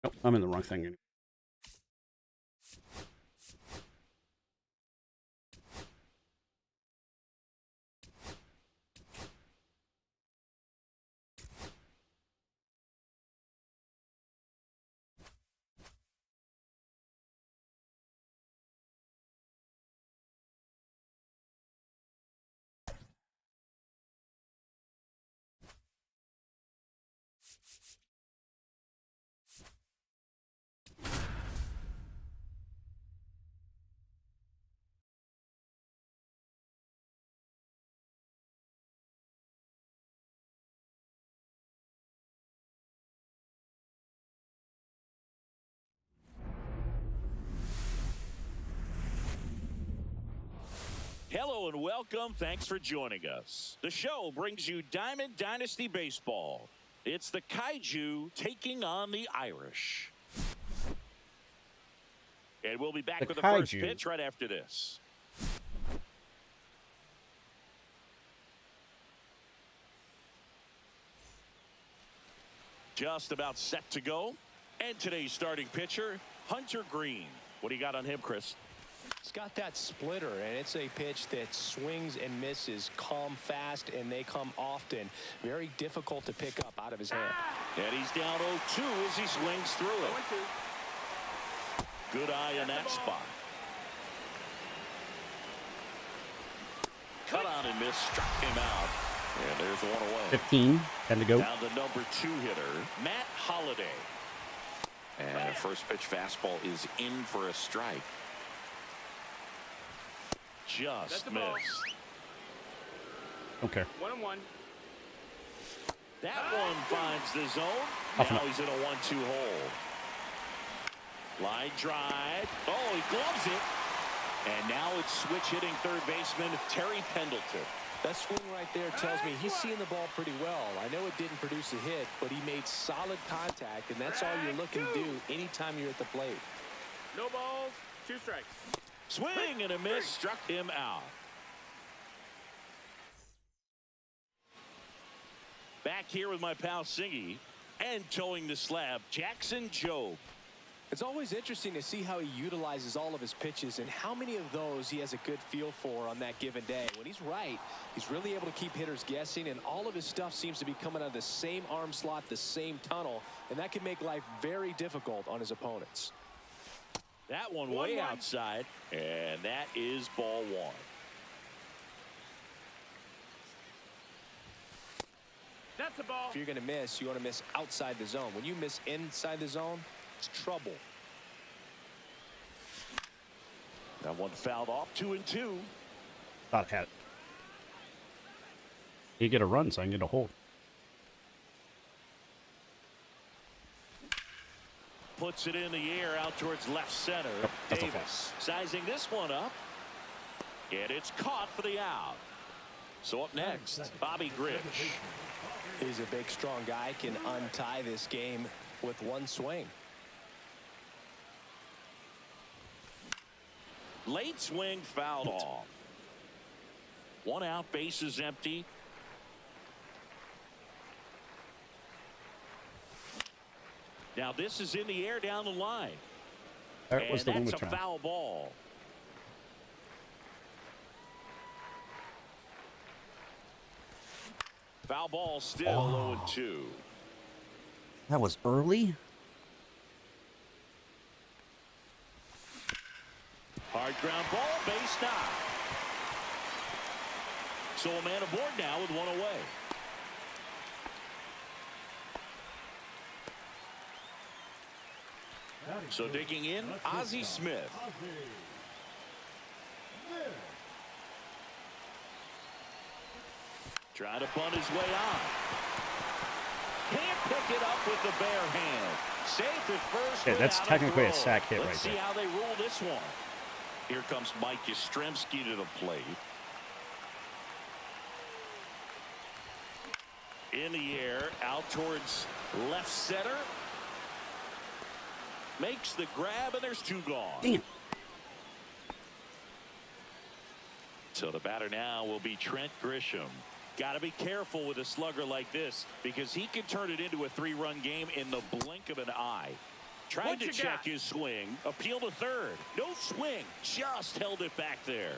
Nope, I'm in the wrong thing. Hello and welcome. Thanks for joining us. The show brings you Diamond Dynasty Baseball. It's the Kaiju taking on the Irish. And we'll be back with the first pitch right after this. Just about set to go. And today's starting pitcher, Hunter Green. What do you got on him, Chris? He's got that splitter, and it's a pitch that swings and misses, come fast, and they come often. Very difficult to pick up out of his hand. And he's down 0-2 as he swings through it. Good eye in that spot. Cut on and miss, struck him out. And there's one away. 15, 10 to go. Down the number 2 hitter, Matt Holliday. And the first pitch fastball is in for a strike. Just missed. Okay. 1-1. That one finds the zone. Now he's in a 1-2 hole. Line drive. Oh, he gloves it. And now it's switch hitting third baseman Terry Pendleton. That swing right there tells me he's seeing the ball pretty well. I know it didn't produce a hit, but he made solid contact, and that's all you're looking to do anytime you're at the plate. No balls, 2 strikes. Swing and a miss, struck him out. Back here with my pal Singy, and towing the slab, Jackson Jobe. It's always interesting to see how he utilizes all of his pitches and how many of those he has a good feel for on that given day. When he's right, he's really able to keep hitters guessing, and all of his stuff seems to be coming out of the same arm slot, the same tunnel, and that can make life very difficult on his opponents. That one way outside, and that is ball 1. That's a ball. If you're going to miss, you want to miss outside the zone. When you miss inside the zone, it's trouble. That one fouled off, 2-2. Thought I had it. You get a run, so I can get a hole. Puts it in the air out towards left center. Davis sizing this one up. And it's caught for the out. So up next, Bobby Grich. He's a big, strong guy, can untie this game with one swing. Late swing fouled off. 1 out, bases empty. Now this is in the air down the line. That was the one with that's a foul ball. Foul ball still 0-2. That was early? Hard ground ball, base knock. So a man aboard now with 1 away. So digging in, Ozzie Smith. Trying to bunt his way on. Can't pick it up with the bare hand. Safe at first. Okay, that's technically a sack hit right there. Let's see how they rule this one. Here comes Mike Yastrzemski to the plate. In the air, out towards left center. Makes the grab, and there's 2 gone. Damn. So the batter now will be Trent Grisham. Got to be careful with a slugger like this because he can turn it into a 3-run game in the blink of an eye. Tried to check his swing. Appeal to third. No swing. Just held it back there.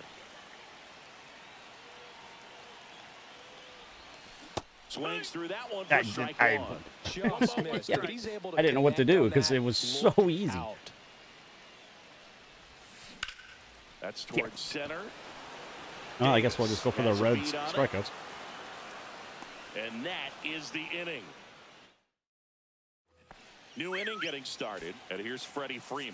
Swings through that one for strike 1. Just missed. If he's able to I didn't know what to do because connect it was on that, so easy. out. That's towards center. Well, I guess we'll just go for the Has a Reds beat on it. strikeouts. And that is the inning. New inning getting started, and here's Freddie Freeman.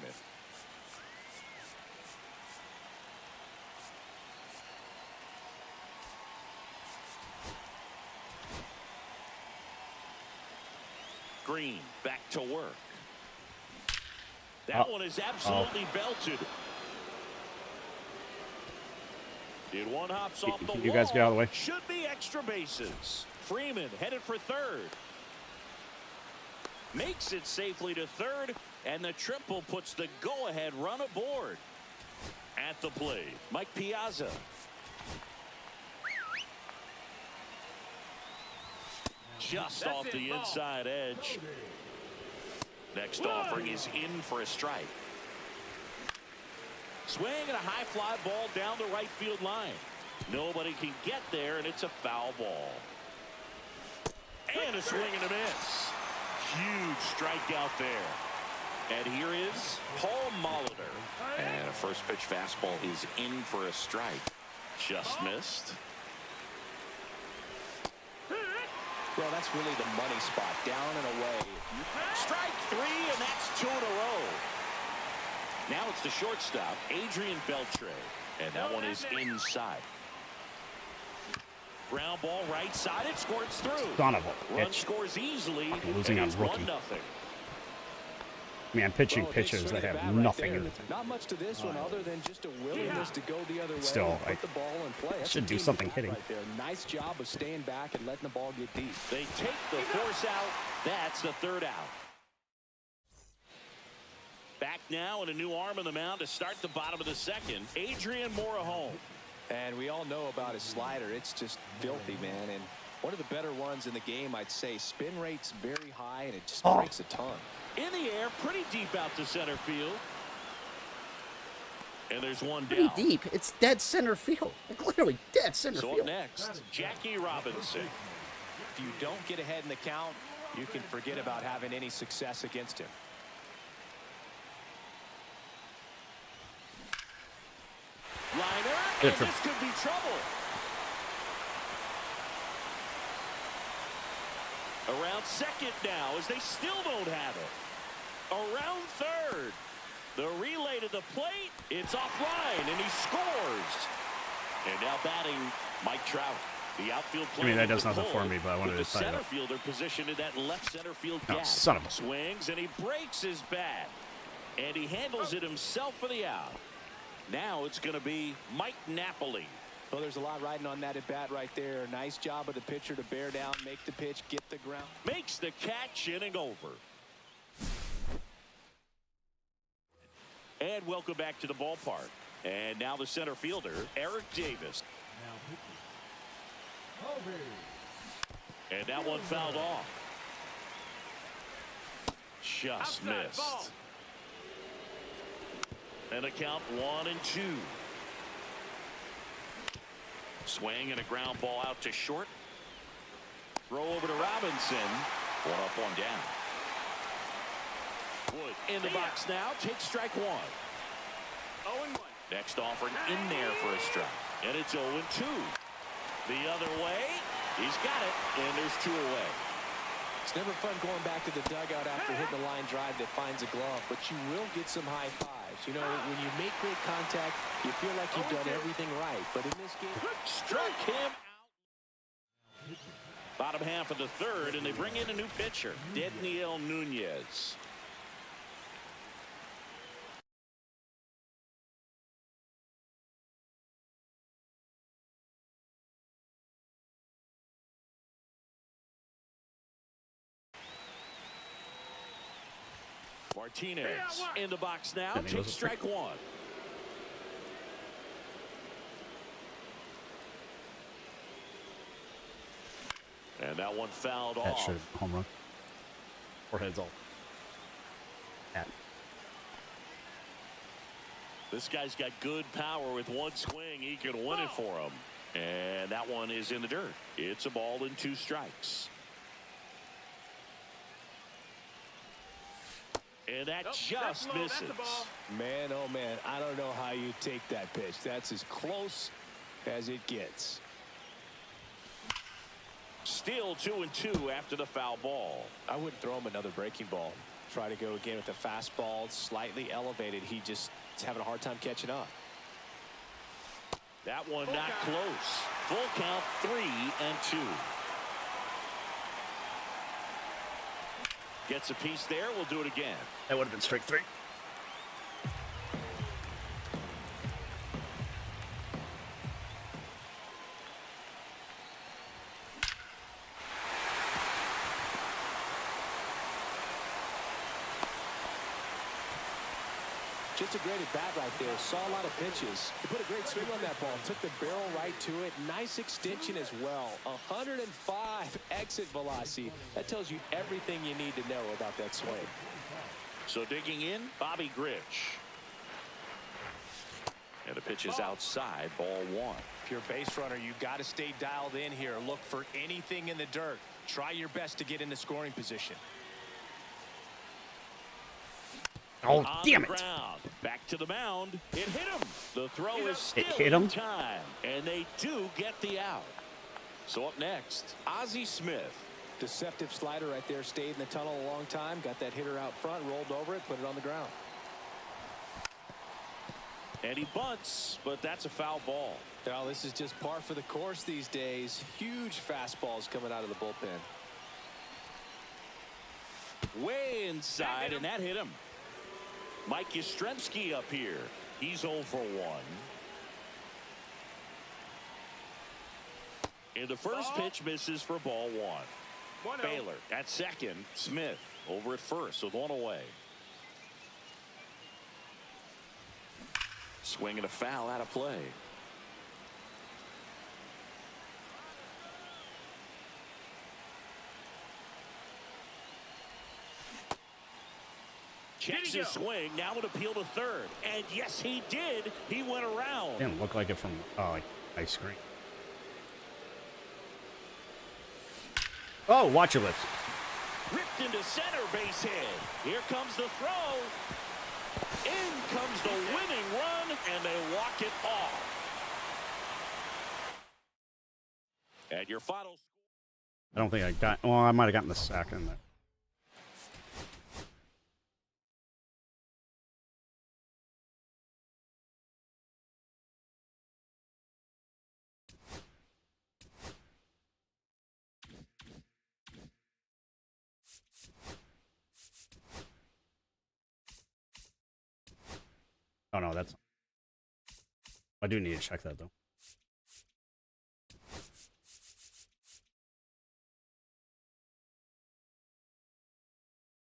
Green back to work. That one is absolutely belted. Did one hops off the wall. You guys get out of the way. Should be extra bases. Freeman headed for third. Makes it safely to third, and the triple puts the go-ahead run aboard. At the plate, Mike Piazza. Just off the inside edge. Next offering is in for a strike. Swing and a high fly ball down the right field line. Nobody can get there, and it's a foul ball. And a swing and a miss. Huge strikeout there. And here is Paul Molitor. And a first pitch fastball is in for a strike. Just missed. Well, that's really the money spot. Down and away. Strike three, and that's 2 in a row. Now it's the shortstop, Adrian Beltre. And that one is inside. Ground ball right side. It squirts through. Son of a Run bitch. scores easily. Losing on rookie. 1-0. I mean, I'm pitching pitchers that have nothing in it. Not much to this one other than just a willingness to go the other way. Still, and put the ball in play. That's should a do team something effort hitting. Right there. Nice job of staying back and letting the ball get deep. They take the force out. That's the third out. Back now and a new arm on the mound to start the bottom of the second. Adrian Morejon. And we all know about his slider. It's just filthy, man. And one of the better ones in the game, I'd say. Spin rate's very high, and it just breaks a ton. In the air, pretty deep out to center field. And there's one Pretty down. deep. It's dead center field. Like literally dead center So up field. next, Jackie Robinson. If you don't get ahead in the count, you can forget about having any success against him. Liner, Good and for- this could be trouble. Around second now as they still don't have it. Around third. The relay to the plate. It's offline, and he scores. And now batting, Mike Trout. The outfield play. I mean, that does nothing for me, but I wanted the to tell you center that. fielder positioned in that left center field Oh, gap. son of a- Swings, and he breaks his bat. And he handles it himself for the out. Now it's going to be Mike Napoli. Well, there's a lot riding on that at bat right there. Nice job of the pitcher to bear down, make the pitch, get the ground. Makes the catch, inning over. And welcome back to the ballpark. And now the center fielder, Eric Davis. And that one fouled off. Just missed. And a count 1-2. Swing and a ground ball out to short. Throw over to Robinson. One up, one down. Wood in the box now. Takes strike one. 0-1. Next offering in there for a strike. And it's 0-2. The other way. He's got it. And there's 2 away. It's never fun going back to the dugout after hitting the line drive that finds a glove, but you will get some high fives. You know, when you make great contact, you feel like you've done everything right. But in this game, Struck him out. Bottom half of the third, and they bring in a new pitcher, Dedniel Nunez. Martinez in the box now. Takes strike one. And that one fouled That off. should home run. Or heads all. At. This guy's got good power. With one swing, he can win it for him. And that one is in the dirt. It's a ball and 2 strikes. And that just misses. man, oh man, I don't know how you take that pitch. That's as close as it gets. Still 2-2 after the foul ball. I wouldn't throw him another breaking ball. Try to go again with the fastball slightly elevated. He just is having a hard time catching up. That one not close. Full count, 3-2. Gets a piece there. We'll do it again. That would have been strike 3. Just a great at bat right there. Saw a lot of pitches. He put a great swing on that ball. Took the barrel right to it. Nice extension as well. 105 exit velocity. That tells you everything you need to know about that swing. So digging in, Bobby Grich. And the pitch is outside, ball 1. If you're a base runner, you've got to stay dialed in here. Look for anything in the dirt. Try your best to get into scoring position. Oh, damn it. Ground. Back to the mound. It hit him. The throw is still hit him? in time. And they do get the out. So up next, Ozzie Smith. Deceptive slider right there. Stayed in the tunnel a long time. Got that hitter out front. Rolled over it. Put it on the ground. And he bunts, but that's a foul ball. Well, this is just par for the course these days. Huge fastballs coming out of the bullpen. Way inside, and that hit him. Mike Yastrzemski up here. He's 0 for 1. And the first pitch misses for ball 1. Baylor at second. Smith over at first with 1 away. Swing and a foul out of play. Checks his swing. Now would appeal to third. And yes, he did. He went around. Didn't look like it from like ice cream. Oh, watch your lips. Ripped into center, base hit. Here comes the throw. In comes the winning run, and they walk it off. And your final. I don't think I got. Well, I might have gotten the sack in there. Oh no, that's. I do need to check that though.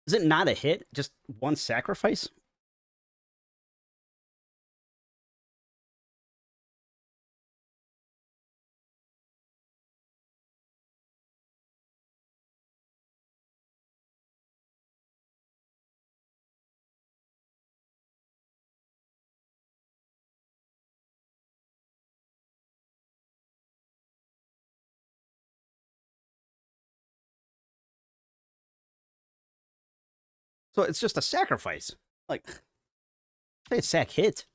Is it not a hit? Just one sacrifice? So it's just a sacrifice. Like, say it's sack hit.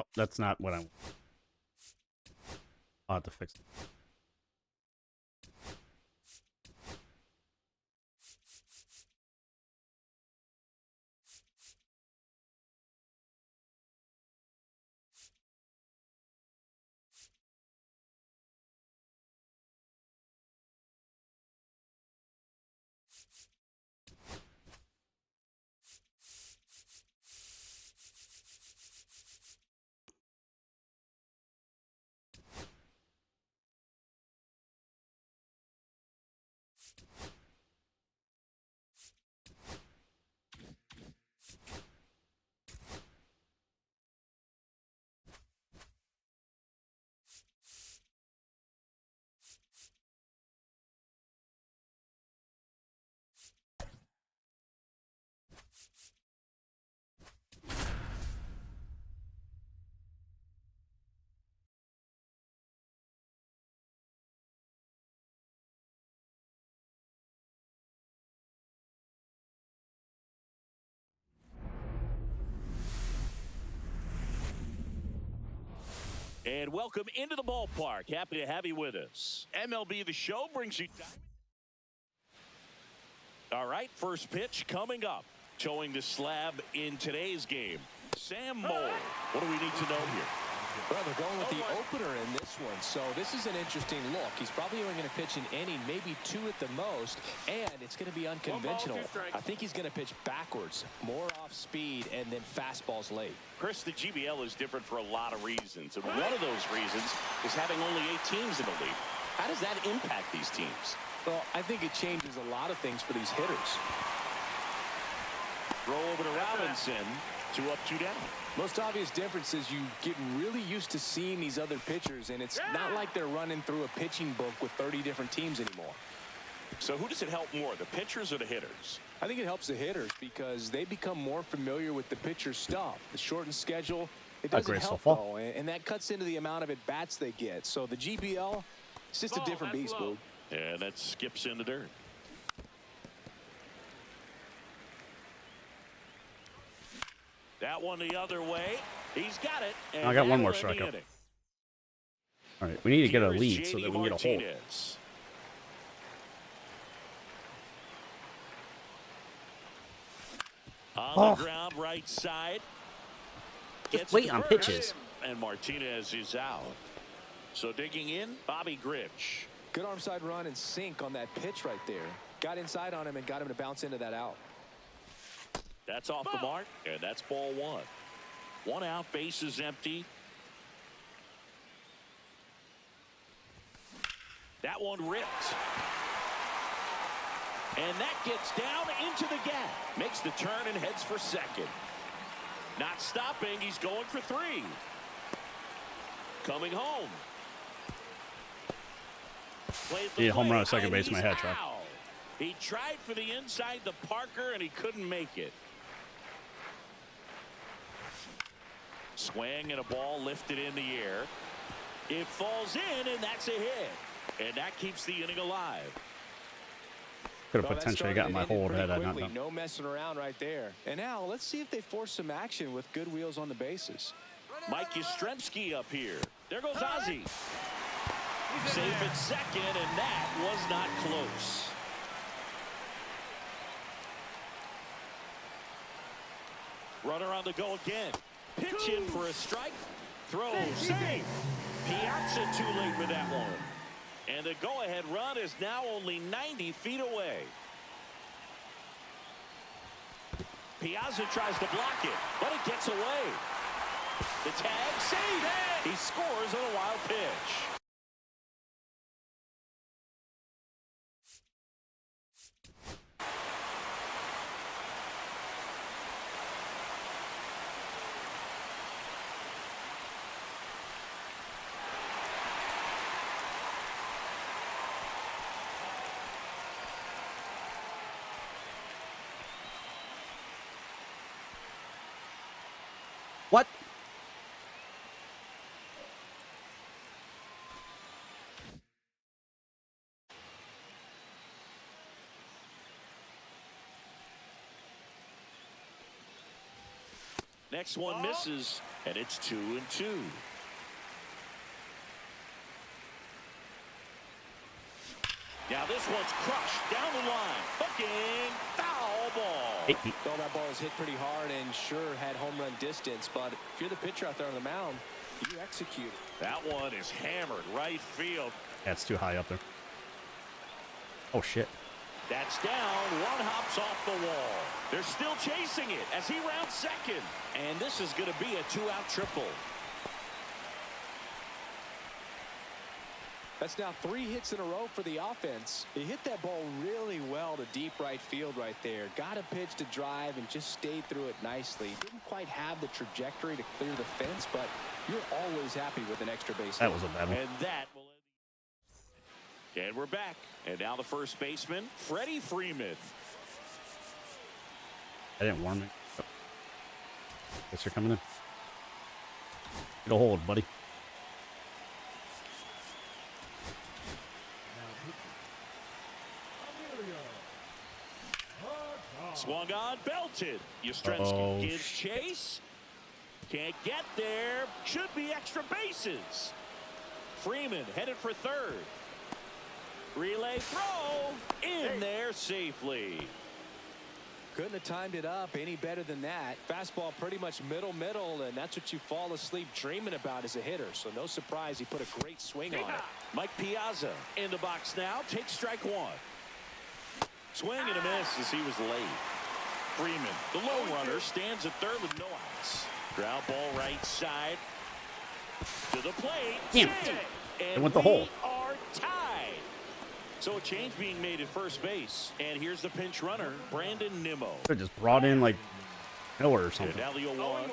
Oh, that's not what I want. I'll have to fix it. And welcome into the ballpark. Happy to have you with us. MLB The Show brings you all right, first pitch coming up. Showing the slab in today's game. Sam Moll. What do we need to know here? Well, they're going with the opener in this one, so this is an interesting look. He's probably only going to pitch an inning, maybe 2 at the most, and it's going to be unconventional. I think he's going to pitch backwards, more off speed, and then fastballs late. Chris, the GBL is different for a lot of reasons, and one of those reasons is having only 8 teams in the league. How does that impact these teams? Well, I think it changes a lot of things for these hitters. Throw over to Robinson. 2 up, 2 down. Most obvious difference is you get really used to seeing these other pitchers, and it's not like they're running through a pitching book with 30 different teams anymore. So who does it help more, the pitchers or the hitters? I think it helps the hitters because they become more familiar with the pitcher's stuff. The shortened schedule, it doesn't help, though, and that cuts into the amount of at-bats they get. So the GBL, it's just a different beast, Boog. And that skips in the dirt. That one the other way. He's got it. And I got one more strikeout. All right, we need to get a lead so that we can get a hold. On the ground, right side. Just wait on pitches. And Martinez is out. So digging in, Bobby Grich. Good arm side run and sink on that pitch right there. Got inside on him and got him to bounce into that out. That's off the mark, and that's ball 1. 1 out, base is empty. That one ripped. And that gets down into the gap. Makes the turn and heads for second. Not stopping, he's going for 3. Coming home. Need a home run at second base, my head track. He tried for the inside the Parker, and he couldn't make it. Swing and a ball lifted in the air. It falls in, and that's a hit. And that keeps the inning alive. Could have potentially gotten my hold had I not done. No messing around right there. And now let's see if they force some action with good wheels on the bases. Mike Yastrzemski up here. There goes Ozzie. Safe at second, and that was not close. Runner on the go again. Pitch in for a strike. Throw safe. Piazza too late with that one. And the go-ahead run is now only 90 feet away. Piazza tries to block it, but it gets away. The tag, save. He scores on a wild pitch. What? Next one misses, and it's 2-2. Now this one's crushed down the line. Hooking, foul ball. Well, that ball was hit pretty hard and sure had home run distance, but if you're the pitcher out there on the mound, you execute. That one is hammered right field. That's too high up there. Oh, shit. That's down. One hops off the wall. They're still chasing it as he rounds second. And this is going to be a 2-out triple. That's now 3 hits in a row for the offense. He hit that ball really well to deep right field right there. Got a pitch to drive and just stayed through it nicely. Didn't quite have the trajectory to clear the fence, but you're always happy with an extra base hit. That was a bad one. And that will end. And we're back. And now the first baseman, Freddie Freeman. I didn't warn me. Oh. Guess you're coming in. Get a hold, buddy. Swung on, belted. Yastrzemski gives chase. Can't get there. Should be extra bases. Freeman headed for third. Relay throw in there safely. Couldn't have timed it up any better than that. Fastball pretty much middle, and that's what you fall asleep dreaming about as a hitter. So no surprise he put a great swing on it. Mike Piazza in the box now. Takes strike one. Swing and a miss as he was late. Freeman, the lone runner, stands at third with no outs. Ground ball right side to the plate. Damn. It went the hole. Are tied. So a change being made at first base. And here's the pinch runner, Brandon Nimmo. They just brought in like Miller or And something. now the 0-1.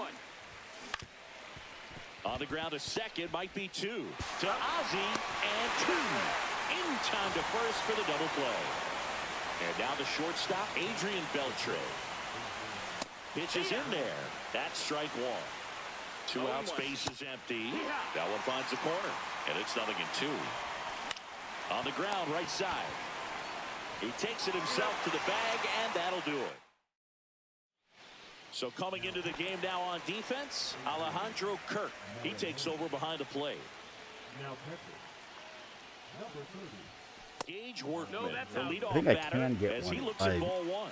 On the ground to second, might be two. To Ozzie, and two. In time to first for the double play. And now the shortstop, Adrian Beltre. Pitches in there. That's strike one. Two outs, base is empty. That one finds the corner. And it's 0-2. On the ground, right side. He takes it himself to the bag, and that'll do it. So coming into the game now on defense, Alejandro Kirk. He takes over behind the plate. Gage Workman, the leadoff think I batter, can get as one. he looks at ball one.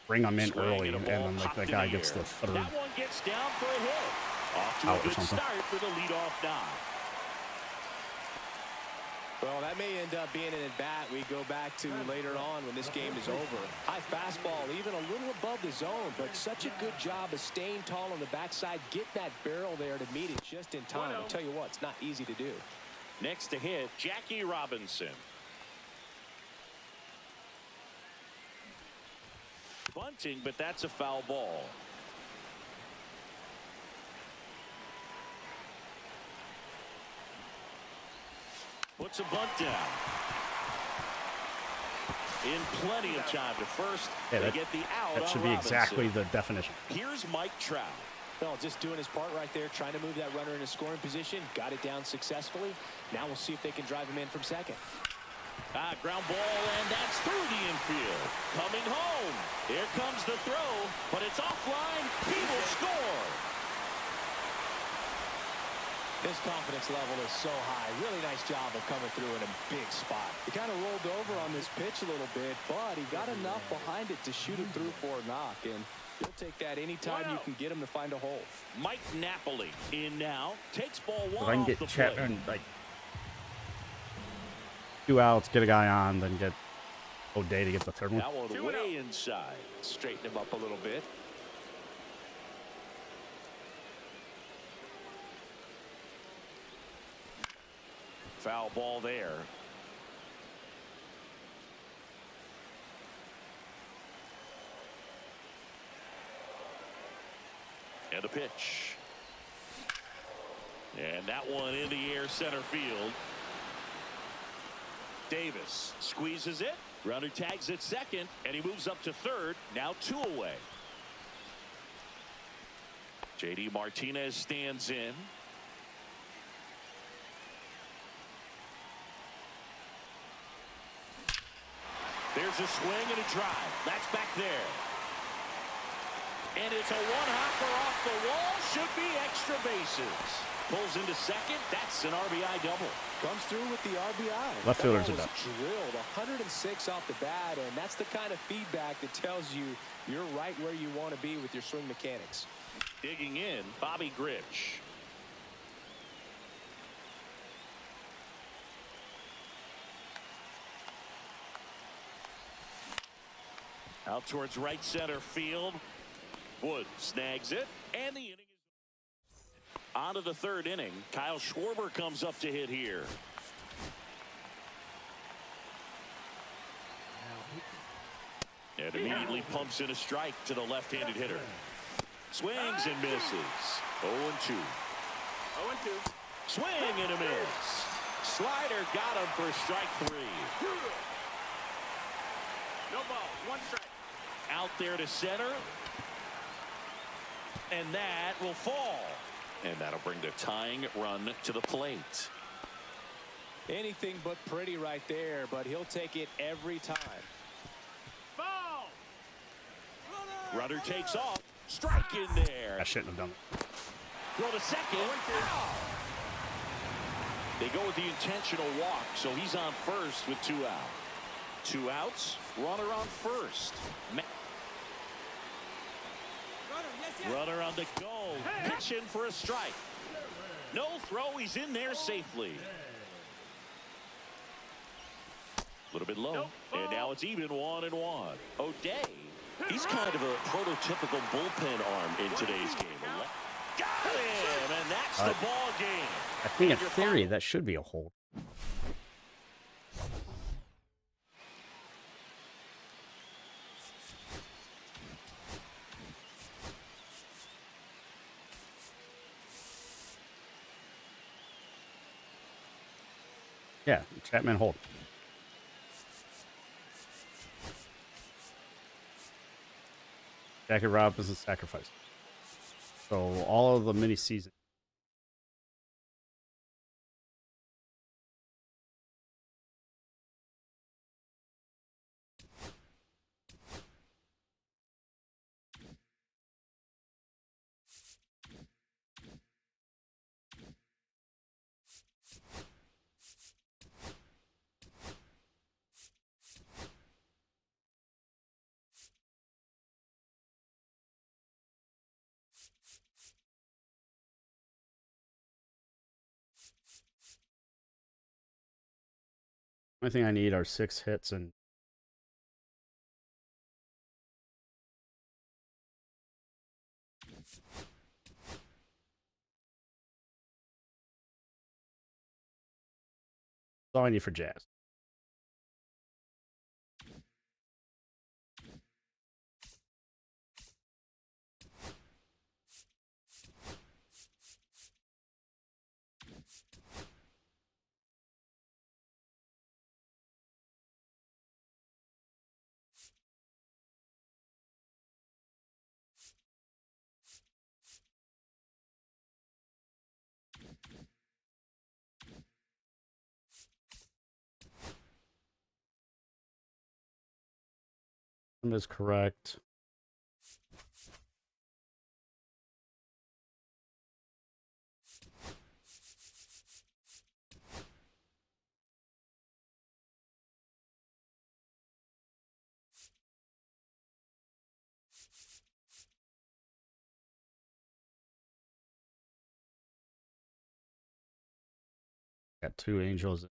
Bring them in Swing early, and a and ball then like popped that in guy the gets air. the third. That one gets down for a hit. Off to Out a or good something. start for the leadoff knock. Well, that may end up being an at-bat we go back to later on when this game is over. High fastball, even a little above the zone, but such a good job of staying tall on the backside, getting that barrel there to meet it just in time. I'll tell you what, it's not easy to do. Next to hit, Jackie Robinson. Bunting, but that's a foul ball. Puts a bunt down. In plenty of time to first, Yeah, they that- get the out. That on should be Robinson. exactly the definition. Here's Mike Trout. Well, just doing his part right there, trying to move that runner in a scoring position. Got it down successfully. Now we'll see if they can drive him in from second. Ground ball, and that's through the infield. Coming home. Here comes the throw, but it's offline. He will score. His confidence level is so high. Really nice job of coming through in a big spot. He kind of rolled over on this pitch a little bit, but he got enough behind it to shoot it through for a knock. And you'll take that anytime you can get him to find a hole. Mike Napoli in now. Takes ball one If I can off get the Chet plate. and like 2 outs, get a guy on, then get O'Day to get the third one. That one way inside. Straighten him up a little bit. Foul ball there. And a pitch. And that one in the air, center field. Davis squeezes it. Runner tags at second, and he moves up to third. Now 2 away. J.D. Martinez stands in. There's a swing and a drive. That's back there. And it's a one-hopper off the wall. Should be extra bases. Pulls into second. That's an RBI double. Comes through with the RBI. Left fielders That are ball done. was drilled 106 off the bat, and that's the kind of feedback that tells you you're right where you want to be with your swing mechanics. Digging in, Bobby Grich. Out towards right center field. Wood snags it, and the inning is on to the third inning. Kyle Schwarber comes up to hit here. And immediately pumps in a strike to the left-handed hitter. Swings and misses. 0-2. 0-2. Swing and a miss. Slider got him for strike 3. No ball. 1 strike. Out there to center. And that will fall. And that'll bring the tying run to the plate. Anything but pretty right there, but he'll take it every time. Ball. Runner takes off. Strike in there. I shouldn't have done it. Throw to second. They go with the intentional walk, so he's on first with 2 out. 2 outs. Runner on first. Runner on the go. Pitching for a strike. No throw. He's in there safely. A little bit low. And now it's even 1-1. O'Day. He's kind of a prototypical bullpen arm in today's game. Got him, and that's the ball game. I think in theory that should be a hold. Yeah, Chapman hold. Jackie Robinson sacrifice. So all of the mini season. Only thing I need are 6 hits and that's all I need for Jazz. That is correct. Got 2 Angels.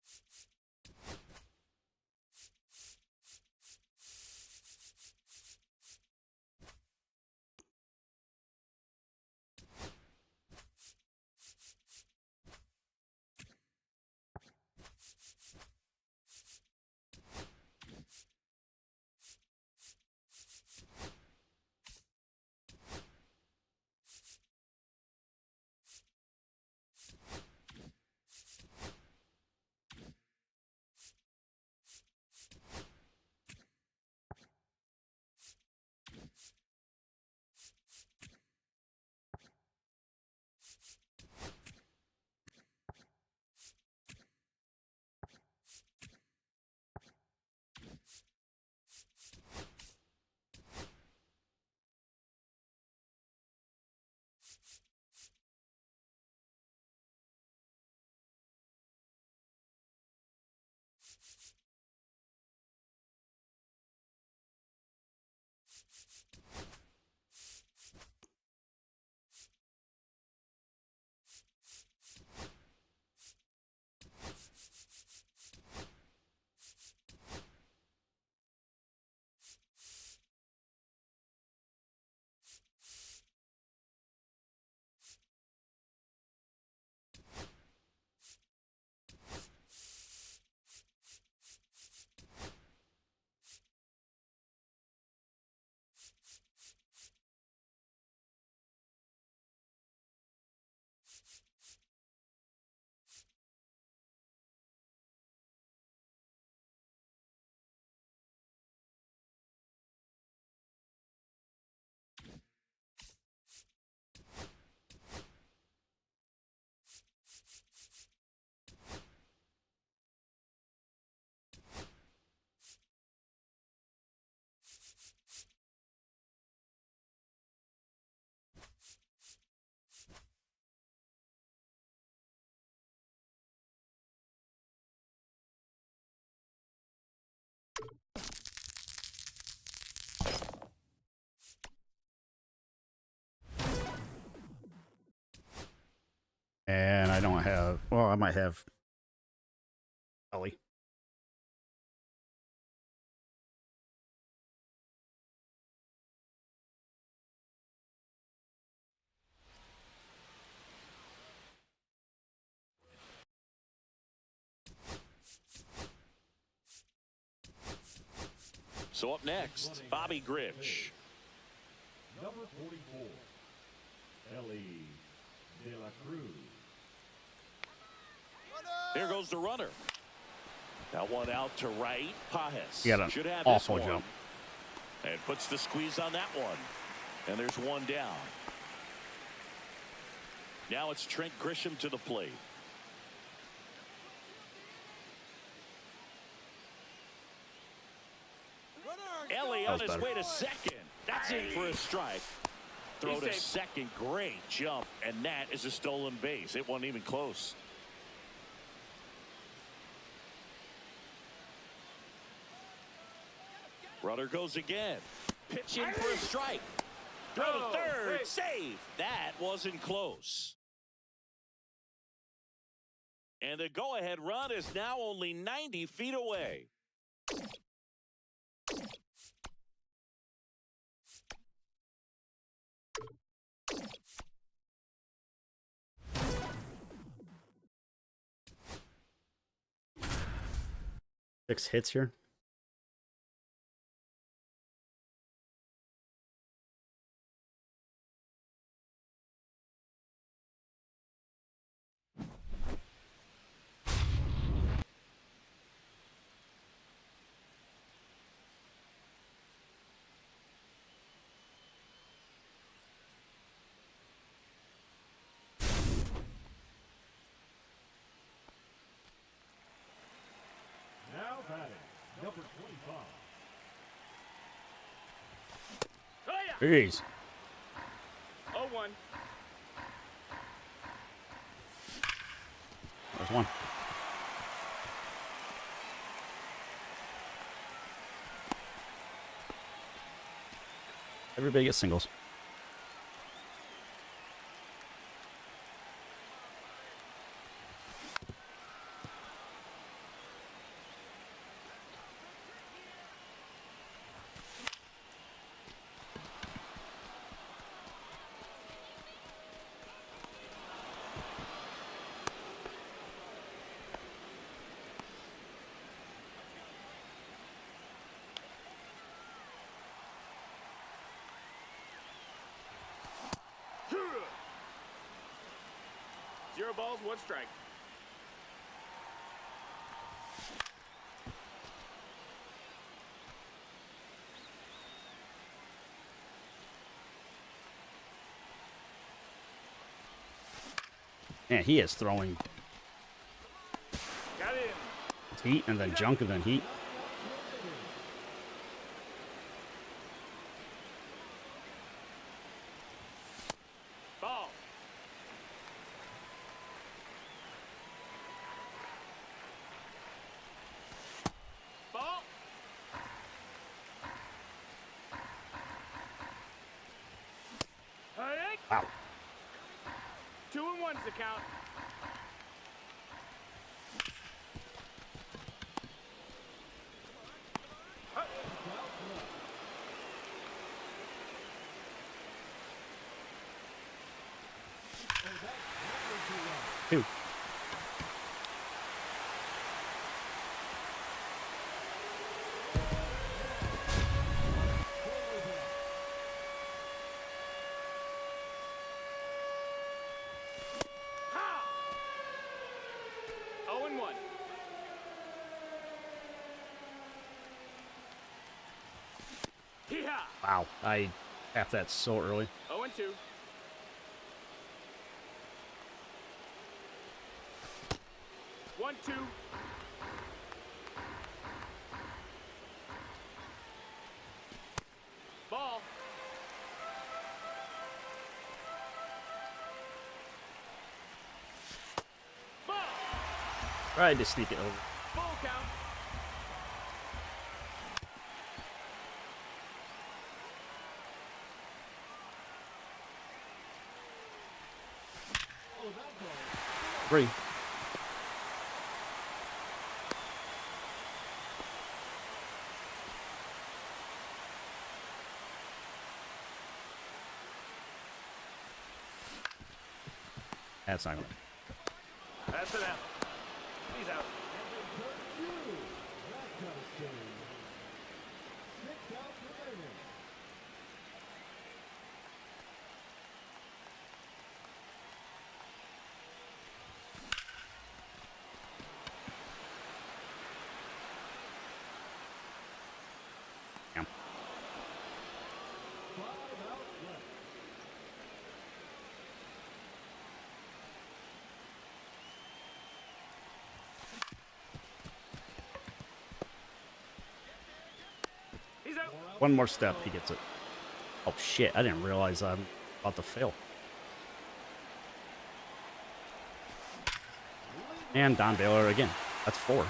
Well, I might have Ellie. So up next, Bobby Grich. Number 44, Ellie De La Cruz. There goes the runner. That one out to right. Pajes He had an should have awful this one. jump. And puts the squeeze on that one. And there's one down. Now it's Trent Grisham to the plate. Ellie on was his better. way to second. That's in for a strike. Throw to second. Great jump. And that is a stolen base. It wasn't even close. Runner goes again. Pitch in for a strike. Throw to third. Save. That wasn't close. And the go-ahead run is now only 90 feet away. Six hits here. Now batting, number 25. Oh, yeah. Jeez. 0-1. There's one. Everybody gets singles. Zero balls, one strike. Man, he is throwing Got in. heat and then junk and then heat. Ball. Ball. Hey, Wow. 2-1's the count. Two. Ha! 0-1. Hee-haw. Wow. I tapped that so early. 0-2. One, two. Ball. Ball. Tried to sneak it over. Full count. Three. That's not gonna. That's it out. He's out. Damn. He's out. One more step, he gets it. Oh shit! I didn't realize I'm about to fail. And Don Baylor again. That's 4.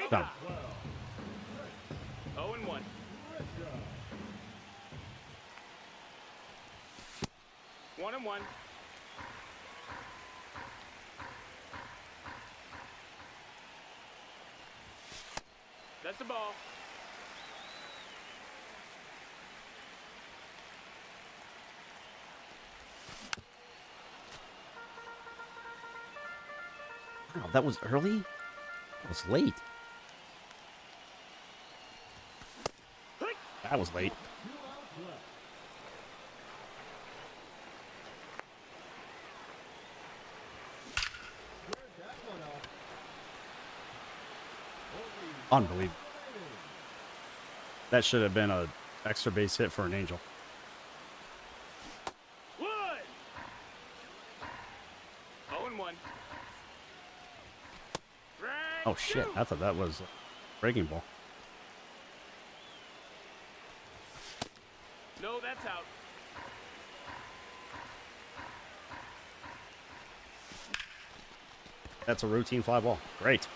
Done. 0-1. One and one. That's the ball. Wow, that was early? That was late. That was late. Unbelievable. That should have been a extra base hit for an Angel. Wood. 0-1. Oh shit, I thought that was a breaking ball. No, that's out. That's a routine fly ball. Great.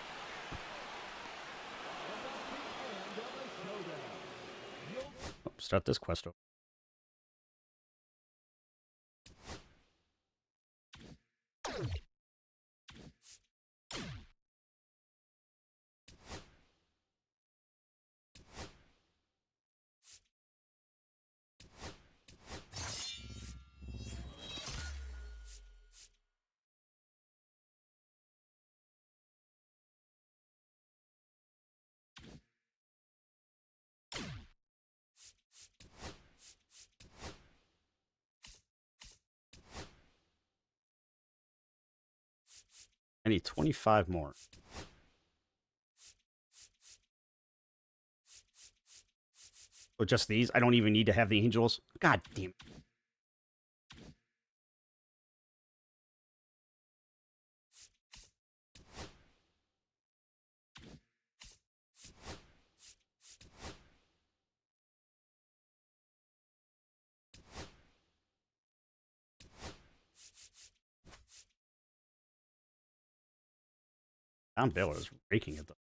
Oh, start this quest over. I need 25 more. Oh, just these? I don't even need to have the Angels? God damn it. Don Baylor is raking it though.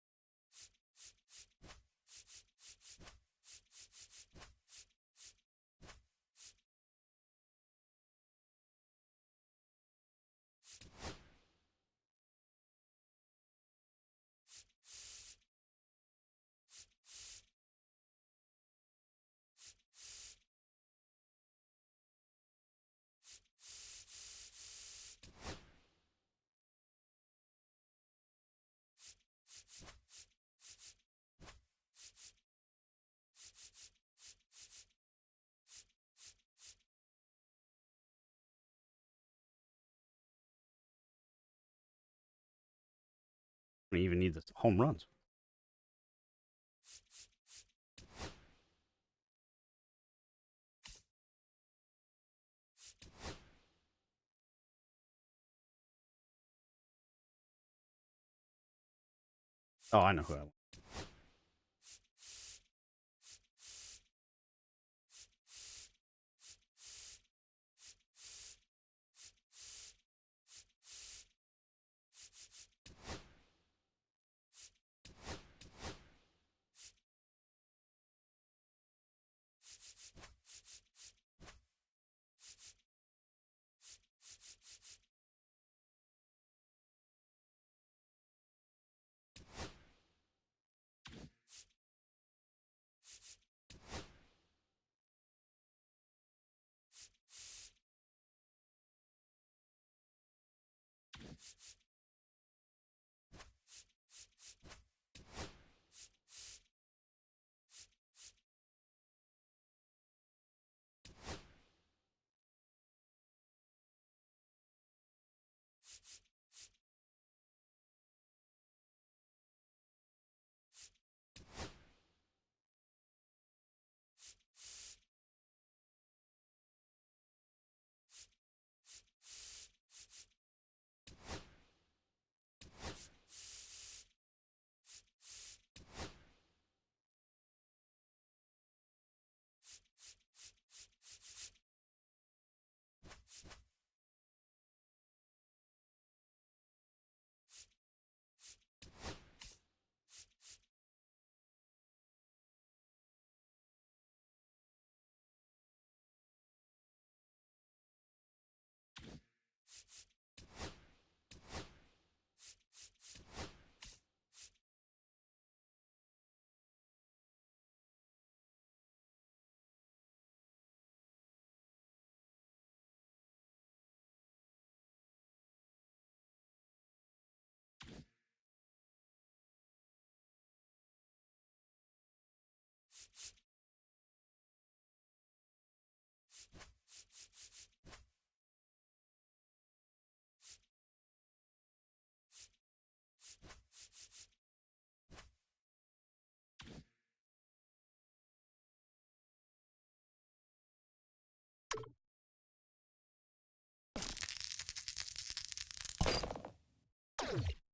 I don't even need the home runs. Oh, I know who I want.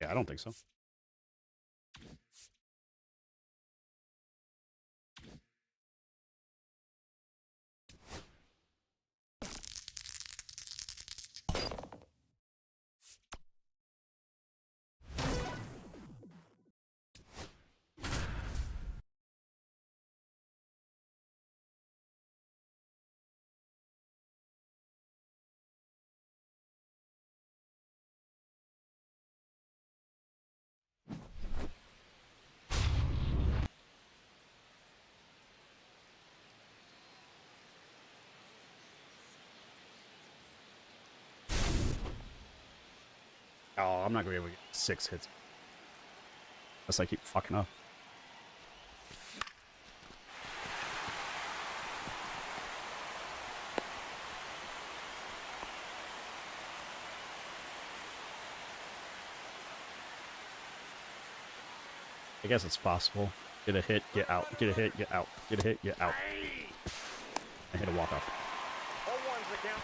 Yeah, I don't think so. Oh, I'm not gonna be able to get 6 hits. Unless I keep fucking up. I guess it's possible. Get a hit, get out. Get a hit, get out. Get a hit, get out. I hit a walk off. All ones the count.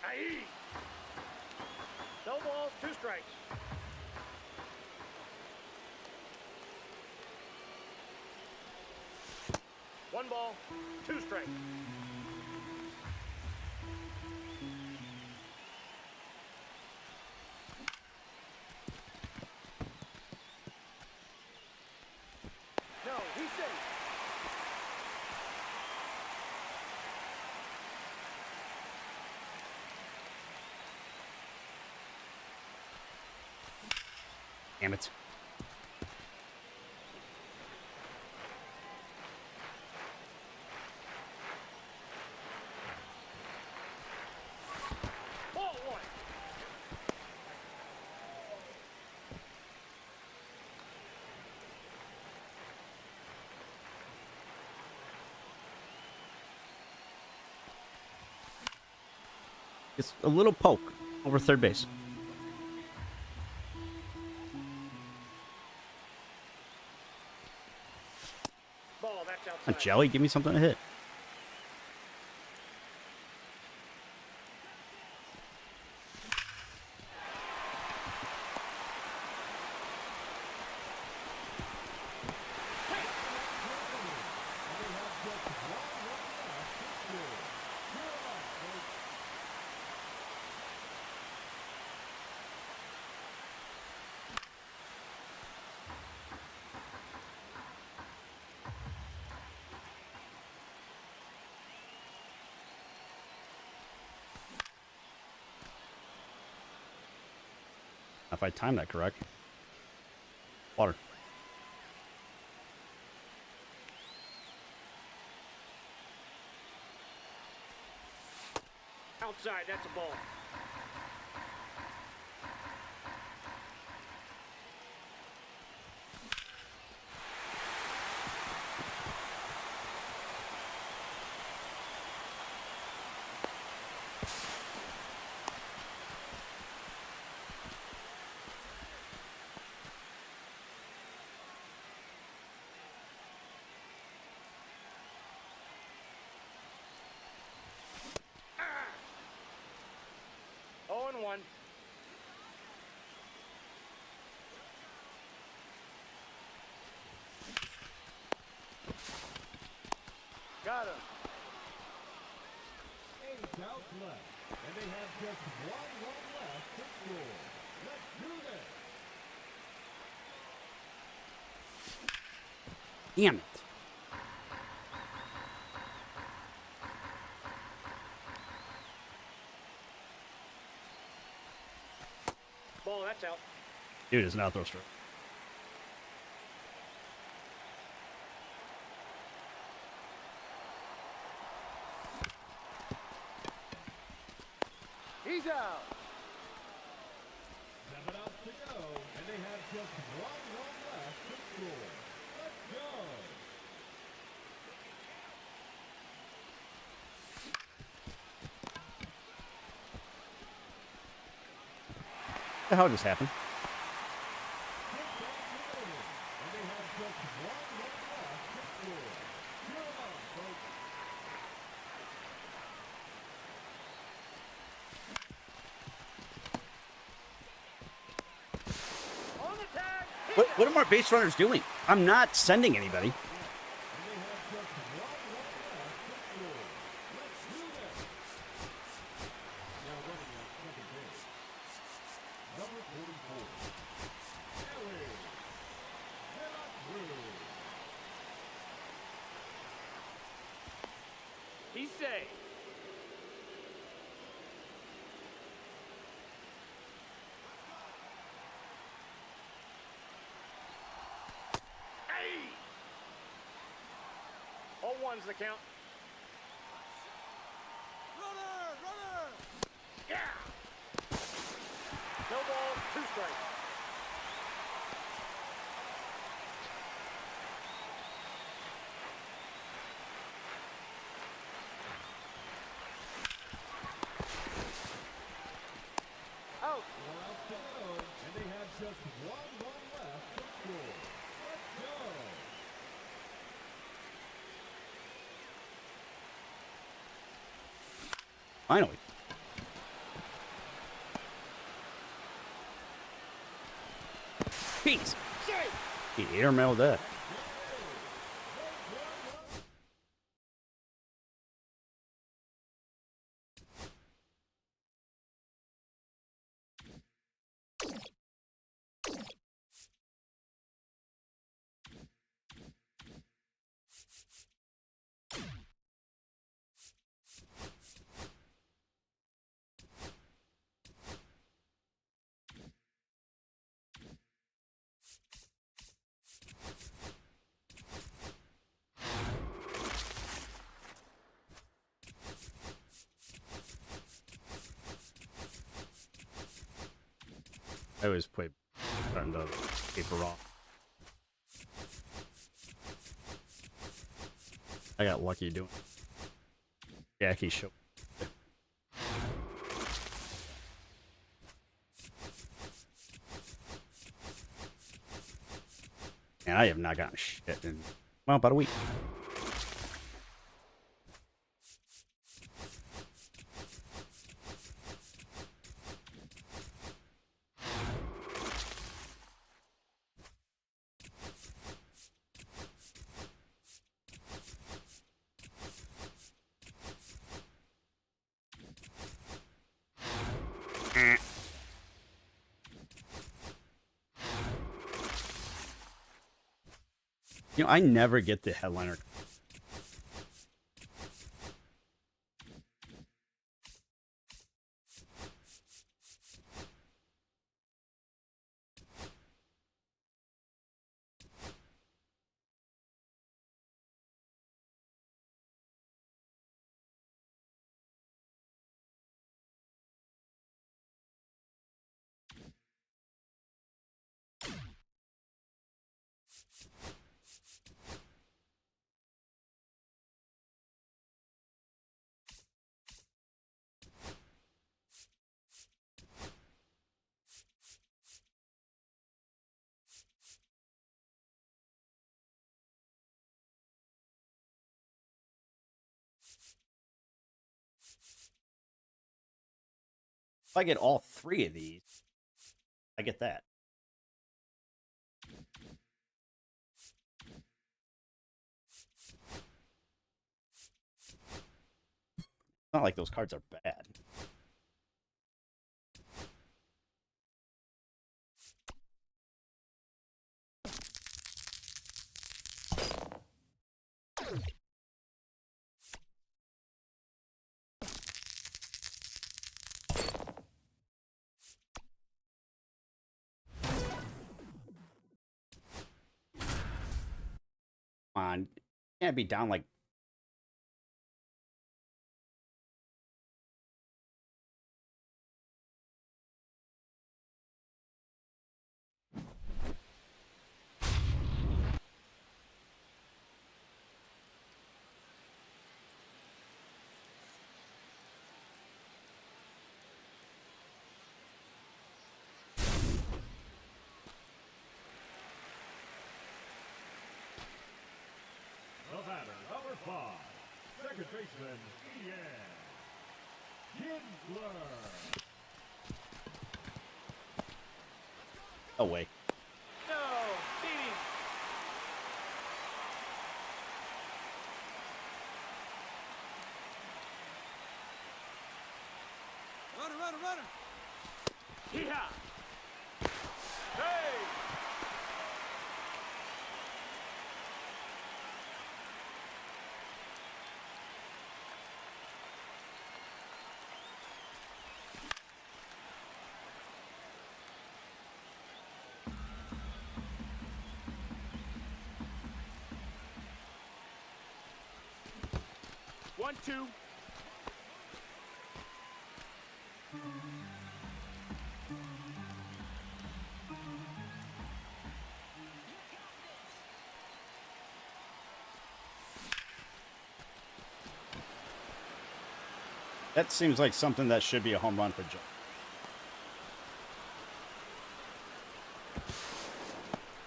Aye. No balls, 2 strikes. One ball, 2 strikes. No, he's safe. Damn it. Ball 1. It's a little poke over third base. Ball, that's A outside. jelly, give me something to hit. If I time that correct. Water. Outside, that's a ball. Oh, and 1. Got him. 8 outs left, and they have just 1 run left to score. Let's do this. Damn it. Ball, that's out. Dude, it's an outthrow stroke. He's out. 7 outs to go, and they have just 1 run left to score. Let's go. What the hell just happened? 6 outs remaining, and they have just 1 run left to score. Come on, folks. On the tag. What are our base runners doing? I'm not sending anybody. And they have just 1 run left to score. Let's do this. Now running at second base, number 44, Ellie. He's safe. Hey! 0-1's the count. Runner! Yeah! No ball, 2 strikes. Out. 4 outs to go, and they have just 1 run left to score. Let's go. Finally. Jeez. He airmailed that. I always play starting to paper off. I got lucky doing Jackie show. And I have not gotten shit in, well, about a week. You know, I never get the headliner If I get all 3 of these, I get that. It's not like those cards are bad. Come on. Can't be down like The batter, number 5, second baseman, Ian Kinsler. no way. No, beat him. Runner. Yeehaw! Hey! One, two. That seems like something that should be a home run for Joe.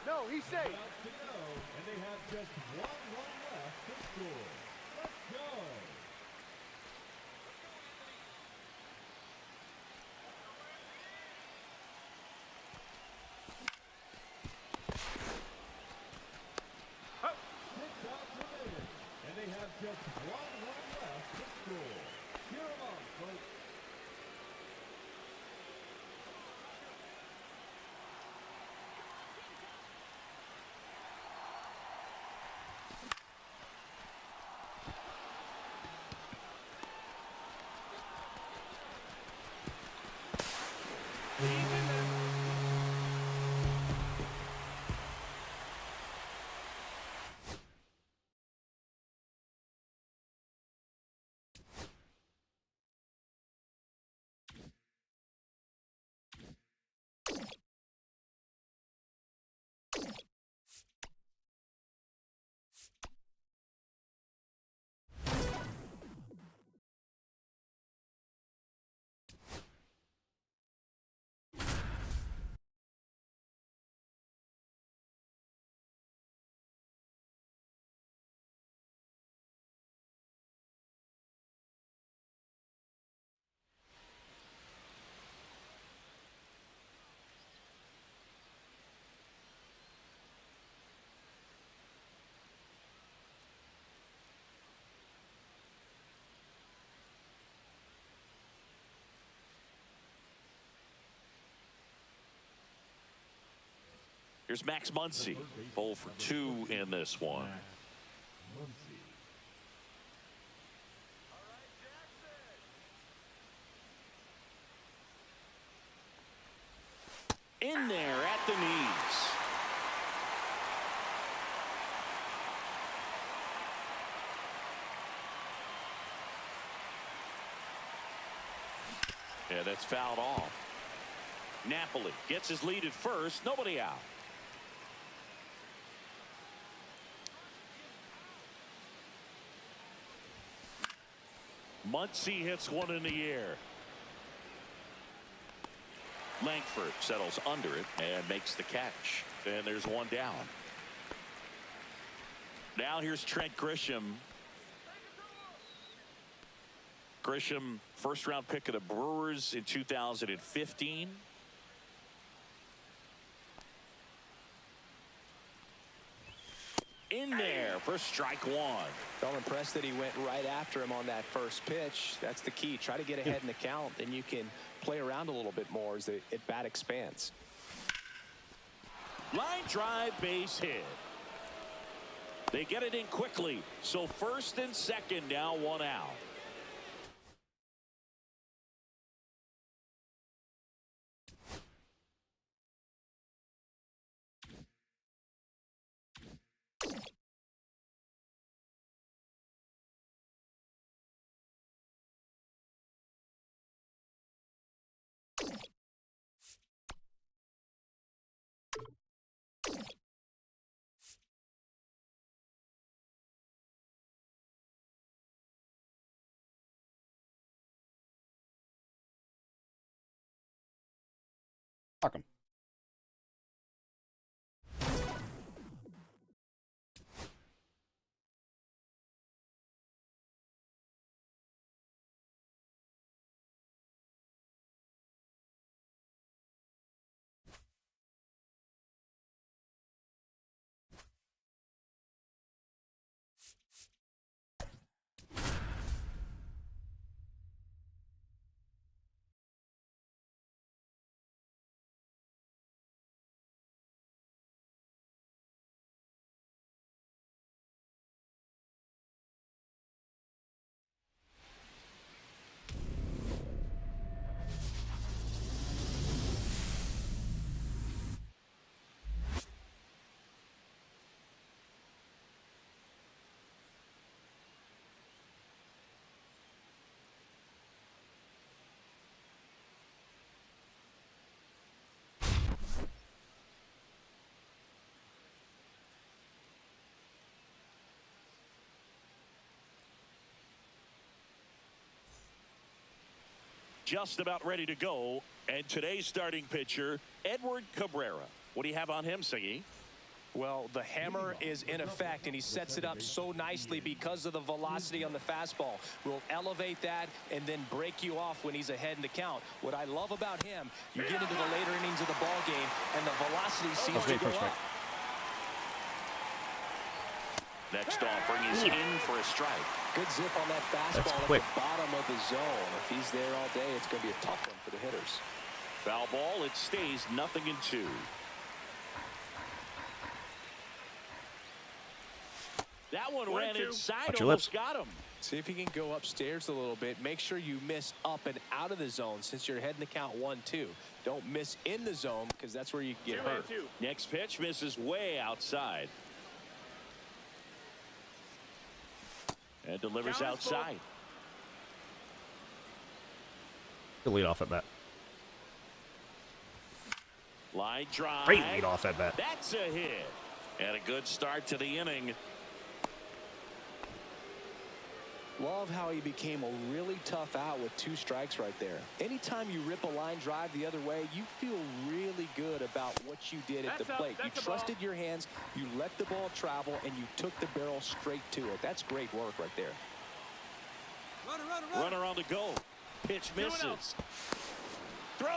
No, he's safe. Out to go, and they have just 1 run left to score. Let's go. Six outs remaining, and they have just 1 run left to score. Cheer 'em on, folks. Here's Max Muncy. 0 for 2 in this one. In there at the knees. Yeah, that's fouled off. Napoli gets his lead at first. Nobody out. Muncy hits one in the air. Langford settles under it and makes the catch. And there's one down. Now here's Trent Grisham. Grisham, first round pick of the Brewers in 2015. In there for strike one. Felt impressed that he went right after him on that first pitch. That's the key. Try to get ahead in the count, then you can play around a little bit more as the at bat expands. Line drive, base hit. They get it in quickly. So first and second now, one out. Fuck him. Just about ready to go. And today's starting pitcher, Edward Cabrera. What do you have on him, Siggy? Well, the hammer is in effect, and he sets it up so nicely because of the velocity on the fastball. Will elevate that and then break you off when he's ahead in the count. What I love about him, you get into the later innings of the ball game, and the velocity seems to go up. Next offering is in for a strike. Good zip on that fastball at the bottom of the zone. If he's there all day, it's going to be a tough one for the hitters. Foul ball. It stays 0-2. That one ran inside, almost got him. See if he can go upstairs a little bit. Make sure you miss up and out of the zone since you're heading the count 1-2. Don't miss in the zone because that's where you get hurt. Next pitch misses way outside. And delivers outside. The lead off at bat. Line drive. Great lead off at bat. That's a hit. And a good start to the inning. Love how he became a really tough out with 2 strikes right there. Anytime you rip a line drive the other way, you feel really good about what you did at the plate. You trusted your hands, you let the ball travel, and you took the barrel straight to it. That's great work right there. Runner on the go. Pitch misses. Throw.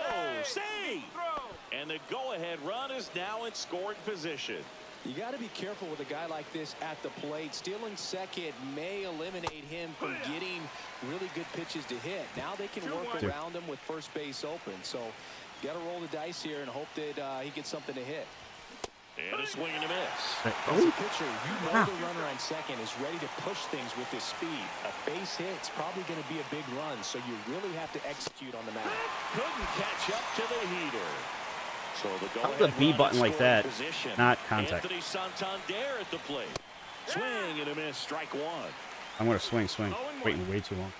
Save. And the go-ahead run is now in scoring position. You got to be careful with a guy like this at the plate. Stealing second may eliminate him from getting really good pitches to hit. Now they can work around him with first base open. So you got to roll the dice here and hope that he gets something to hit. And a swing and a miss. As a pitcher, you know the runner on second is ready to push things with his speed. A base hit's probably going to be a big run, so you really have to execute on the mound. Couldn't catch up to the heater. So How the B button like that? Not contact. Anthony Santander at the plate. Swing and a miss. Strike one. I'm going to swing. Waiting way too long.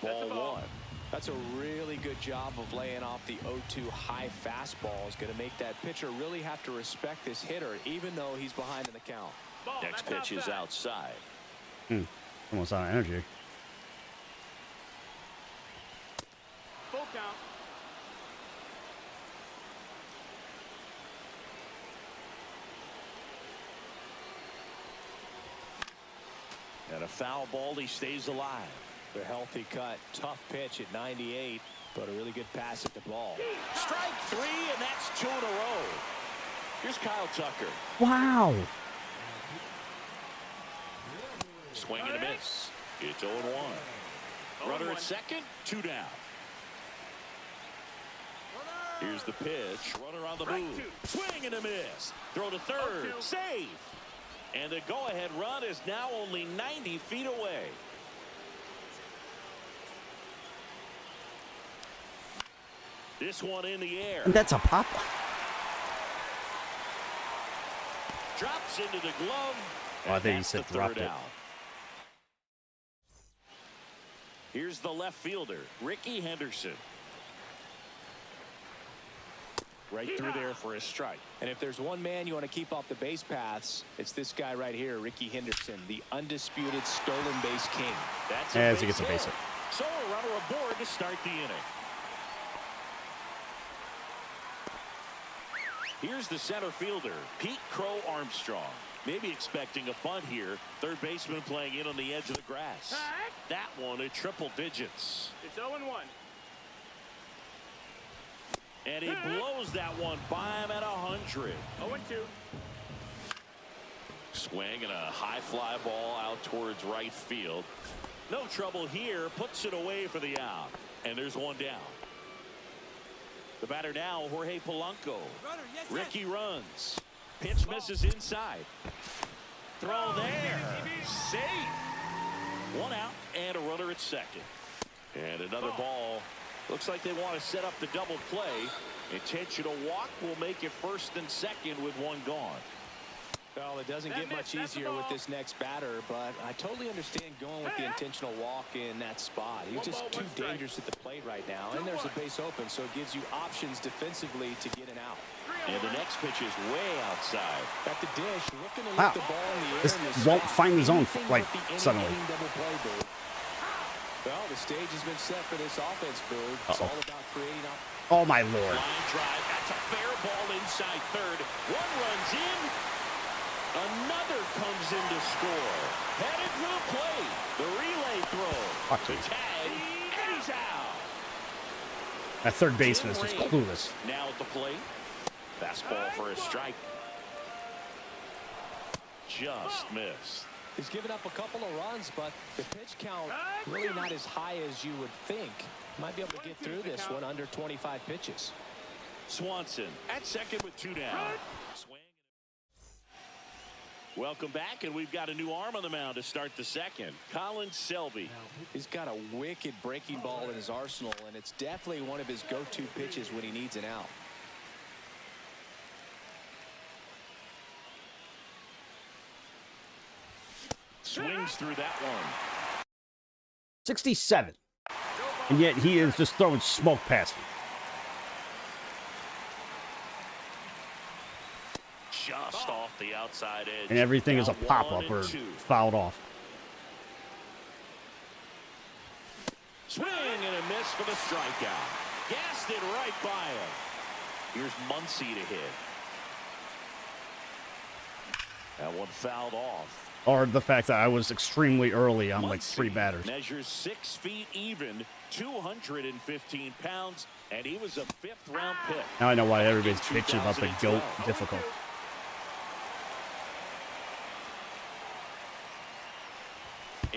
Ball one. That's a really good job of laying off the 0-2 high fastball. Is going to make that pitcher really have to respect this hitter, even though he's behind in the count. Ball, Next that's pitch is outside. outside. Almost out of energy. Full count. And a foul ball. He stays alive. The healthy cut. Tough pitch at 98, but a really good pass at the ball. Strike three, and that's 2 in a row. Here's Kyle Tucker. Wow. Swing and a miss. It's 0-1. Runner at second, 2 down. Here's the pitch. Runner on the move. Swing and a miss. Throw to third. Save. And the go-ahead run is now only 90 feet away. This one in the air. And that's a pop. Drops into the glove. Oh, I think he that's said the dropped third it. out. Here's the left fielder, Ricky Henderson. Right through there for a strike. And if there's one man you want to keep off the base paths, it's this guy right here, Ricky Henderson, the undisputed stolen base king. That's As he gets a base hit. So a runner aboard to start the inning. Here's the center fielder, Pete Crow Armstrong. Maybe expecting a bunt here. Third baseman playing in on the edge of the grass. That one at triple digits. It's 0-1. And he blows that one by him at 100. 0-2. Swing and a high fly ball out towards right field. No trouble here. Puts it away for the out. And there's one down. The batter now, Jorge Polanco. Ricky runs. Pitch misses inside. Throw there. Safe. One out and a runner at second. And another ball. Looks like they want to set up the double play. Intentional walk will make it first and second with one gone. Well, it doesn't get much easier with this next batter, but I totally understand going with the intentional walk in that spot. He's just too dangerous at the plate right now, and there's a base open, so it gives you options defensively to get an out. And the next pitch is way outside. At the dish, looking to Wow. lift the ball in the air. This in the won't spot. find the zone Anything like but the suddenly. inning double play, Boo. Well, the stage has been set for this offense, Boo. It's all about creating Oh, my Lord. Line drive. That's a fair ball inside third. One runs in. Another comes in to score. Headed for the plate. The relay throw. Fuck me. Tag. And he's out. That third baseman is just Jim Ray clueless. Now at the plate. Fastball for a strike. Just missed. He's given up a couple of runs, but the pitch count really not as high as you would think. Might be able to get through this one under 25 pitches. Swanson at second with 2 down. Swing. Welcome back, and we've got a new arm on the mound to start the second. Colin Selby. He's got a wicked breaking ball in his arsenal, and it's definitely one of his go-to pitches when he needs an out. Swings through that one. 67. And yet he is just throwing smoke past me. Just off the outside edge. And everything is a Now 1 pop-up and or 2. fouled off. Swing and a miss for the strikeout. Gassed it right by him. Here's Muncy to hit. That one fouled off. Or the fact that I was extremely early on like 3 Muncy batters. measures 6 feet even, 215 pounds, and he was a 5th-round pick. Now I know why everybody's bitching about the GOAT difficult.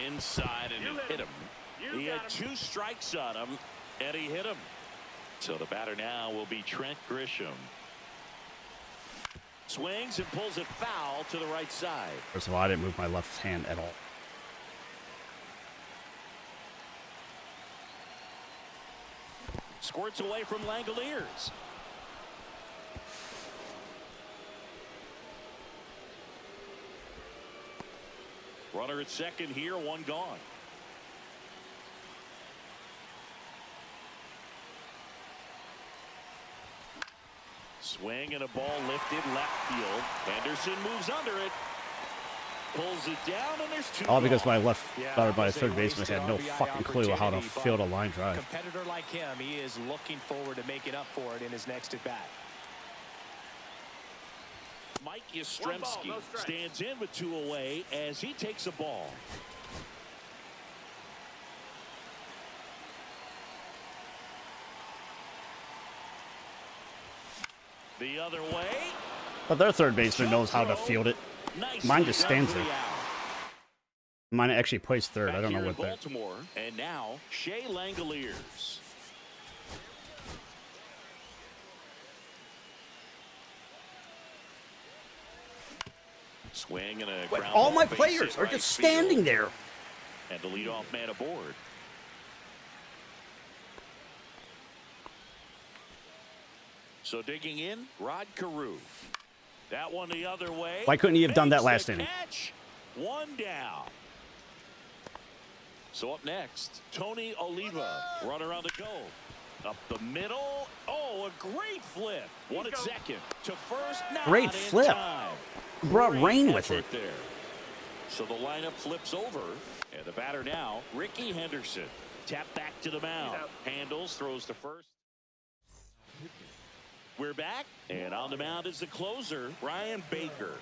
Inside and hit him. He had 2 strikes on him, and he hit him. So the batter now will be Trent Grisham. Swings and pulls it foul to the right side. First of all, I didn't move my left hand at all. Squirts away from Langoliers. Runner at second here, 1 gone. Swing and a ball lifted left field. Henderson moves under it. Pulls it down, and there's two. All because my Yeah, third baseman had no fucking clue how to field a line drive. Competitor like him, he is looking forward to making up for it in his next at bat. Mike Yastrzemski stands in with 2 away as he takes a ball. The other way. But their third baseman knows how to field it. Mine just stands there. Mine actually plays third. I don't know what that. Baltimore, and now Shea Langoliers. Swing and a ground All ball my base players hit are right just field. standing there. And the leadoff man aboard. So digging in, Rod Carew. That one the other way. Why couldn't he have done that Makes last the inning? catch. 1 down. So up next, Tony Oliva, runner on the go. Up the middle. Oh, a great flip. One at second. To first. Not Great in flip. time. Brought Great rain with effort it. there. So the lineup flips over. And the batter now, Ricky Henderson. Tap back to the mound. Handles, throws to first. We're back. And on the mound is the closer, Brian Baker.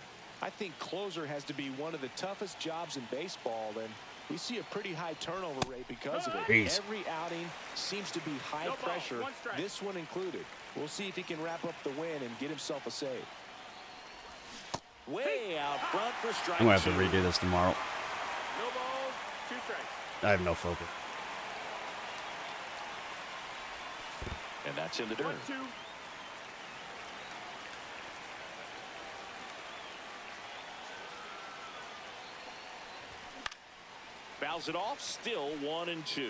I think closer has to be one of the toughest jobs in baseball, and we see a pretty high turnover rate because of it. Jeez. Every outing seems to be high No ball, pressure, 1 strike. this one included. We'll see if he can wrap up the win and get himself a save. Way out front for strike I'm going to have 2. to redo this tomorrow. No balls, 2 strikes. I have no focus. And that's in the dirt. 1-2. Fouls it off, still 1-2.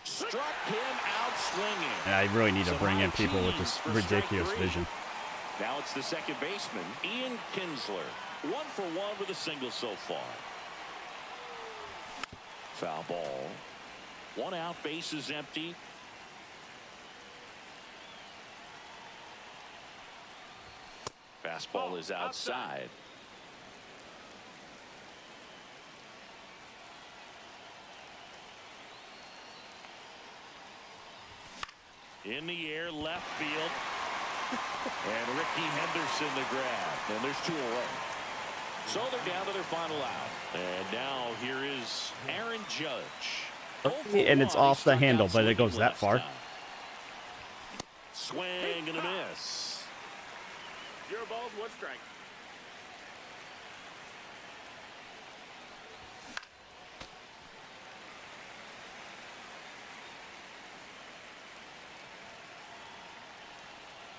Struck him out swinging. And I really need to Some bring in high people with cheese this for strike ridiculous 3. vision. Now it's the second baseman, Ian Kinsler. 1 for 1 with a single so far. Foul ball. 1 out, base is empty. Fastball is outside. In the air, left field. And Ricky Henderson the grab. And there's 2 away. So they're down to their final out. And now here is Aaron Judge. And it's off the handle, but it goes that far. Swing and a miss. 0 balls, 1 strike.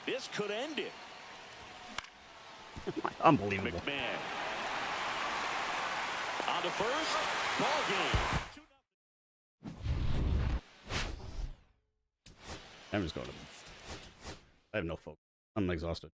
This could end it. Unbelievable. McMahon. On to first. Ball game. I'm just going to. I have no focus. I'm exhausted.